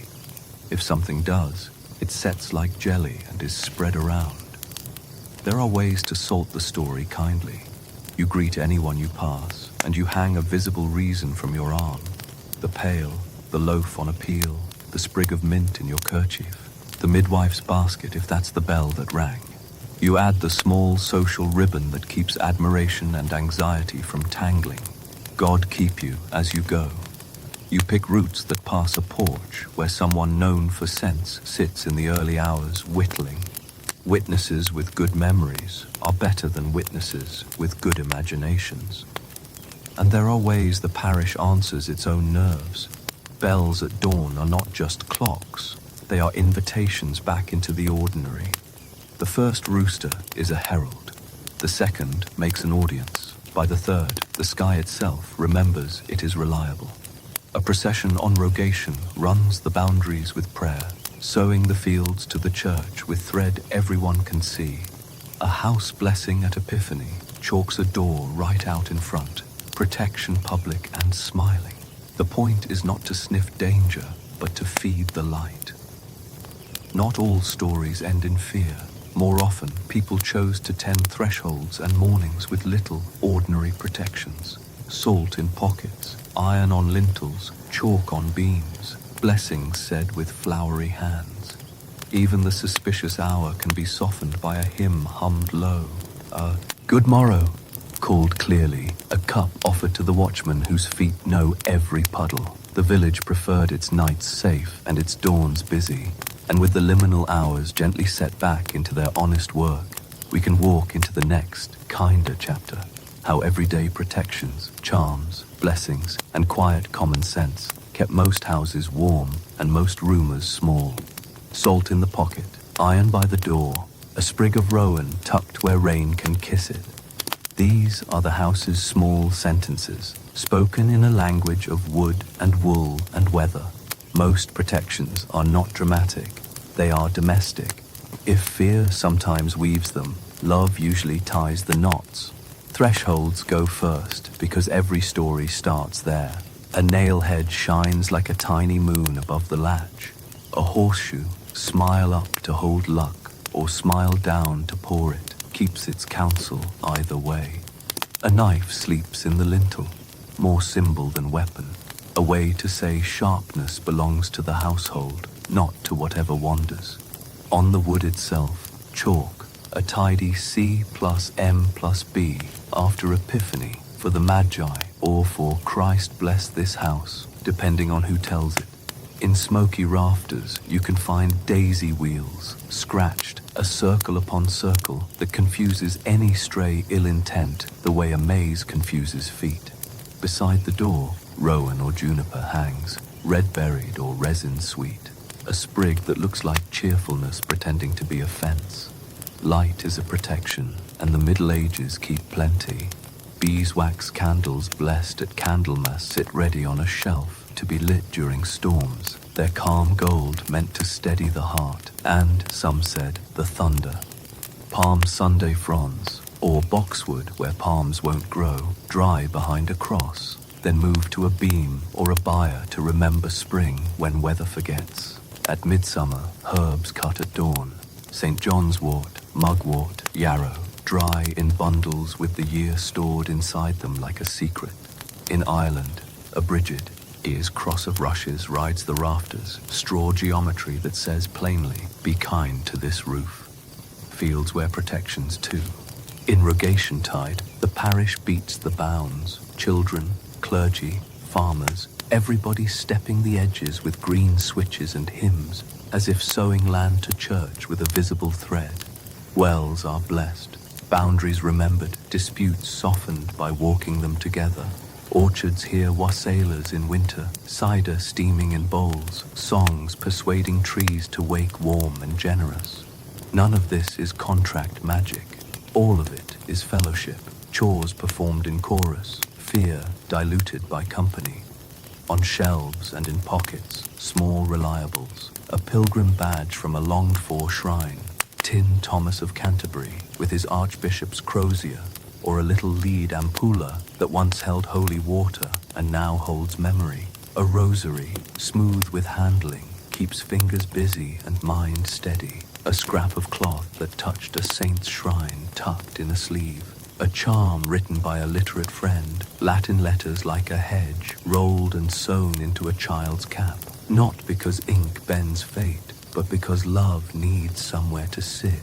If something does, it sets like jelly and is spread around. There are ways to salt the story kindly. You greet anyone you pass, and you hang a visible reason from your arm. The pail, the loaf on a peel, the sprig of mint in your kerchief, the midwife's basket if that's the bell that rang. You add the small social ribbon that keeps admiration and anxiety from tangling. God keep you as you go. You pick routes that pass a porch where someone known for sense sits in the early hours whittling. Witnesses with good memories are better than witnesses with good imaginations. And there are ways the parish answers its own nerves. Bells at dawn are not just clocks, they are invitations back into the ordinary. The first rooster is a herald. The second makes an audience. By the third, the sky itself remembers it is reliable. A procession on rogation runs the boundaries with prayer, sowing the fields to the church with thread everyone can see. A house blessing at Epiphany chalks a door right out in front, protection public and smiling. The point is not to sniff danger, but to feed the light. Not all stories end in fear. More often, people chose to tend thresholds and mornings with little, ordinary protections. Salt in pockets, iron on lintels, chalk on beams, blessings said with flowery hands. Even the suspicious hour can be softened by a hymn hummed low. A good morrow, called clearly, a cup offered to the watchman whose feet know every puddle. The village preferred its nights safe and its dawns busy, and with the liminal hours gently set back into their honest work, we can walk into the next, kinder chapter. How everyday protections, charms, blessings, and quiet common sense kept most houses warm and most rumors small. Salt in the pocket, iron by the door, a sprig of rowan tucked where rain can kiss it. These are the house's small sentences, spoken in a language of wood and wool and weather. Most protections are not dramatic. They are domestic. If fear sometimes weaves them, love usually ties the knots. Thresholds go first because every story starts there. A nailhead shines like a tiny moon above the latch. A horseshoe, smile up to hold luck, or smile down to pour it, keeps its counsel either way. A knife sleeps in the lintel, more symbol than weapon. A way to say sharpness belongs to the household, not to whatever wanders. On the wood itself, chalk, a tidy C plus M plus B after Epiphany for the Magi or for Christ bless this house, depending on who tells it. In smoky rafters, you can find daisy wheels, scratched, a circle upon circle that confuses any stray ill intent the way a maze confuses feet. Beside the door, rowan or juniper hangs, red-berried or resin-sweet, a sprig that looks like cheerfulness pretending to be a fence. Light is a protection, and the Middle Ages keep plenty. Beeswax candles blessed at Candlemas sit ready on a shelf to be lit during storms, their calm gold meant to steady the heart, and, some said, the thunder. Palm Sunday fronds, or boxwood where palms won't grow, dry behind a cross, then move to a beam or a bier to remember spring when weather forgets. At midsummer, herbs cut at dawn, St. John's wort, mugwort, yarrow, dry in bundles with the year stored inside them like a secret. In Ireland, a Brigid, Ear's cross of rushes rides the rafters, straw geometry that says plainly, be kind to this roof. Fields wear protections too. In Rogation tide, the parish beats the bounds, children, clergy, farmers, everybody stepping the edges with green switches and hymns, as if sewing land to church with a visible thread. Wells are blessed, boundaries remembered, disputes softened by walking them together. Orchards hear wassailers in winter, cider steaming in bowls, songs persuading trees to wake warm and generous. None of this is contract magic. All of it is fellowship, chores performed in chorus, fear diluted by company. On shelves and in pockets, small reliables, a pilgrim badge from a longed-for shrine, Tin Thomas of Canterbury with his Archbishop's crozier, or a little lead ampulla that once held holy water and now holds memory. A rosary, smooth with handling, keeps fingers busy and mind steady. A scrap of cloth that touched a saint's shrine tucked in a sleeve. A charm written by a literate friend, Latin letters like a hedge, rolled and sewn into a child's cap. Not because ink bends fate, but because love needs somewhere to sit.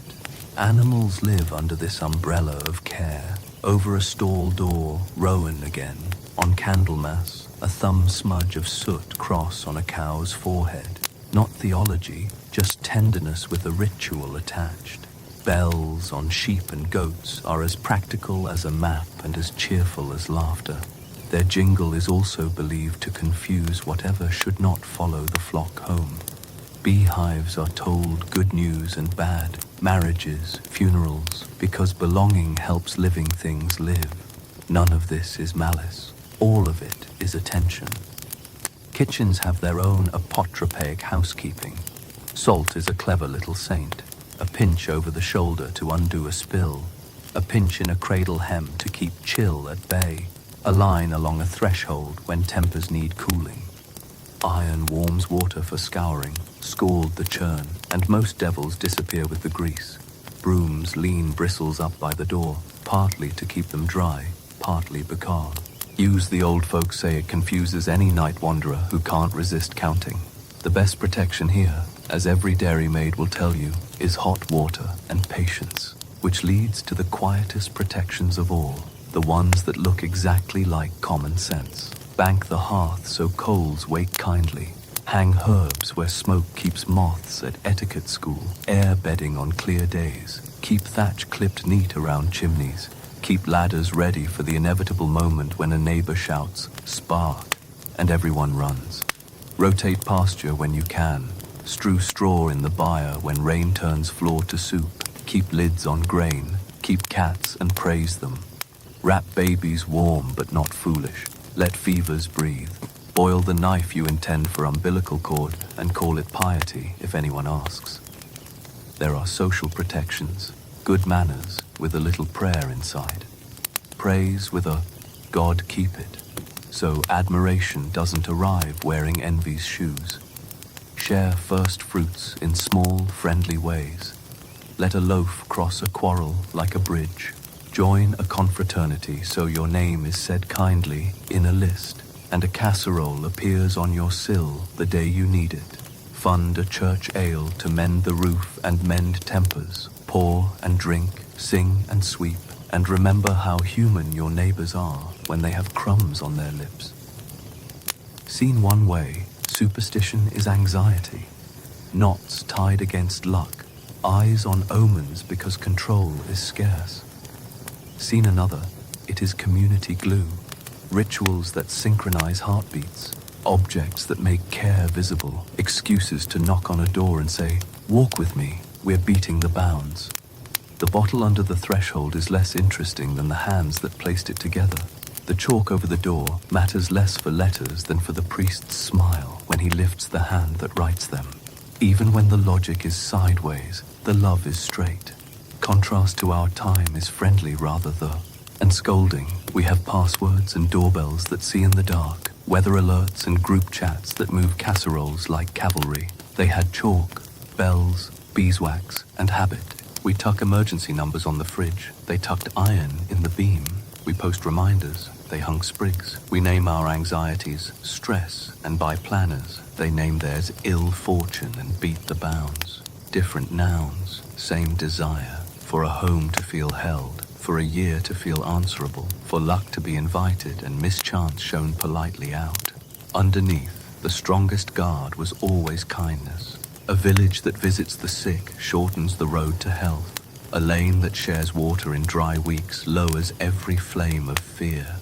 Animals live under this umbrella of care. Over a stall door, rowan again. On Candlemas, a thumb smudge of soot cross on a cow's forehead. Not theology, just tenderness with a ritual attached. Bells on sheep and goats are as practical as a map and as cheerful as laughter. Their jingle is also believed to confuse whatever should not follow the flock home. Beehives are told good news and bad, marriages, funerals, because belonging helps living things live. None of this is malice. All of it is attention. Kitchens have their own apotropaic housekeeping. Salt is a clever little saint. A pinch over the shoulder to undo a spill. A pinch in a cradle hem to keep chill at bay. A line along a threshold when tempers need cooling. Iron warms water for scouring, scald the churn, and most devils disappear with the grease. Brooms lean bristles up by the door, partly to keep them dry, partly because. Use the old folks say it confuses any night wanderer who can't resist counting. The best protection here, as every dairymaid will tell you, is hot water and patience, which leads to the quietest protections of all, the ones that look exactly like common sense. Bank the hearth so coals wake kindly. Hang herbs where smoke keeps moths at etiquette school. Air bedding on clear days. Keep thatch clipped neat around chimneys. Keep ladders ready for the inevitable moment when a neighbor shouts, "Spark," and everyone runs. Rotate pasture when you can. Strew straw in the byre when rain turns floor to soup. Keep lids on grain. Keep cats and praise them. Wrap babies warm but not foolish. Let fevers breathe. Spoil the knife you intend for umbilical cord and call it piety if anyone asks. There are social protections, good manners with a little prayer inside. Praise with a God keep it, so admiration doesn't arrive wearing envy's shoes. Share first fruits in small, friendly ways. Let a loaf cross a quarrel like a bridge. Join a confraternity so your name is said kindly in a list, and a casserole appears on your sill the day you need it. Fund a church ale to mend the roof and mend tempers. Pour and drink, sing and sweep, and remember how human your neighbors are when they have crumbs on their lips. Seen one way, superstition is anxiety. Knots tied against luck, eyes on omens because control is scarce. Seen another, it is community glue, rituals that synchronize heartbeats, objects that make care visible, excuses to knock on a door and say, "Walk with me, we're beating the bounds." The bottle under the threshold is less interesting than the hands that placed it together. The chalk over the door matters less for letters than for the priest's smile when he lifts the hand that writes them. Even when the logic is sideways, the love is straight. Contrast to our time is friendly rather though. And scolding, we have passwords and doorbells that see in the dark, weather alerts and group chats that move casseroles like cavalry. They had chalk, bells, beeswax, and habit. We tuck emergency numbers on the fridge. They tucked iron in the beam. We post reminders. They hung sprigs. We name our anxieties stress, and by planners, they name theirs ill fortune and beat the bounds. Different nouns, same desire. For a home to feel held, for a year to feel answerable, for luck to be invited and mischance shown politely out. Underneath, the strongest guard was always kindness. A village that visits the sick shortens the road to health. A lane that shares water in dry weeks lowers every flame of fear.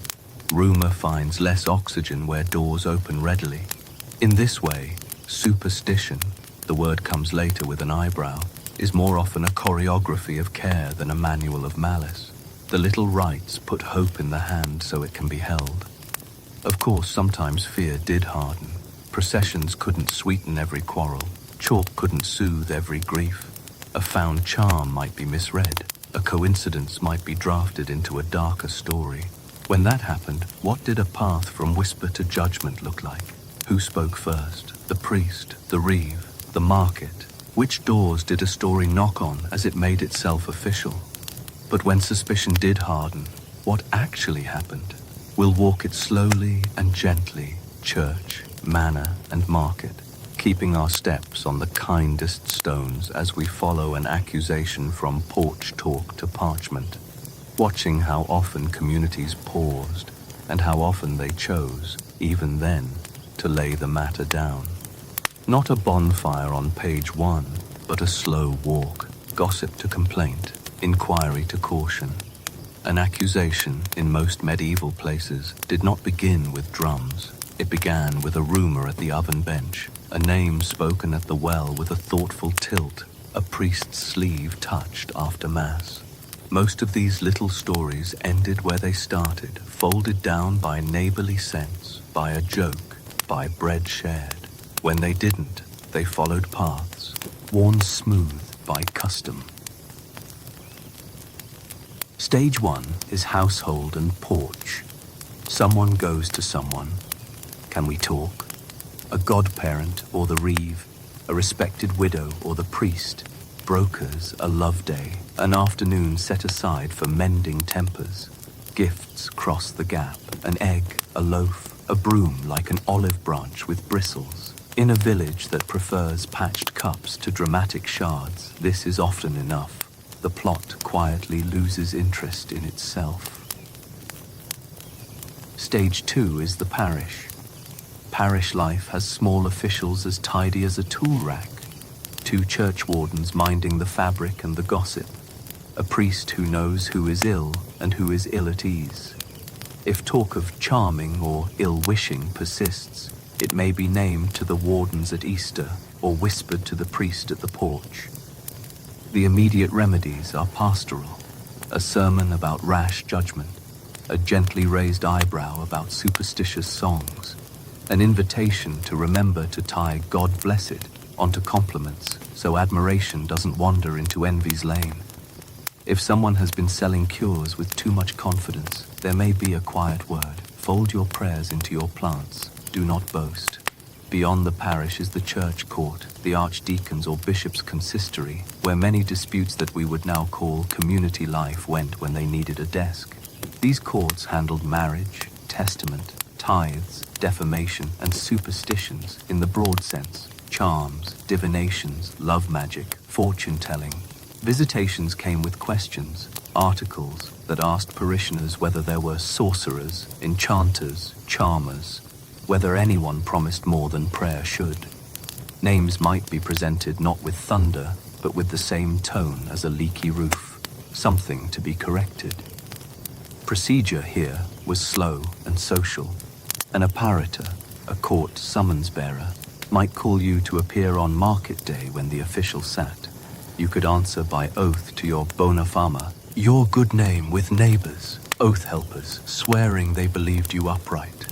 Rumor finds less oxygen where doors open readily. In this way, superstition, the word comes later with an eyebrow, is more often a choreography of care than a manual of malice. The little rites put hope in the hand so it can be held. Of course, sometimes fear did harden. Processions couldn't sweeten every quarrel. Chalk couldn't soothe every grief. A found charm might be misread. A coincidence might be drafted into a darker story. When that happened, what did a path from whisper to judgment look like? Who spoke first? The priest, the reeve, the market? Which doors did a story knock on as it made itself official? But when suspicion did harden, what actually happened? We'll walk it slowly and gently, church, manor, and market, keeping our steps on the kindest stones as we follow an accusation from porch talk to parchment, watching how often communities paused and how often they chose, even then, to lay the matter down. Not a bonfire on page 1, but a slow walk, gossip to complaint, inquiry to caution. An accusation, in most medieval places, did not begin with drums. It began with a rumor at the oven bench, a name spoken at the well with a thoughtful tilt, a priest's sleeve touched after Mass. Most of these little stories ended where they started, folded down by neighborly sense, by a joke, by bread shared. When they didn't, they followed paths, worn smooth by custom. Stage 1 is household and porch. Someone goes to someone. Can we talk? A godparent or the reeve, a respected widow or the priest, brokers, a love day, an afternoon set aside for mending tempers. Gifts cross the gap, an egg, a loaf, a broom like an olive branch with bristles. In a village that prefers patched cups to dramatic shards, this is often enough. The plot quietly loses interest in itself. Stage 2 is the parish. Parish life has small officials as tidy as a tool rack. 2 church wardens minding the fabric and the gossip. A priest who knows who is ill and who is ill at ease. If talk of charming or ill-wishing persists, it may be named to the wardens at Easter or whispered to the priest at the porch. The immediate remedies are pastoral, a sermon about rash judgment, a gently raised eyebrow about superstitious songs, an invitation to remember to tie "God bless it" onto compliments so admiration doesn't wander into envy's lane. If someone has been selling cures with too much confidence, there may be a quiet word. Fold your prayers into your plants. Do not boast. Beyond the parish is the church court, the archdeacon's or bishop's consistory, where many disputes that we would now call community life went when they needed a desk. These courts handled marriage, testament, tithes, defamation, and superstitions in the broad sense, charms, divinations, love magic, fortune-telling. Visitations came with questions, articles that asked parishioners whether there were sorcerers, enchanters, charmers, whether anyone promised more than prayer should. Names might be presented not with thunder, but with the same tone as a leaky roof, something to be corrected. Procedure here was slow and social. An apparitor, a court summons bearer, might call you to appear on market day when the official sat. You could answer by oath to your bona fama, your good name with neighbors, oath helpers, swearing they believed you upright.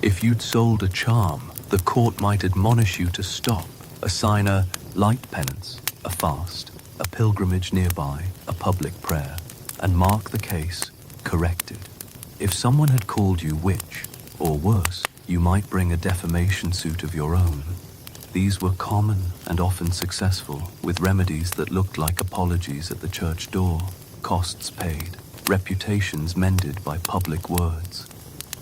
If you'd sold a charm, the court might admonish you to stop, assign a light penance, a fast, a pilgrimage nearby, a public prayer, and mark the case corrected. If someone had called you witch, or worse, you might bring a defamation suit of your own. These were common and often successful, with remedies that looked like apologies at the church door, costs paid, reputations mended by public words.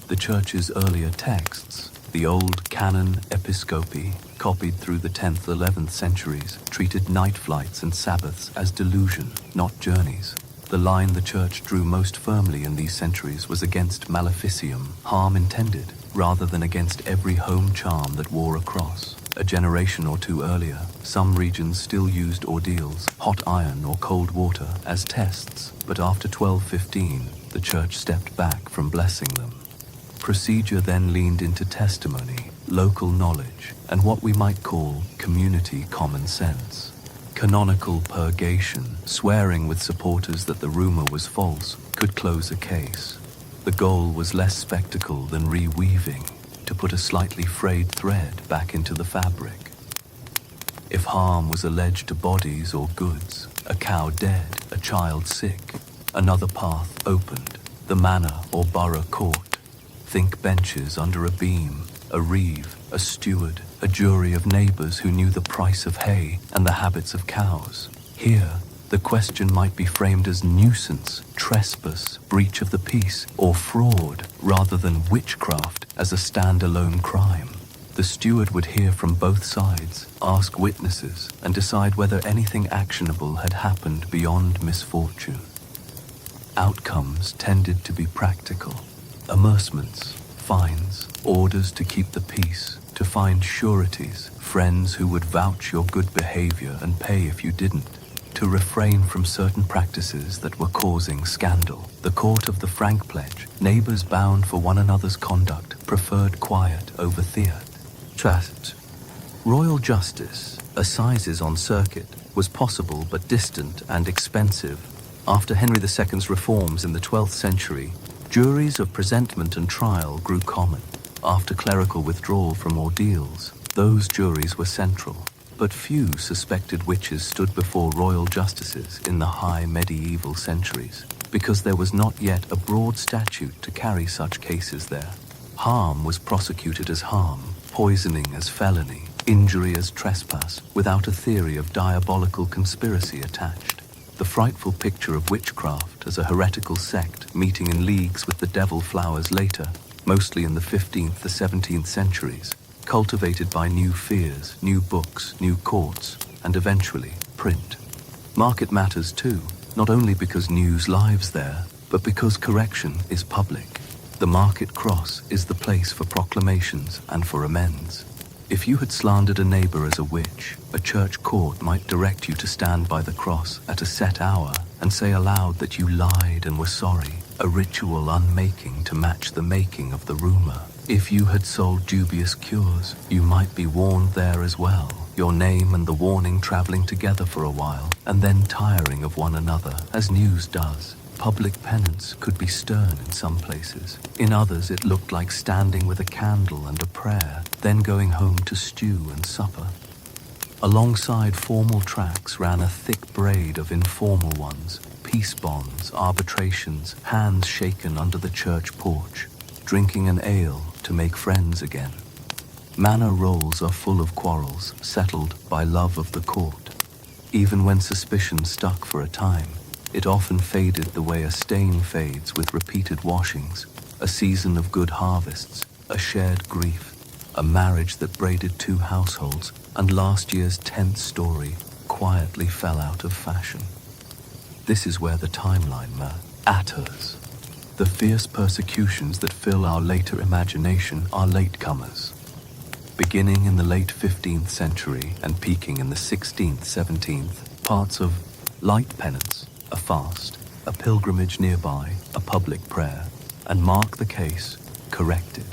The church's earlier texts, the old canon episcopi, copied through the 10th, 11th centuries, treated night flights and Sabbaths as delusion, not journeys. The line the church drew most firmly in these centuries was against maleficium, harm intended, rather than against every home charm that wore a cross. A generation or two earlier, some regions still used ordeals, hot iron or cold water, as tests, but after 1215, the church stepped back from blessing them. Procedure then leaned into testimony, local knowledge, and what we might call community common sense. Canonical purgation, swearing with supporters that the rumor was false, could close a case. The goal was less spectacle than reweaving, to put a slightly frayed thread back into the fabric. If harm was alleged to bodies or goods, a cow dead, a child sick, another path opened, the manor or borough court. Think benches under a beam, a reeve, a steward, a jury of neighbors who knew the price of hay and the habits of cows. Here, the question might be framed as nuisance, trespass, breach of the peace, or fraud, rather than witchcraft as a standalone crime. The steward would hear from both sides, ask witnesses, and decide whether anything actionable had happened beyond misfortune. Outcomes tended to be practical. Amercements, fines, orders to keep the peace, to find sureties, friends who would vouch your good behavior and pay if you didn't, to refrain from certain practices that were causing scandal. The court of the frank pledge, neighbors bound for one another's conduct, preferred quiet over trust. Royal justice, assizes on circuit, was possible but distant and expensive. After Henry II's reforms in the 12th century, juries of presentment and trial grew common. After clerical withdrawal from ordeals, those juries were central. But few suspected witches stood before royal justices in the high medieval centuries, because there was not yet a broad statute to carry such cases there. Harm was prosecuted as harm, poisoning as felony, injury as trespass, without a theory of diabolical conspiracy attached. The frightful picture of witchcraft as a heretical sect meeting in leagues with the devil flowers later, mostly in the 15th to 17th centuries, cultivated by new fears, new books, new courts, and eventually print. Market matters too, not only because news lives there, but because correction is public. The market cross is the place for proclamations and for amends. If you had slandered a neighbor as a witch, a church court might direct you to stand by the cross at a set hour and say aloud that you lied and were sorry, a ritual unmaking to match the making of the rumor. If you had sold dubious cures, you might be warned there as well, your name and the warning traveling together for a while, and then tiring of one another, as news does. Public penance could be stern in some places. In others, it looked like standing with a candle and a prayer, then going home to stew and supper. Alongside formal tracks ran a thick braid of informal ones, peace bonds, arbitrations, hands shaken under the church porch, drinking an ale to make friends again. Manor rolls are full of quarrels settled by love of the court. Even when suspicion stuck for a time, it often faded the way a stain fades with repeated washings, a season of good harvests, a shared grief, a marriage that braided two households, and last year's 10th story quietly fell out of fashion. This is where the timeline matters. The fierce persecutions that fill our later imagination are latecomers. Beginning in the late 15th century and peaking in the 16th, 17th, parts of light penance, a fast, a pilgrimage nearby, a public prayer, and mark the case, corrected.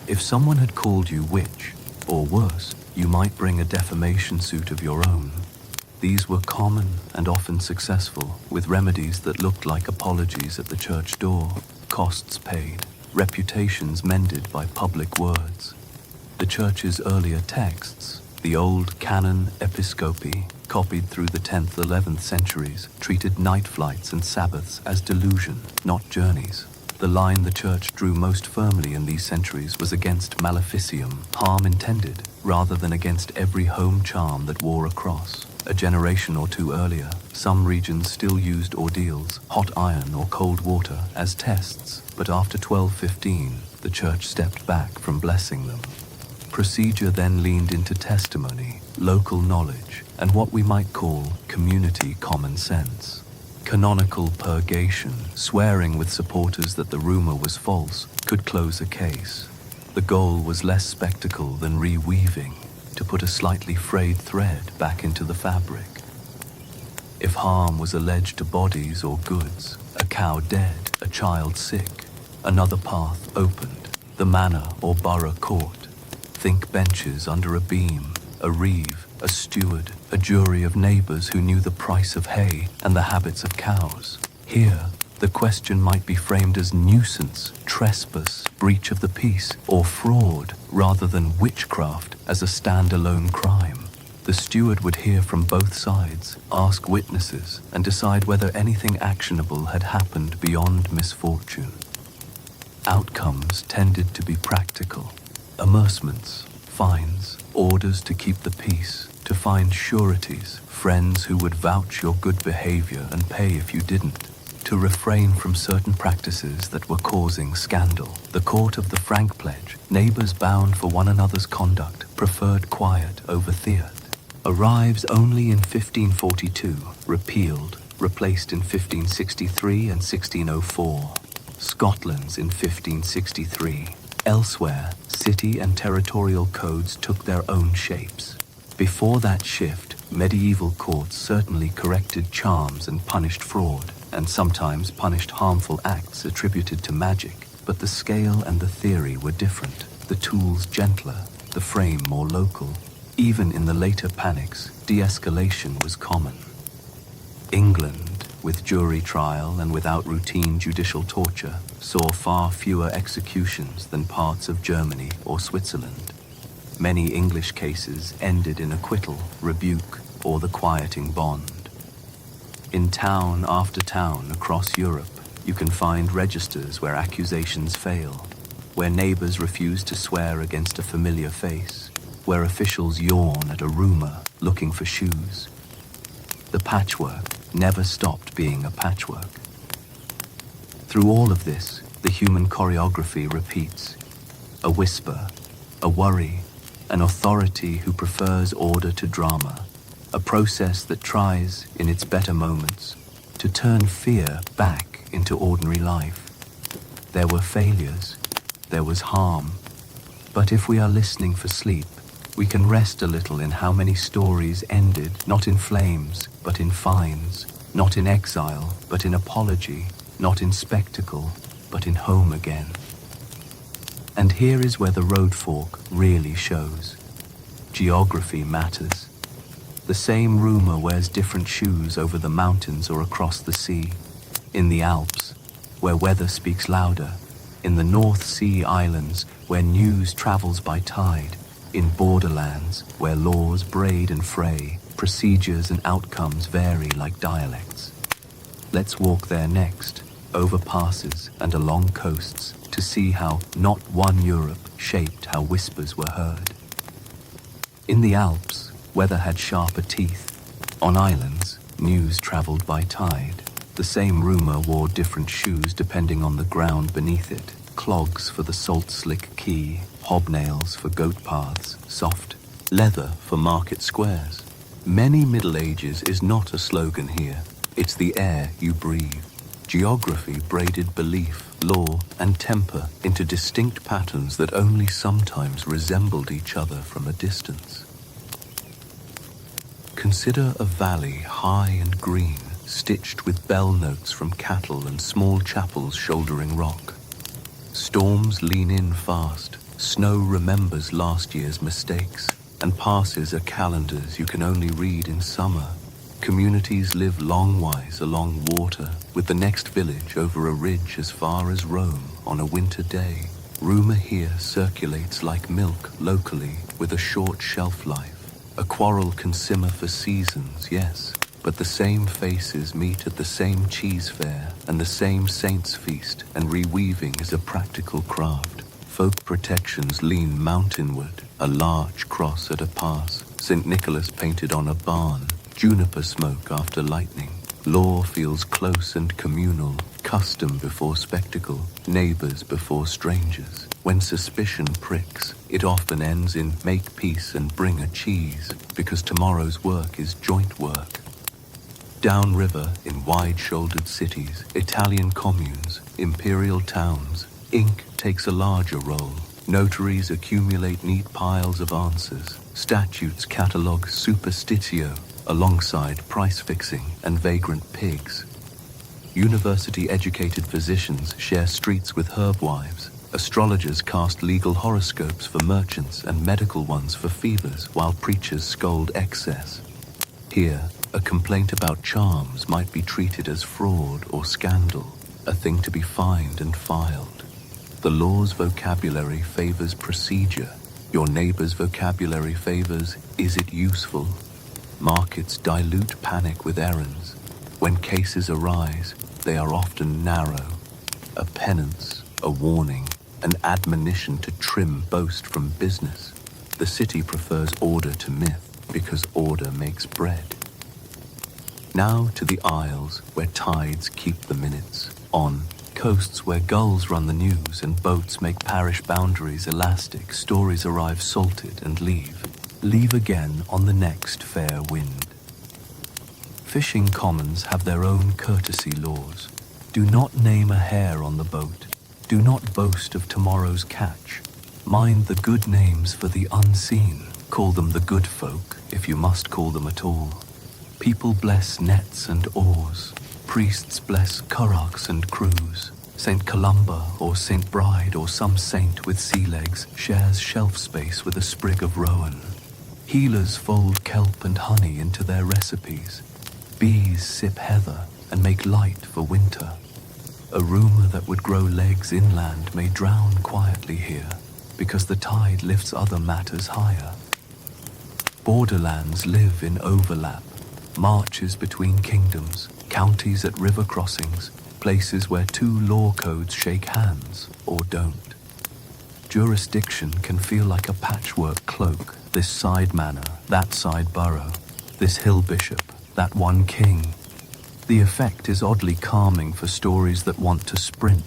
If someone had called you witch, or worse, you might bring a defamation suit of your own. These were common and often successful, with remedies that looked like apologies at the church door, costs paid, reputations mended by public words. The church's earlier texts, the old canon episcopi, copied through the 10th, 11th centuries, treated night flights and Sabbaths as delusion, not journeys. The line the church drew most firmly in these centuries was against maleficium, harm intended, rather than against every home charm that wore a cross. A generation or two earlier, some regions still used ordeals, hot iron or cold water, as tests, but after 1215, the church stepped back from blessing them. Procedure then leaned into testimony, local knowledge, and what we might call community common sense. Canonical purgation, swearing with supporters that the rumor was false, could close a case. The goal was less spectacle than reweaving, to put a slightly frayed thread back into the fabric. If harm was alleged to bodies or goods, a cow dead, a child sick, another path opened, the manor or borough court. Think benches under a beam, a reeve, a steward, a jury of neighbors who knew the price of hay and the habits of cows. Here, the question might be framed as nuisance, trespass, breach of the peace, or fraud, rather than witchcraft as a standalone crime. The steward would hear from both sides, ask witnesses, and decide whether anything actionable had happened beyond misfortune. Outcomes tended to be practical. Amercements, fines, orders to keep the peace, to find sureties, friends who would vouch your good behavior and pay if you didn't, to refrain from certain practices that were causing scandal. The court of the frank pledge, neighbors bound for one another's conduct, preferred quiet over theatre. Arrives only in 1542, repealed, replaced in 1563 and 1604. Scotland's in 1563. Elsewhere, city and territorial codes took their own shapes. Before that shift, medieval courts certainly corrected charms and punished fraud, and sometimes punished harmful acts attributed to magic, but the scale and the theory were different, the tools gentler, the frame more local. Even in the later panics, de-escalation was common. England, with jury trial and without routine judicial torture, saw far fewer executions than parts of Germany or Switzerland. Many English cases ended in acquittal, rebuke, or the quieting bond. In town after town across Europe, you can find registers where accusations fail, where neighbors refuse to swear against a familiar face, where officials yawn at a rumor looking for shoes. The patchwork never stopped being a patchwork. Through all of this, the human choreography repeats. A whisper, a worry, an authority who prefers order to drama, a process that tries, in its better moments, to turn fear back into ordinary life. There were failures, there was harm, but if we are listening for sleep, we can rest a little in how many stories ended not in flames, but in fines, not in exile, but in apology, not in spectacle, but in home again. And here is where the road fork really shows. Geography matters. The same rumor wears different shoes over the mountains or across the sea. In the Alps, where weather speaks louder. In the North Sea islands, where news travels by tide. In borderlands, where laws braid and fray, procedures and outcomes vary like dialects. Let's walk there next, over passes and along coasts, to see how not one Europe shaped how whispers were heard. In the Alps, weather had sharper teeth. On islands, news traveled by tide. The same rumor wore different shoes depending on the ground beneath it. Clogs for the salt-slick quay, hobnails for goat paths, soft leather for market squares. Many Middle Ages is not a slogan here. It's the air you breathe. Geography braided belief, law, and temper into distinct patterns that only sometimes resembled each other from a distance. Consider a valley high and green, stitched with bell notes from cattle and small chapels shouldering rock. Storms lean in fast, snow remembers last year's mistakes, and passes are calendars you can only read in summer. Communities live longwise along water, with the next village over a ridge as far as Rome on a winter day. Rumor here circulates like milk locally, with a short shelf life. A quarrel can simmer for seasons, yes, but the same faces meet at the same cheese fair and the same saints feast, and reweaving is a practical craft. Folk protections lean mountainward, a large cross at a pass, St. Nicholas painted on a barn, juniper smoke after lightning. Law feels close and communal, custom before spectacle, neighbors before strangers. When suspicion pricks, it often ends in make peace and bring a cheese, because tomorrow's work is joint work. Downriver, in wide-shouldered cities, Italian communes, imperial towns, ink takes a larger role. Notaries accumulate neat piles of answers. Statutes catalogue superstitio, alongside price-fixing and vagrant pigs. University-educated physicians share streets with herbwives. Astrologers cast legal horoscopes for merchants and medical ones for fevers, while preachers scold excess. Here, a complaint about charms might be treated as fraud or scandal, a thing to be fined and filed. The law's vocabulary favors procedure. Your neighbor's vocabulary favors, is it useful? Markets dilute panic with errands. When cases arise, they are often narrow. A penance, a warning, an admonition to trim boast from business. The city prefers order to myth, because order makes bread. Now to the isles, where tides keep the minutes. On coasts where gulls run the news and boats make parish boundaries elastic, stories arrive salted and leave again on the next fair wind. Fishing commons have their own courtesy laws. Do not name a hare on the boat. Do not boast of tomorrow's catch. Mind the good names for the unseen. Call them the good folk, if you must call them at all. People bless nets and oars. Priests bless curraghs and crews. St. Columba or St. Bride or some saint with sea legs shares shelf space with a sprig of rowan. Healers fold kelp and honey into their recipes. Bees sip heather and make light for winter. A rumor that would grow legs inland may drown quietly here, because the tide lifts other matters higher. Borderlands live in overlap, marches between kingdoms, counties at river crossings, places where two law codes shake hands or don't. Jurisdiction can feel like a patchwork cloak, this side manor, that side borough, this hill bishop, that one king. The effect is oddly calming for stories that want to sprint.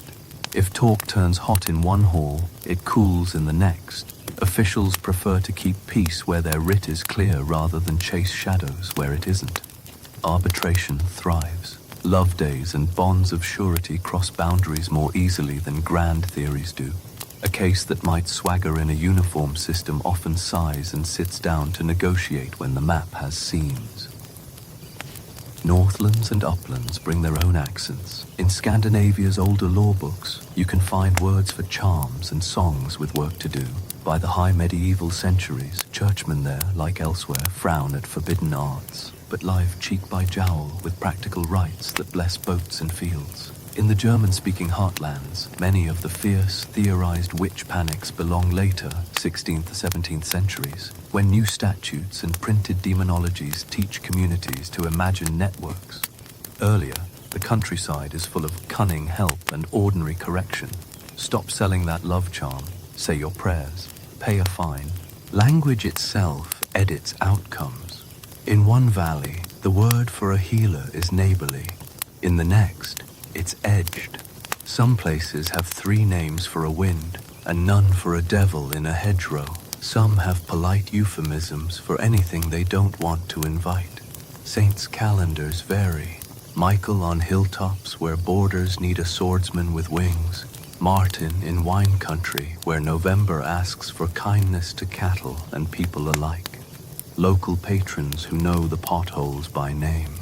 If talk turns hot in one hall, it cools in the next. Officials prefer to keep peace where their writ is clear rather than chase shadows where it isn't. Arbitration thrives. Love days and bonds of surety cross boundaries more easily than grand theories do. A case that might swagger in a uniform system often sighs and sits down to negotiate when the map has seams. Northlands and uplands bring their own accents. In Scandinavia's older law books, you can find words for charms and songs with work to do. By the high medieval centuries, churchmen there, like elsewhere, frown at forbidden arts. but live cheek by jowl with practical rites that bless boats and fields. In the German-speaking heartlands, many of the fierce, theorized witch panics belong later, 16th to 17th centuries, when new statutes and printed demonologies teach communities to imagine networks. Earlier, the countryside is full of cunning help and ordinary correction. Stop selling that love charm, say your prayers, pay a fine. Language itself edits outcomes. In one valley, the word for a healer is neighborly. In the next, it's edged. Some places have 3 names for a wind, and none for a devil in a hedgerow. Some have polite euphemisms for anything they don't want to invite. Saints' calendars vary. Michael on hilltops where borders need a swordsman with wings. Martin in wine country where November asks for kindness to cattle and people alike. Local patrons who know the potholes by name.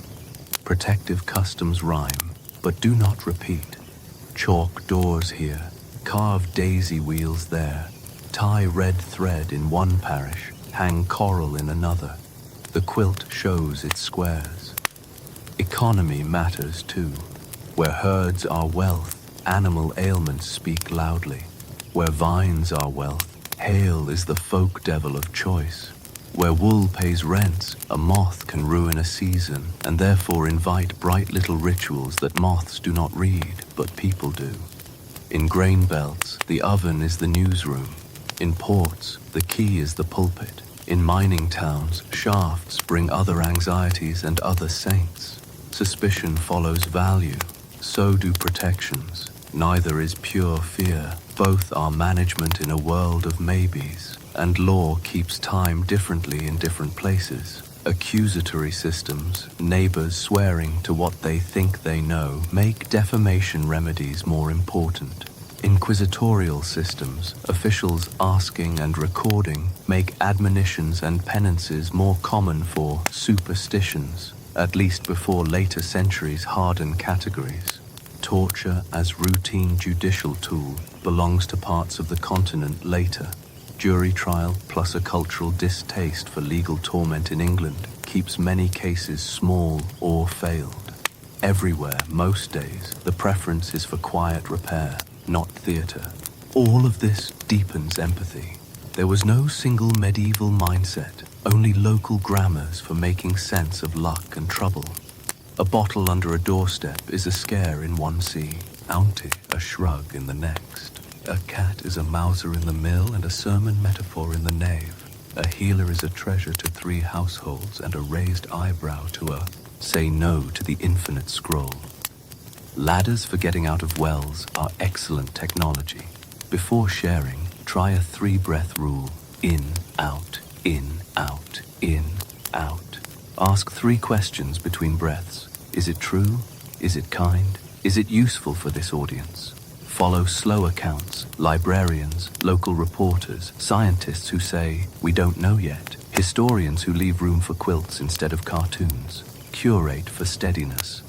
Protective customs rhyme, but do not repeat. Chalk doors here, carve daisy wheels there. Tie red thread in one parish, hang coral in another. The quilt shows its squares. Economy matters too. Where herds are wealth, animal ailments speak loudly. Where vines are wealth, hail is the folk devil of choice. Where wool pays rents, a moth can ruin a season, and therefore invite bright little rituals that moths do not read, but people do. In grain belts, the oven is the newsroom. In ports, the key is the pulpit. In mining towns, shafts bring other anxieties and other saints. Suspicion follows value, so do protections. Neither is pure fear. Both are management in a world of maybes, and law keeps time differently in different places. Accusatory systems, neighbors swearing to what they think they know, make defamation remedies more important. Inquisitorial systems, officials asking and recording, make admonitions and penances more common for superstitions, at least before later centuries harden categories. Torture as routine judicial tool belongs to parts of the continent later. Jury trial plus a cultural distaste for legal torment in England keeps many cases small or failed. Everywhere, most days, the preference is for quiet repair, not theatre. All of this deepens empathy. There was no single medieval mindset, only local grammars for making sense of luck and trouble. A bottle under a doorstep is a scare in one sea, auntie a shrug in the next. A cat is a mouser in the mill and a sermon metaphor in the nave. A healer is a treasure to 3 households and a raised eyebrow to a say no to the infinite scroll. Ladders for getting out of wells are excellent technology. Before sharing, try a 3-breath rule. In, out, in, out, in, out. Ask 3 questions between breaths. Is it true? Is it kind? Is it useful for this audience? Follow slow accounts, librarians, local reporters, scientists who say, we don't know yet, historians who leave room for quilts instead of cartoons. Curate for steadiness.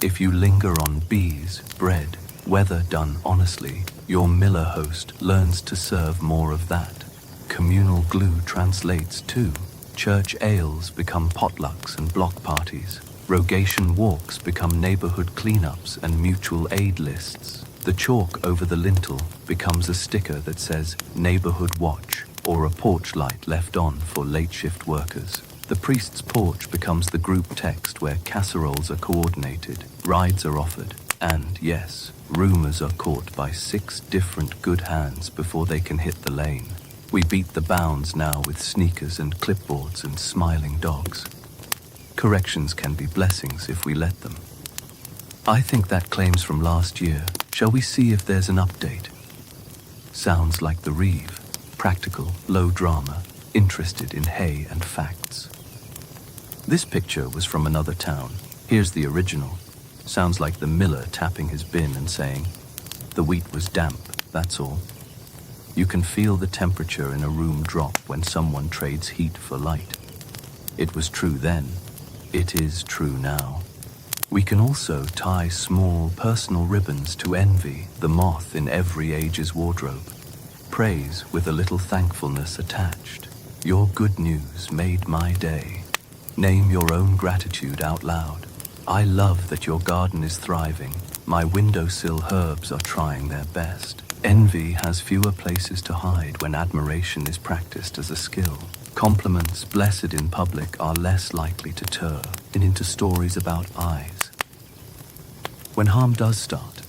If you linger on bees, bread, weather done honestly, your Miller host learns to serve more of that. Communal glue translates too. Church ales become potlucks and block parties. Rogation walks become neighborhood cleanups and mutual aid lists. The chalk over the lintel becomes a sticker that says neighborhood watch or a porch light left on for late shift workers. The priest's porch becomes the group text where casseroles are coordinated, rides are offered, and yes, rumors are caught by 6 different good hands before they can hit the lane. We beat the bounds now with sneakers and clipboards and smiling dogs. Corrections can be blessings if we let them. I think that claim's from last year. Shall we see if there's an update? Sounds like the Reeve. Practical, low drama, interested in hay and facts. This picture was from another town. Here's the original. Sounds like the miller tapping his bin and saying, the wheat was damp, that's all. You can feel the temperature in a room drop when someone trades heat for light. It was true then. It is true now. We can also tie small personal ribbons to envy, the moth in every age's wardrobe. Praise with a little thankfulness attached. Your good news made my day. Name your own gratitude out loud. I love that your garden is thriving. My windowsill herbs are trying their best. Envy has fewer places to hide when admiration is practiced as a skill. Compliments blessed in public are less likely to turn into stories about eyes. When harm does start,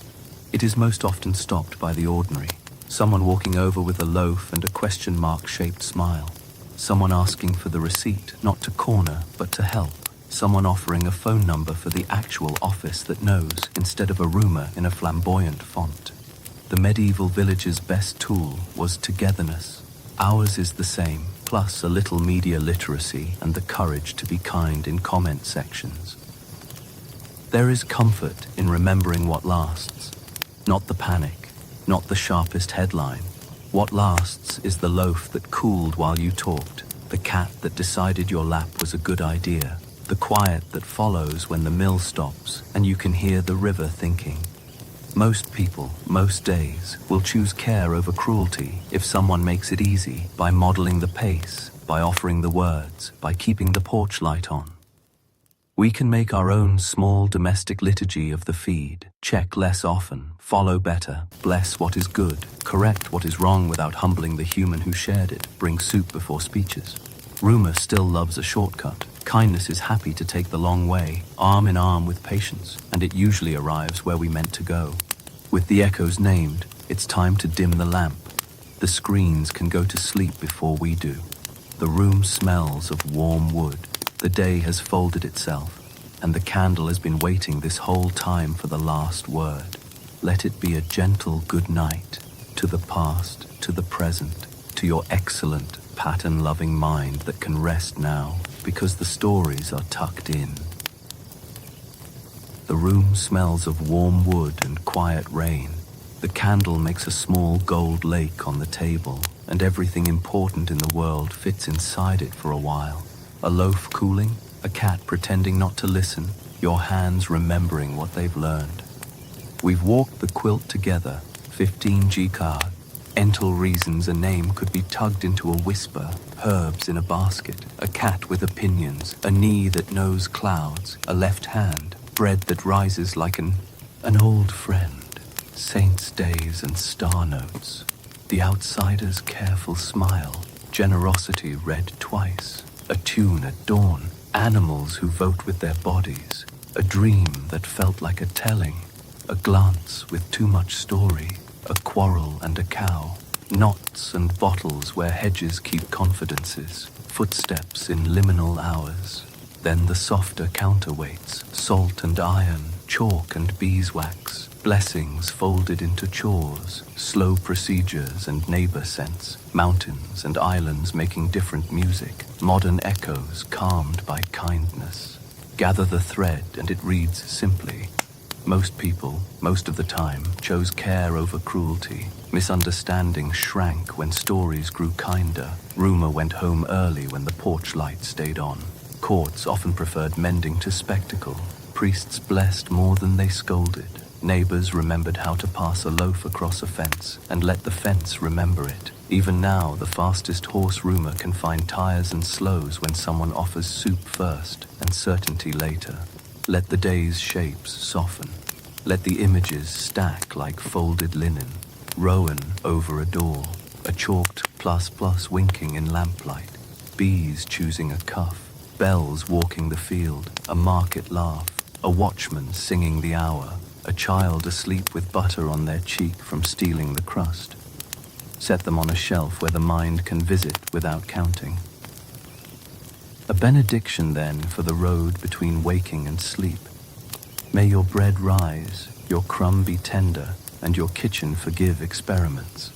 it is most often stopped by the ordinary. Someone walking over with a loaf and a question mark-shaped smile. Someone asking for the receipt, not to corner, but to help. Someone offering a phone number for the actual office that knows, instead of a rumor in a flamboyant font. The medieval village's best tool was togetherness. Ours is the same, plus a little media literacy and the courage to be kind in comment sections. There is comfort in remembering what lasts. Not the panic, not the sharpest headline. What lasts is the loaf that cooled while you talked, the cat that decided your lap was a good idea, the quiet that follows when the mill stops and you can hear the river thinking. Most people, most days, will choose care over cruelty if someone makes it easy, by modeling the pace, by offering the words, by keeping the porch light on. We can make our own small domestic liturgy of the feed, check less often, follow better, bless what is good, correct what is wrong without humbling the human who shared it, bring soup before speeches. Rumor still loves a shortcut. Kindness is happy to take the long way, arm in arm with patience, and it usually arrives where we meant to go. With the echoes named, it's time to dim the lamp. The screens can go to sleep before we do. The room smells of warm wood. The day has folded itself, and the candle has been waiting this whole time for the last word. Let it be a gentle good night to the past, to the present, to your excellent, pattern-loving mind that can rest now, because the stories are tucked in. The room smells of warm wood and quiet rain. The candle makes a small gold lake on the table, and everything important in the world fits inside it for a while. A loaf cooling, a cat pretending not to listen, your hands remembering what they've learned. We've walked the quilt together, 15G card. Ental reasons a name could be tugged into a whisper, herbs in a basket, a cat with opinions, a knee that knows clouds, a left hand, bread that rises like an old friend, saints' days and star notes, the outsider's careful smile, generosity read twice, a tune at dawn, animals who vote with their bodies, a dream that felt like a telling, a glance with too much story, a quarrel and a cow, knots and bottles where hedges keep confidences, footsteps in liminal hours, then the softer counterweights, salt and iron, chalk and beeswax, blessings folded into chores, slow procedures and neighbor sense, mountains and islands making different music, modern echoes calmed by kindness. Gather the thread and it reads simply. Most people, most of the time, chose care over cruelty. Misunderstanding shrank when stories grew kinder. Rumor went home early when the porch light stayed on. Courts often preferred mending to spectacle. Priests blessed more than they scolded. Neighbors remembered how to pass a loaf across a fence and let the fence remember it. Even now, the fastest horse rumor can find tires and slows when someone offers soup first and certainty later. Let the day's shapes soften. Let the images stack like folded linen. Rowan over a door, a chalked ++ winking in lamplight, bees choosing a cuff, bells walking the field, a market laugh, a watchman singing the hour, a child asleep with butter on their cheek from stealing the crust. Set them on a shelf where the mind can visit without counting. A benediction then for the road between waking and sleep. May your bread rise, your crumb be tender, and your kitchen forgive experiments.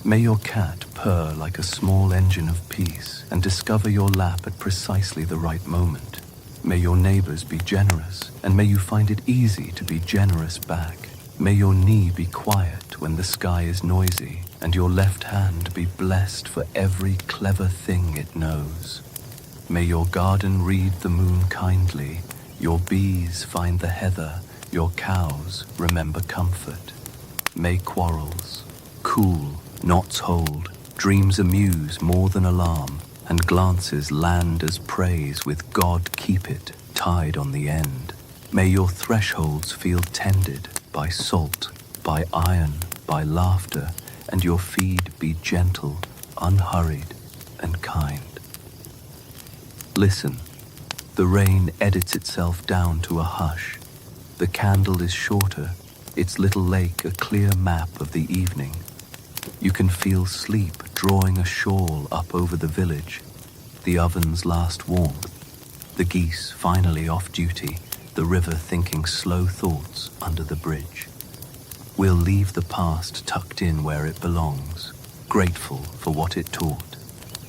May your cat purr like a small engine of peace and discover your lap at precisely the right moment. May your neighbors be generous, and may you find it easy to be generous back. May your knee be quiet when the sky is noisy, and your left hand be blessed for every clever thing it knows. May your garden read the moon kindly, your bees find the heather, your cows remember comfort. May quarrels cool, knots hold, dreams amuse more than alarm, and glances land as praise with God keep it tied on the end. May your thresholds feel tended by salt, by iron, by laughter, and your feed be gentle, unhurried, and kind. Listen, the rain edits itself down to a hush. The candle is shorter, its little lake a clear map of the evening. You can feel sleep drawing a shawl up over the village, the oven's last warmth, the geese finally off duty, the river thinking slow thoughts under the bridge. We'll leave the past tucked in where it belongs, grateful for what it taught.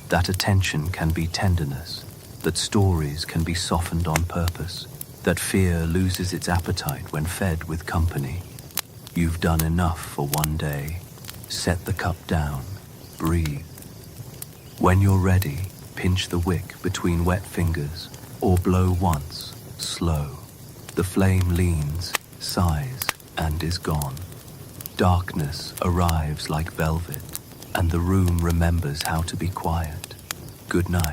That attention can be tenderness, that stories can be softened on purpose, that fear loses its appetite when fed with company. You've done enough for one day. Set the cup down, breathe. When you're ready, pinch the wick between wet fingers, or blow once, slow. The flame leans, sighs, and is gone. Darkness arrives like velvet, and the room remembers how to be quiet. Good night.